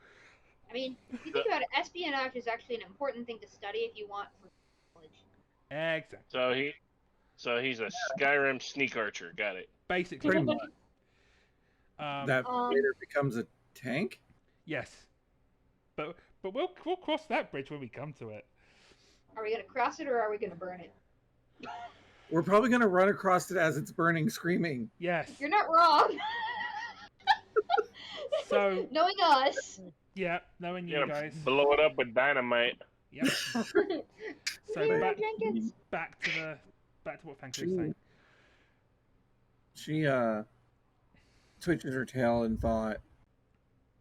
I mean, if you think about it, espionage is actually an important thing to study if you want for knowledge. Exactly. So he's a Skyrim sneak archer. Got it. Basically. Pretty much. That Um, later becomes a tank? Yes. But we'll cross that bridge when we come to it. Are we gonna cross it or are we gonna burn it? We're probably going to run across it as it's burning, screaming. Yes. You're not wrong. So knowing us. yeah, knowing you You're gonna guys. blow it up with dynamite. Yep. So Peter Jenkins. back to what Fancred is saying. She twitches her tail and thought,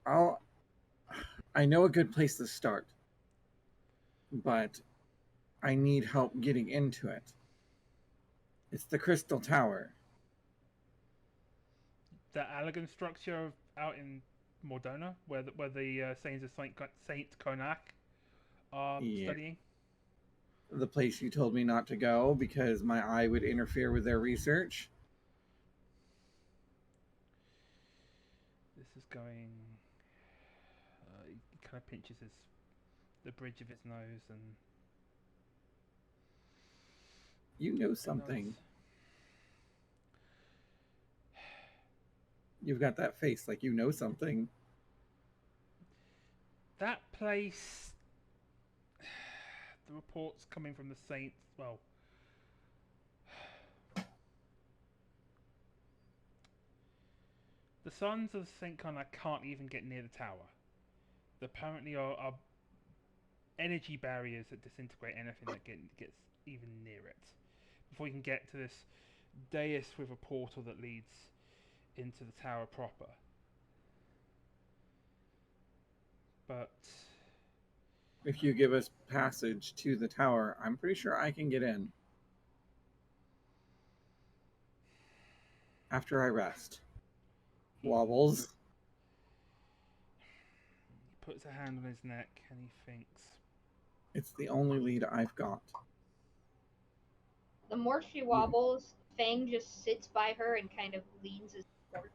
I know a good place to start, but I need help getting into it. It's the Crystal Tower. The elegant structure out in Mordona, where the Saints of Saint Konak are studying. The place you told me not to go because my eye would interfere with their research. This is going. He kind of pinches the bridge of his nose and. You know something. You've got that face like you know something. That place. The reports coming from the Saints. Well. The Sons of Saint Connor can't even get near the tower. There apparently are energy barriers that disintegrate anything that gets even near it. Before you can get to this dais with a portal that leads into the tower proper. But If you give us passage to the tower, I'm pretty sure I can get in. After I rest. Wobbles. he puts a hand on his neck and he thinks. It's the only lead I've got. The more she wobbles, Fang just sits by her and kind of leans his forward.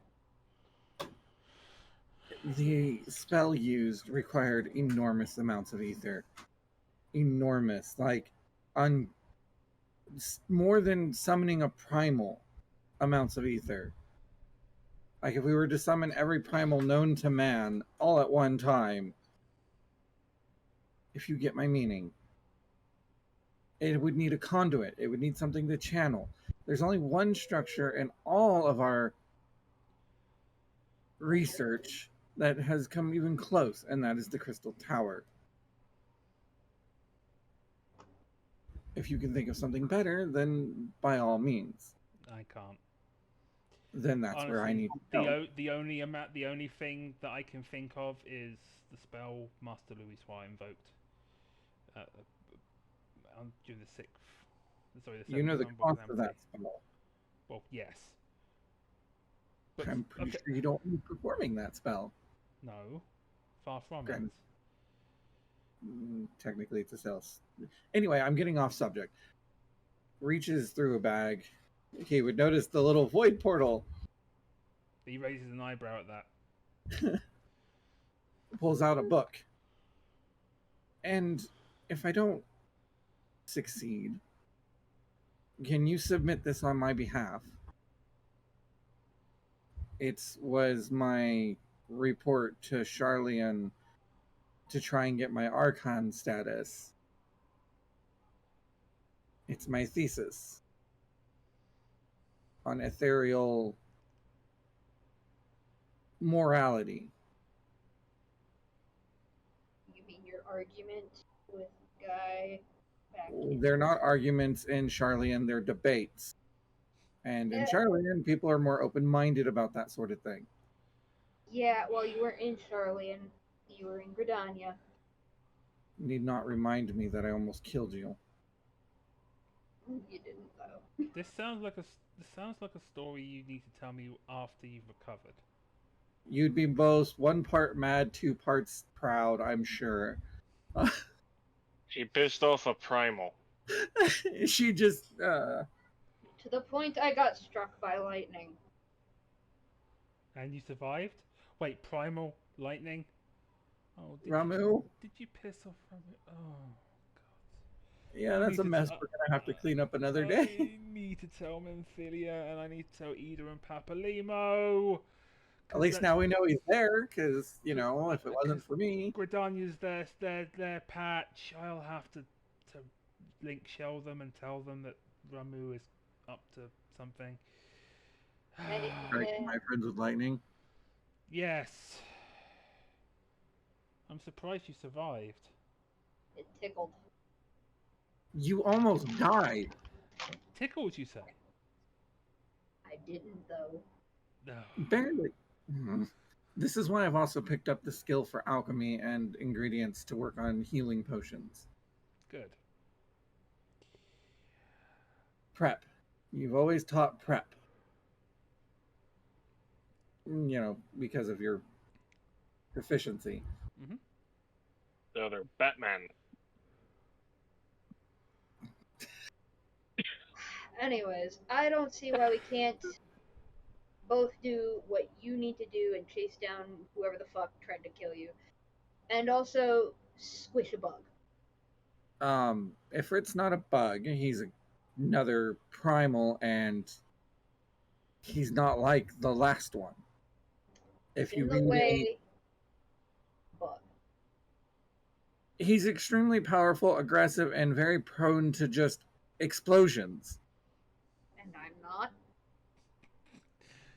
The spell used required enormous amounts of ether. Enormous. Like, more than summoning a primal amounts of ether. Like, if we were to summon every primal known to man all at one time, if you get my meaning, it would need a conduit. It would need something to channel. There's only one structure in all of our research that has come even close, and that is the Crystal Tower. If you can think of something better, then by all means. I can't. Then that's Honestly, where I need to go. the only thing that I can think of is the spell Master Louis Soir invoked on June the 6th. Sorry, the 7th. You know the on cost Book of Empty. that spell. Well, yes. But I'm pretty okay, sure you don't be performing that spell. no, far from Okay. it. Technically, it's a sales. Anyway, I'm getting off subject. Reaches through a bag. He would notice the little void portal. He raises an eyebrow at that. Pulls out a book. And if I don't succeed, can you submit this on my behalf? It was my report to Charlian to try and get my Archon status. It's my thesis on ethereal morality. You mean your argument with Guy back in... They're not arguments in Charlian, they're debates. And in Yeah. Charlian, people are more open-minded about that sort of thing. Yeah, well, you weren't in Charlian. You were in Gridania. Need not remind me that I almost killed you. You didn't, though. This sounds like a story you need to tell me after you've recovered. You'd be both 1 part mad, 2 parts proud, I'm sure. She pissed off a primal. She just, To the point I got struck by lightning. And you survived? Wait, primal lightning? Oh, Ramu? Did you piss off Ramu? Oh, Yeah, I that's need a to mess t- we're gonna have to clean up another God. day. I need to tell Memphilia, and I need to tell Ida and Papalimo. At least now we know he's there, because, you know, if it wasn't for me. Gridania's their patch. I'll have to link shell them and tell them that Ramu is up to something. Striking my friends with lightning. Yes. I'm surprised you survived. It tickled. You almost died. Tickled, you say? I didn't, though. No. Barely. This is why I've also picked up the skill for alchemy and ingredients to work on healing potions. Good. Prep. You've always taught prep. You know, because of your proficiency. The other Batman. Anyways, I don't see why we can't both do what you need to do and chase down whoever the fuck tried to kill you. And also squish a bug. If it's not a bug, he's another primal, and he's not like the last one. If you In the read way, bug. he's extremely powerful, aggressive, and very prone to just explosions. And I'm not.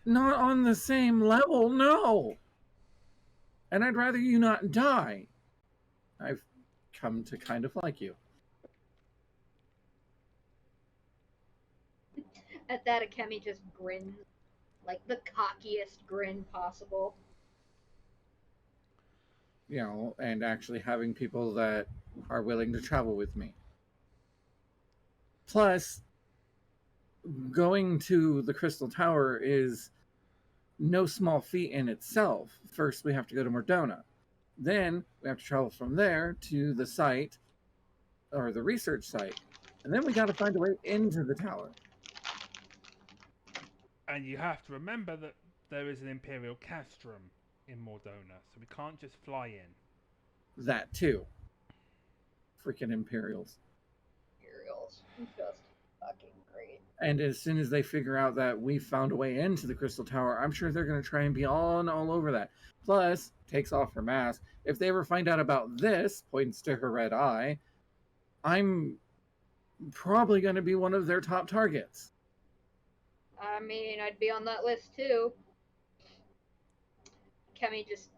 Not on the same level, no. And I'd rather you not die. I've come to kind of like you. At that, Akemi just grins. Like the cockiest grin possible. You know, and actually having people that are willing to travel with me. Plus, going to the Crystal Tower is no small feat in itself. First, we have to go to Mordona. Then, we have to travel from there to the site, or the research site. And then we got to find a way into the tower. And you have to remember that there is an Imperial castrum in Mordona, so we can't just fly in. That, too. Freaking Imperials. Imperials. Just fucking great. And as soon as they figure out that we found a way into the Crystal Tower, I'm sure they're going to try and be all over that. Plus, takes off her mask. If they ever find out about this, points to her red eye, I'm probably going to be one of their top targets. I mean, I'd be on that list too. Kemi just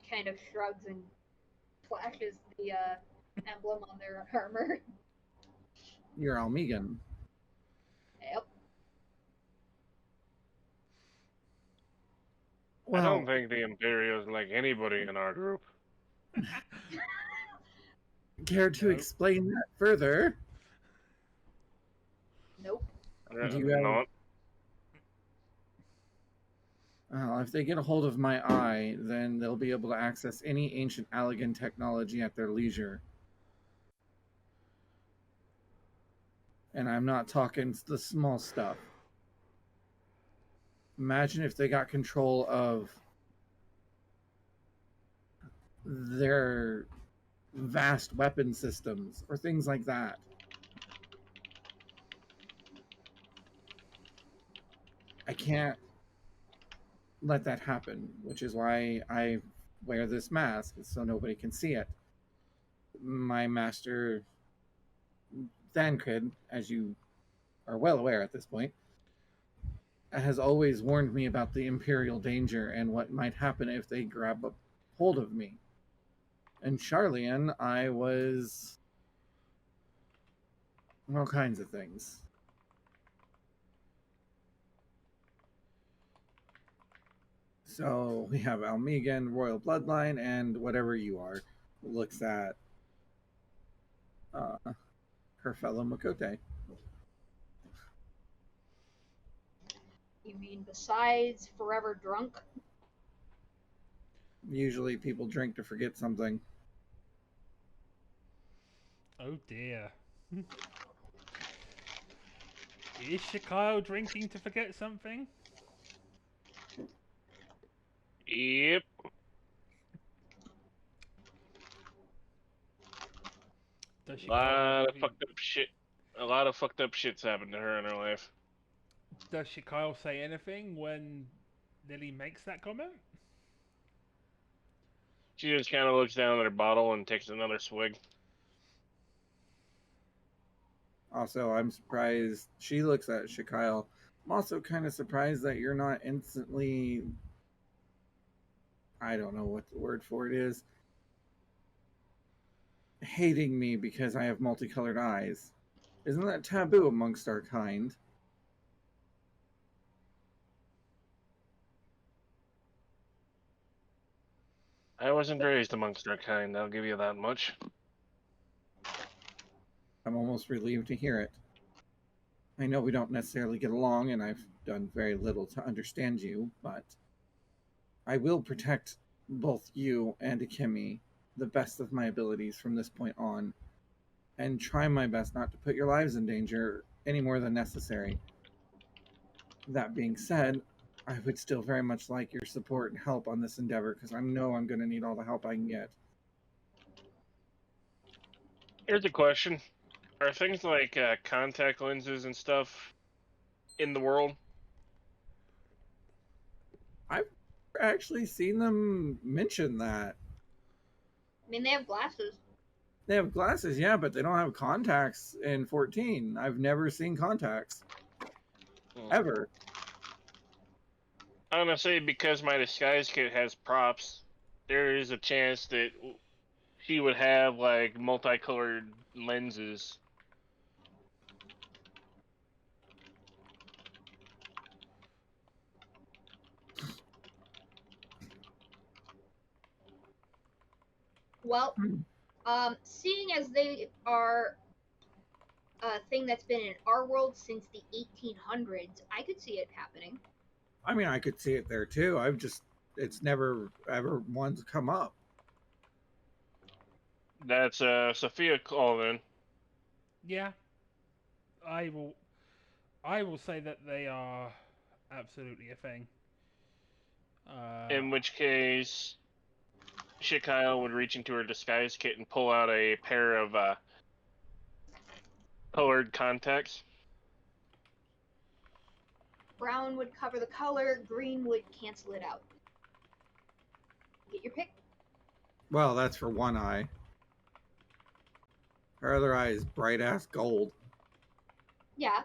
kind of shrugs and flashes the emblem on their armor. You're Almegan. Yep. Well, I don't think the Imperials like anybody in our group. Care to Nope. explain that further? Nope. Do you have- Not. If they get a hold of my eye, then they'll be able to access any ancient Allegan technology at their leisure. And I'm not talking the small stuff. Imagine if they got control of their vast weapon systems or things like that. I can't let that happen, which is why I wear this mask so nobody can see it. My master, Thancred, as you are well aware at this point, has always warned me about the Imperial danger and what might happen if they grab a hold of me. In Charlian, I was all kinds of things. So we have Almegan, Royal Bloodline, and whatever you are, looks at her fellow Makote. You mean besides forever drunk? Usually people drink to forget something. Oh dear. Is Shikyle drinking to forget something? Yep. Does A lot of fucked up shit. A lot of fucked up shit's happened to her in her life. Does Shikyle say anything when Lily makes that comment? She just kind of looks down at her bottle and takes another swig. Also, I'm surprised she looks at Shikyle. I'm also kind of surprised that you're not instantly, I don't know what the word for it is, hating me because I have multicolored eyes. Isn't that taboo amongst our kind? I wasn't raised amongst our kind, I'll give you that much. I'm almost relieved to hear it. I know we don't necessarily get along, and I've done very little to understand you, but I will protect both you and Akemi the best of my abilities from this point on, and try my best not to put your lives in danger any more than necessary. That being said, I would still very much like your support and help on this endeavor, because I know I'm going to need all the help I can get. Here's a question. Are things like contact lenses and stuff in the world? I've actually seen them mention that. I mean, they have glasses. They have glasses, yeah, but they don't have contacts in 14. I've never seen contacts. Ever. I'm gonna say because my disguise kit has props, there is a chance that she would have like multicolored lenses. Well, seeing as they are a thing that's been in our world since the 1800s, I could see it happening. I mean, I could see it there too. It's never ever once come up. That's Sophia call then. Yeah. I will say that they are absolutely a thing. In which case, Shikyle would reach into her disguise kit and pull out a pair of colored contacts. Brown would cover the color, green would cancel it out. Get your pick. Well, that's for one eye. Her other eye is bright ass gold. Yeah.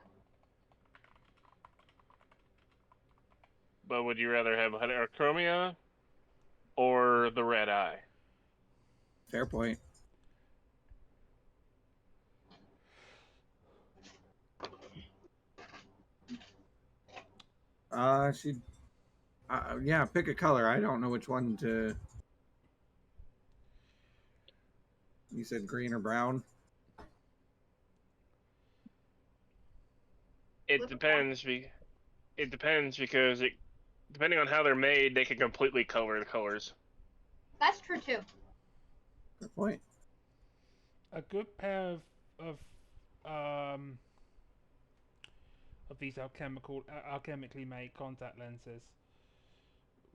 But would you rather have heterochromia or the red eye? Fair point. Yeah, pick a color. I don't know which one to. You said green or brown? It depends. It depends because depending on how they're made, they can completely color the colors. That's true too. Good point. A good pair of um of these alchemically made contact lenses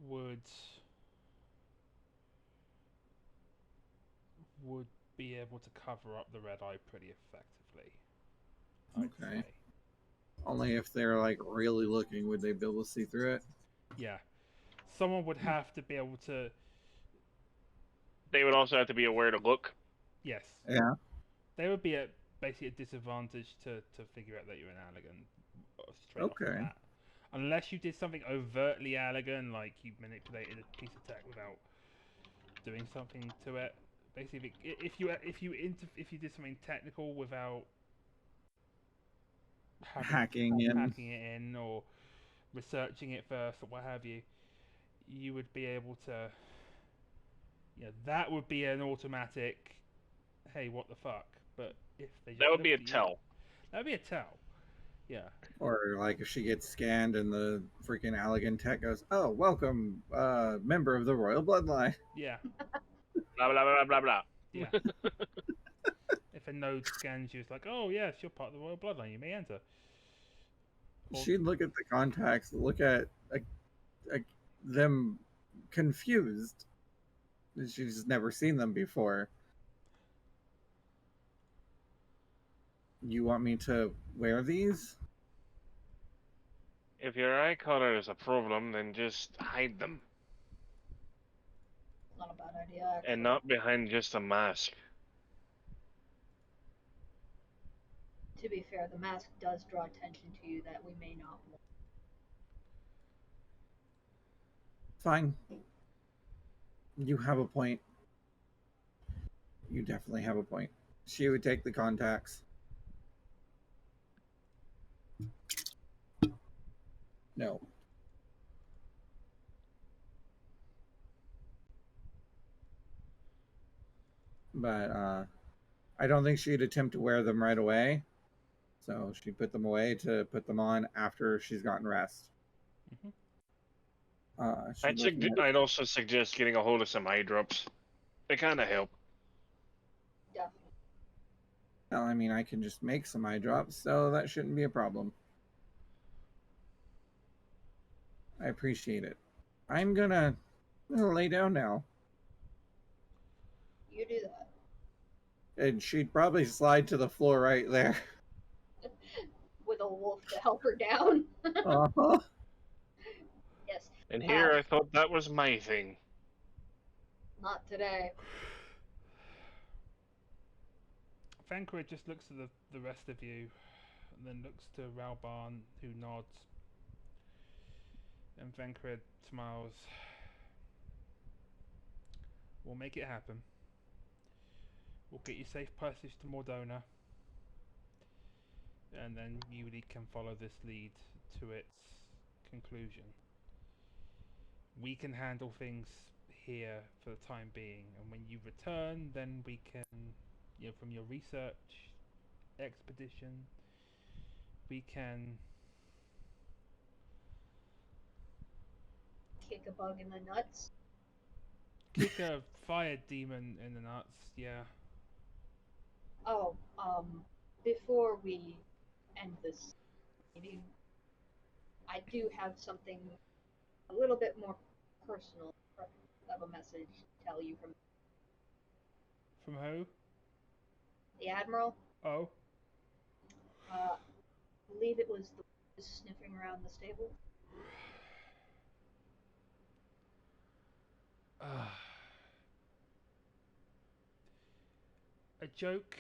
would be able to cover up the red eye pretty effectively. I'd Okay. say. Only if they're like really looking would they be able to see through it. Yeah. Someone would have to be able to. They would also have to be aware to look. Yes. Yeah. They would be at basically a disadvantage to figure out that you're an Allegan straight off the Okay. bat. Unless you did something overtly Allegan, like you manipulated a piece of tech without doing something to it. Basically, if you did something technical without Hacking in. hacking it in or researching it first or what have you, you would be able to. Yeah, that would be an automatic. Hey, what the fuck? But if they just That would be a looked at you- tell. That would be a tell. Yeah. Or like if she gets scanned and the freaking Allegan tech goes, "Oh, welcome, member of the royal bloodline." Yeah. Blah blah blah blah blah. Yeah. If a node scans you, it's like, oh yes, you're part of the royal bloodline. You may enter. Or- She'd look at the contacts, look at them confused. She's never seen them before. You want me to wear these? If your eye color is a problem, then just hide them. Not a bad idea. Actually. And not behind just a mask. To be fair, the mask does draw attention to you that we may not want. Fine. You have a point. You definitely have a point. She would take the contacts. No. But I don't think she'd attempt to wear them right away. So she'd put them away to put them on after she's gotten rest. Mhm. I'd also suggest getting a hold of some eye drops. They kind of help. Definitely. Well, I mean, I can just make some eye drops, so that shouldn't be a problem. I appreciate it. I'm gonna lay down now. You do that. And she'd probably slide to the floor right there. With a wolf to help her down. Uh-huh. Yes. And here I thought that was my thing. Not today. Vankrid just looks at the rest of you, and then looks to Ralbarn, who nods. And Vankrid smiles. We'll make it happen. We'll get you safe passage to Mordona. And then Yuli can follow this lead to its conclusion. We can handle things here for the time being, and when you return, then we can, from your research expedition, we can Kick a bug in the nuts. kick a fire demon in the nuts. Yeah. Oh, before we end this meeting, I do have something a little bit more personal of a message to tell you from From who? the Admiral. Oh. I believe it was the sniffing around the stable. A joke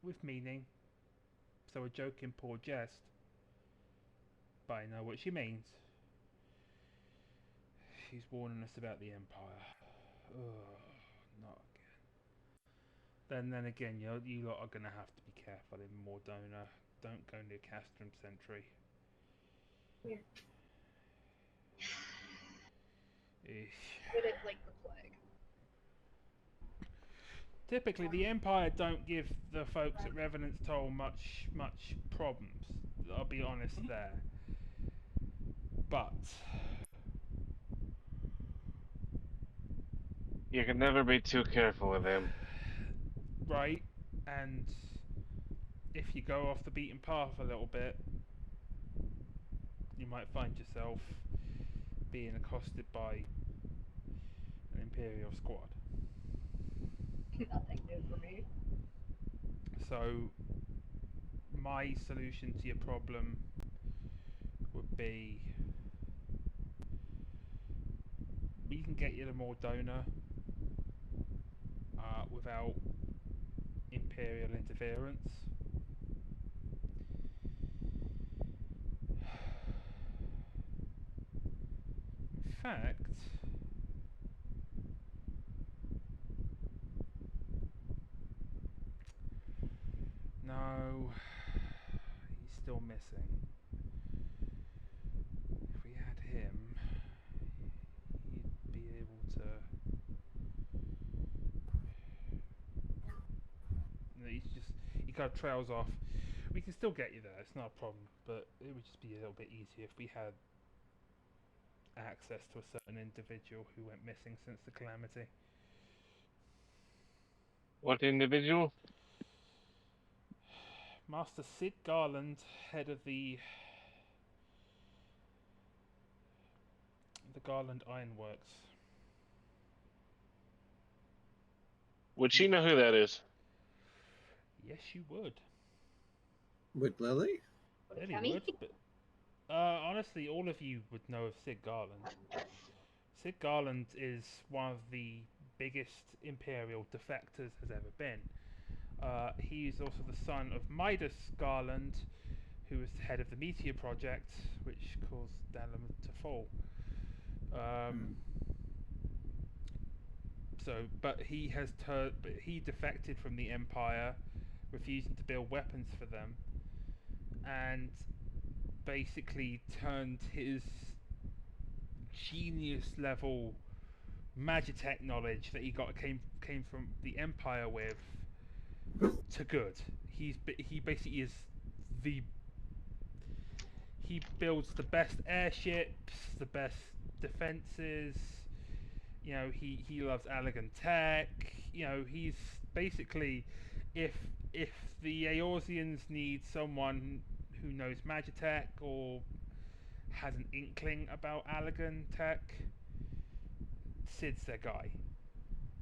with meaning. So a joke in poor jest. But I know what she means. She's warning us about the Empire. Ugh, not again. Then again, you lot are gonna have to be careful in Mordona. Don't go near Castrum Sentry. Yeah. Eesh. Did it like the plague. Typically, the Empire don't give the folks at Revenant's Toll much problems. I'll be honest there. But You can never be too careful with him. right, and if you go off the beaten path a little bit, you might find yourself being accosted by an Imperial squad. Nothing new for me. So, my solution to your problem would be we can get you to Mordona without Imperial interference. In fact, no, he's still missing. If we had him, he'd be able to. No, he kind of trails off. We can still get you there, it's not a problem, but it would just be a little bit easier if we had access to a certain individual who went missing since the calamity. What individual? Master Sid Garland, head of the Garland Ironworks. Would she know who that is? Yes, you would. With Lily? Lily Cammy? would, but honestly, all of you would know of Sid Garland. Sid Garland is one of the biggest Imperial defectors has ever been. He is also the son of Midas Garland, who was head of the Meteor Project, which caused Dalem to fall. But he defected from the Empire, refusing to build weapons for them, and basically turned his genius level magitech knowledge that he came from the Empire with to good. He basically is he builds the best airships, the best defenses. You know, he loves elegant tech. You know, he's basically if the Eorzeans need someone who knows magitech or has an inkling about Allegan tech, Sid's their guy.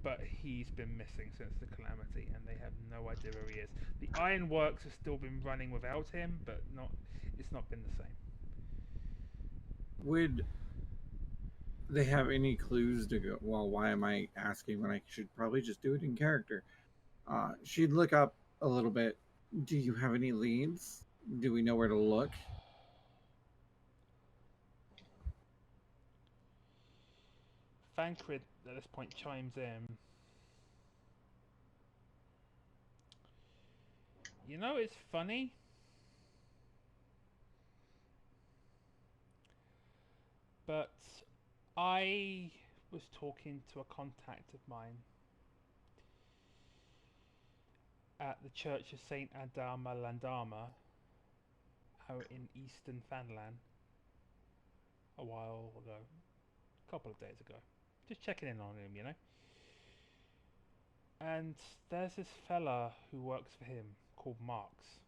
But he's been missing since the calamity, and they have no idea where he is. The Ironworks have still been running without him, but it's not been the same. Would they have any clues to go? Well, why am I asking when I should probably just do it in character? She'd look up a little bit. Do you have any leads? Do we know where to look? Thancred at this point chimes in. You know, it's funny. But I was talking to a contact of mine at the Church of Saint Adama Landama out in Eastern Fanlan a while ago, a couple of days ago. Just checking in on him, you know. And there's this fella who works for him called Marx.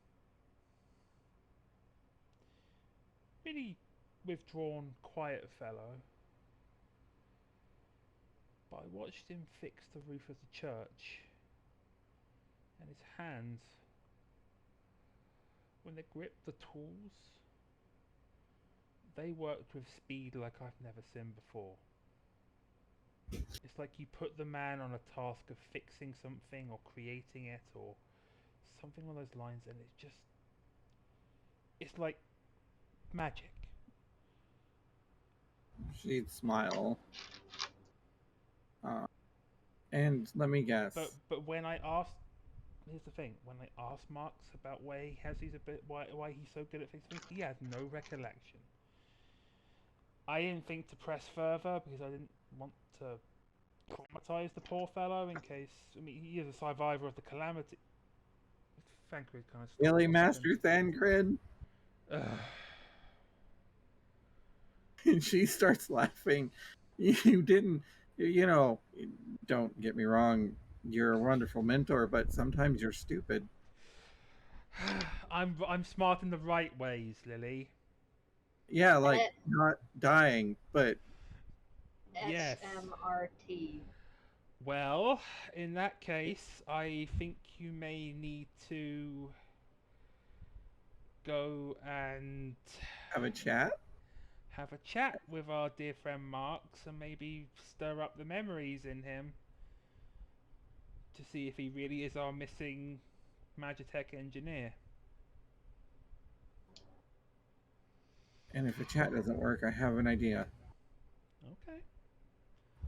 Really withdrawn, quiet fellow. But I watched him fix the roof of the church, and his hands, when they gripped the tools, they worked with speed like I've never seen before. It's like you put the man on a task of fixing something or creating it or something along those lines, and it's like magic. She'd smile. And let me guess. But when I asked, here's the thing: when I asked Marx about why he's so good at fixing things, he has no recollection. I didn't think to press further because I didn't want to traumatize the poor fellow in case. I mean, he is a survivor of the calamity. Thankfully, kind of. Really, Master Thangrid? Ugh. And she starts laughing. You didn't, don't get me wrong, you're a wonderful mentor, but sometimes you're stupid. I'm smart in the right ways, Lily. Yeah, like not dying, but Yes. SMRT. Well, in that case, I think you may need to go and have a chat. Have a chat with our dear friend Marks and maybe stir up the memories in him to see if he really is our missing Magitech engineer. And if a chat doesn't work, I have an idea. Okay.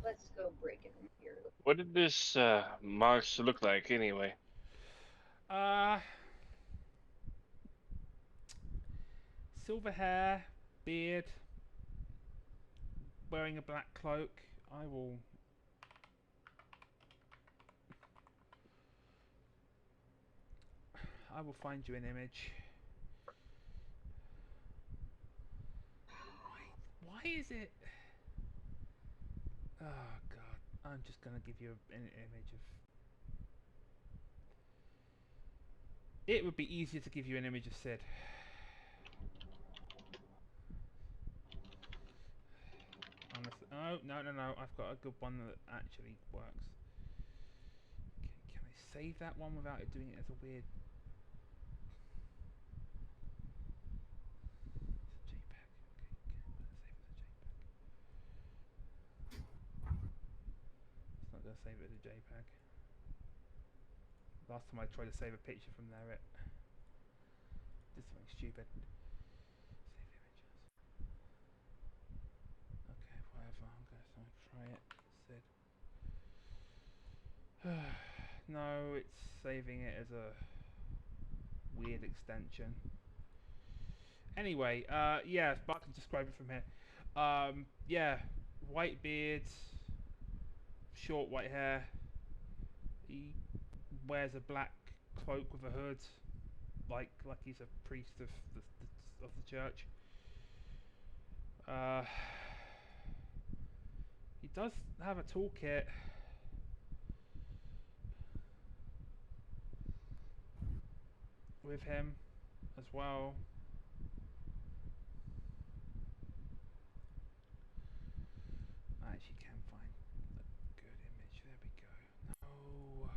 Let's go break it from here. What did this Mars look like anyway? Silver hair, beard, wearing a black cloak. I will find you an image. Why is it? Oh God! I'm just gonna give you an image of. It would be easier to give you an image of Sid. Honestly. Oh, no. I've got a good one that actually works. Okay, can I save that one without it doing it as a weird... It's a JPEG. Okay, it's not going to save it as a JPEG. Last time I tried to save a picture from there, it did something stupid. Save images. Okay, whatever. I'm going to try it. Sid. No, it's saving it as a weird extension. Anyway, yeah, but I can describe it from here. Yeah, white beard, short white hair. He wears a black cloak with a hood, like he's a priest of the church. He does have a toolkit. With him as well. I actually can find a good image. There we go. No.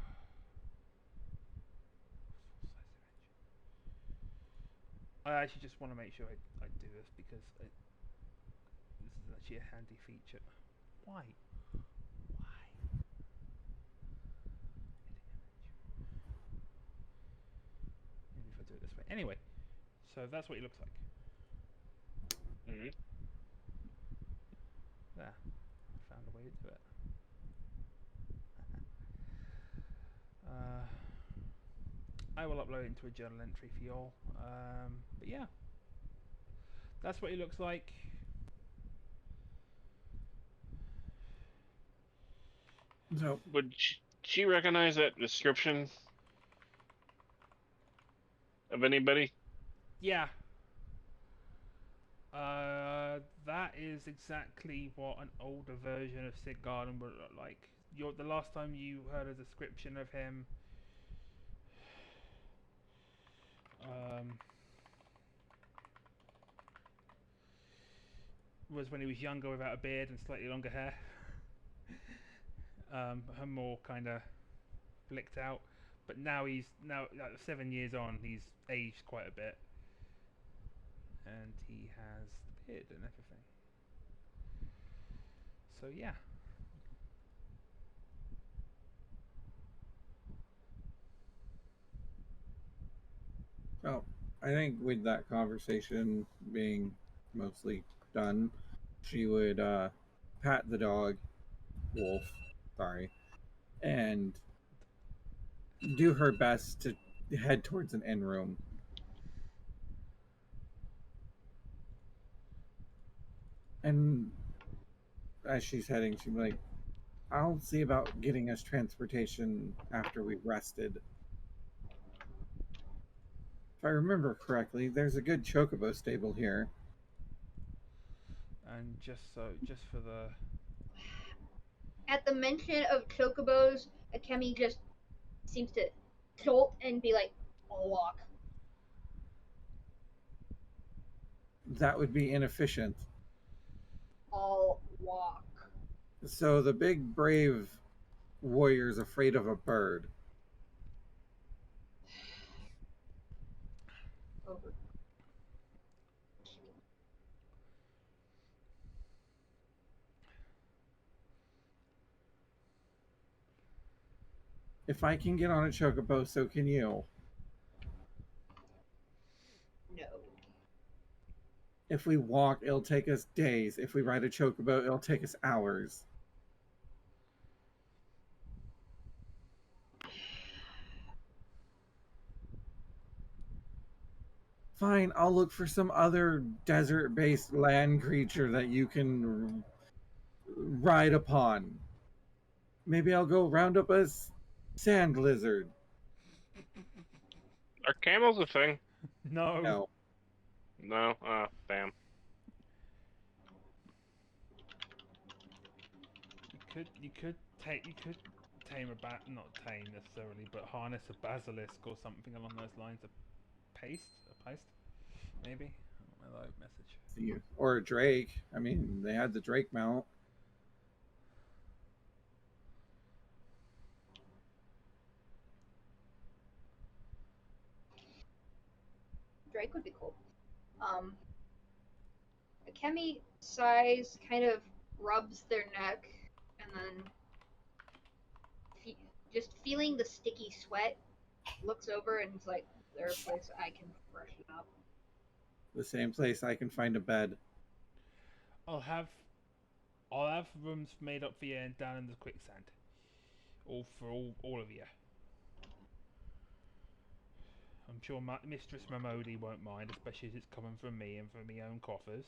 I actually just want to make sure I do this because this is actually a handy feature. Why? Maybe if I do it this way. Anyway, so that's what he looks like. There. I found a way to do it. I will upload it into a journal entry for y'all. But yeah. That's what he looks like. So, Would she recognize that description of anybody? Yeah. That is exactly what an older version of Sid Garden would look like. The last time you heard a description of him, was when he was younger without a beard and slightly longer hair. More kind of flicked out. But now he's like 7 years on, he's aged quite a bit, and he has the beard and everything. So yeah. well, I think with that conversation being mostly done, she would pat the dog, Wolf, sorry, and do her best to head towards an end room. And as she's heading, she'd be like, I'll see about getting us transportation after we've rested. If I remember correctly, there's a good chocobo stable here. And just for the... At the mention of chocobos, Akemi just seems to jolt and be like, "I'll walk." That would be inefficient. I'll walk. So the big brave warrior's afraid of a bird. Over. If I can get on a chocobo, so can you. No. If we walk, it'll take us days. If we ride a chocobo, it'll take us hours. Fine, I'll look for some other desert-based land creature that you can ride upon. Maybe I'll go round up a sand lizard. Are camels a thing? No. No. No? Oh, damn. You could tame a bat, not tame necessarily, but harness a basilisk or something along those lines. A paste, maybe. My live message. Or a drake. I mean, they had the drake mount. Drake would be cool. Akemi sighs, kind of rubs their neck, and then just feeling the sticky sweat, looks over and is like, "There's a place I can freshen up." The same place I can find a bed. I'll have rooms made up for you and down in the quicksand. All for all of you. I'm sure Mistress Mamodi won't mind, especially as it's coming from me and from my own coffers.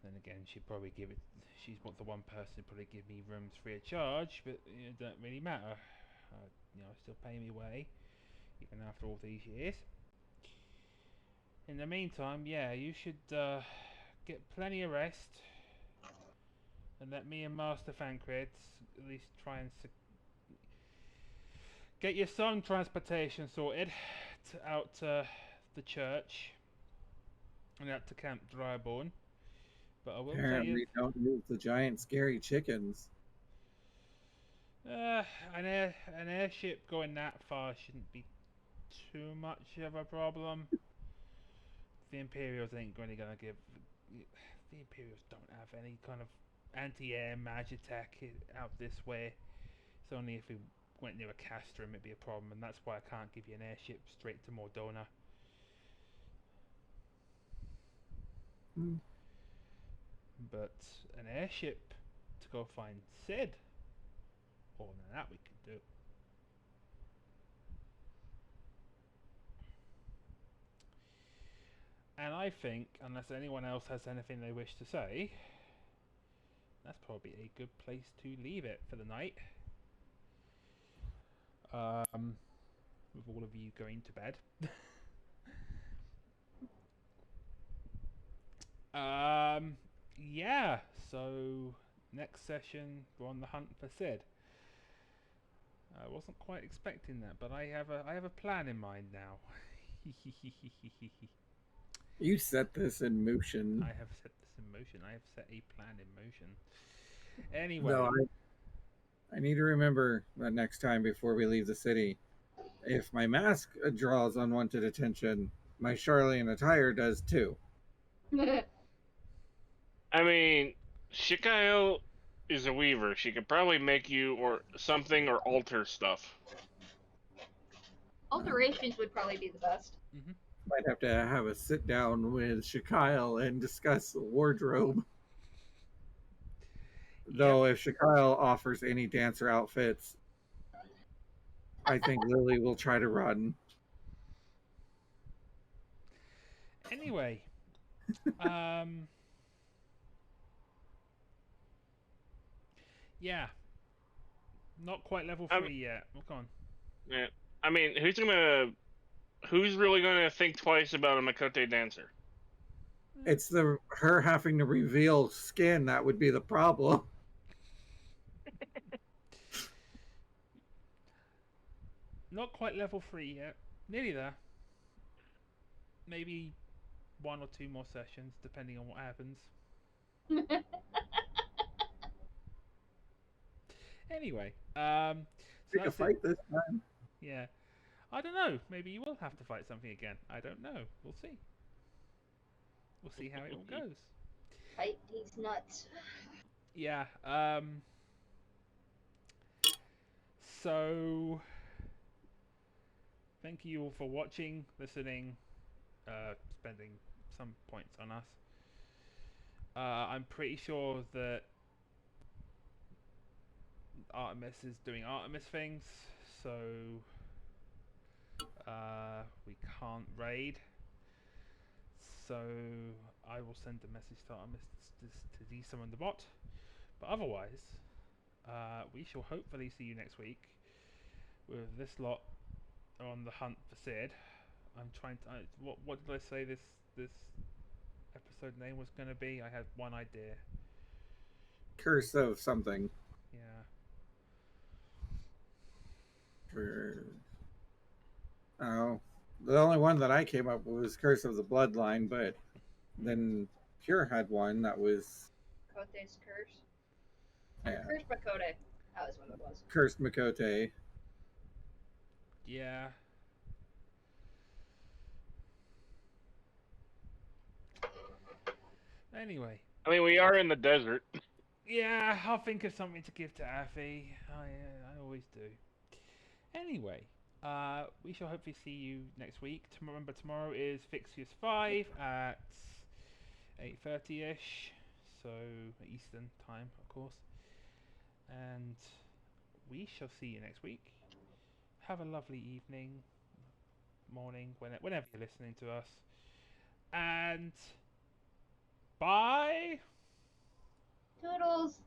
Then again, she'd probably give it. She's the one person who'd probably give me rooms free of charge, but it don't really matter. Still pay me way, even after all these years. In the meantime, yeah, you should get plenty of rest, and let me and Master Fancred at least try and get your son transportation sorted out to the church and out to Camp Dryborn. But I will tell Apparently, you, don't move the giant scary chickens. an airship going that far shouldn't be too much of a problem. The Imperials ain't going to give. The Imperials don't have any kind of anti-air magitech out this way. It's only if we went near a castrum it'd be a problem, and that's why I can't give you an airship straight to Mordona. But an airship to go find Sid, oh, now that we can do. And I think, unless anyone else has anything they wish to say, that's probably a good place to leave it for the night. With all of you going to bed. Yeah, so next session we're on the hunt for Sid. I wasn't quite expecting that, but I have a plan in mind now. You set this in motion. I have set this in motion. I have set a plan in motion. Anyway. No, I need to remember that next time before we leave the city. If my mask draws unwanted attention, my Charlene attire does too. I mean, Shikayo is a weaver. She could probably make you or something or alter stuff. Alterations would probably be the best. Mm-hmm. Might have to have a sit down with Shikyle and discuss wardrobe. Though if Shikyle offers any dancer outfits, I think Lily will try to run. Anyway, Yeah. Not quite level I'm- 3 yet. Oh, come on. Yeah. I mean, who's really gonna think twice about a Makote dancer? It's her having to reveal skin that would be the problem. Not quite level 3 yet. Nearly there. Maybe 1 or 2 more sessions, depending on what happens. Anyway, so Pick a that's it. fight this time. Yeah. I don't know. Maybe you will have to fight something again. I don't know. We'll see. We'll see how it all goes. Fight these nuts. Yeah. So thank you all for watching, listening, spending some points on us. I'm pretty sure that Artemis is doing Artemis things, so we can't raid. So I will send a message to Artemis to desummon the bot. But otherwise, we shall hopefully see you next week with this lot on the hunt for Sid. I'm trying to. What did I say this episode name was going to be? I had one idea. Curse of something. Yeah. Oh, the only one that I came up with was Curse of the Bloodline, but then Pure had one that was Makote's curse. yeah, Curse Makote. That was what it was. Cursed Makote. Yeah. Anyway. I mean, we are in the desert. Yeah, I'll think of something to give to Afi. I always do. Anyway, we shall hopefully see you next week. Remember, tomorrow is Fixius 5 at 8:30ish, so Eastern time, of course. And we shall see you next week. Have a lovely evening, morning, whenever you're listening to us. And bye! Toodles.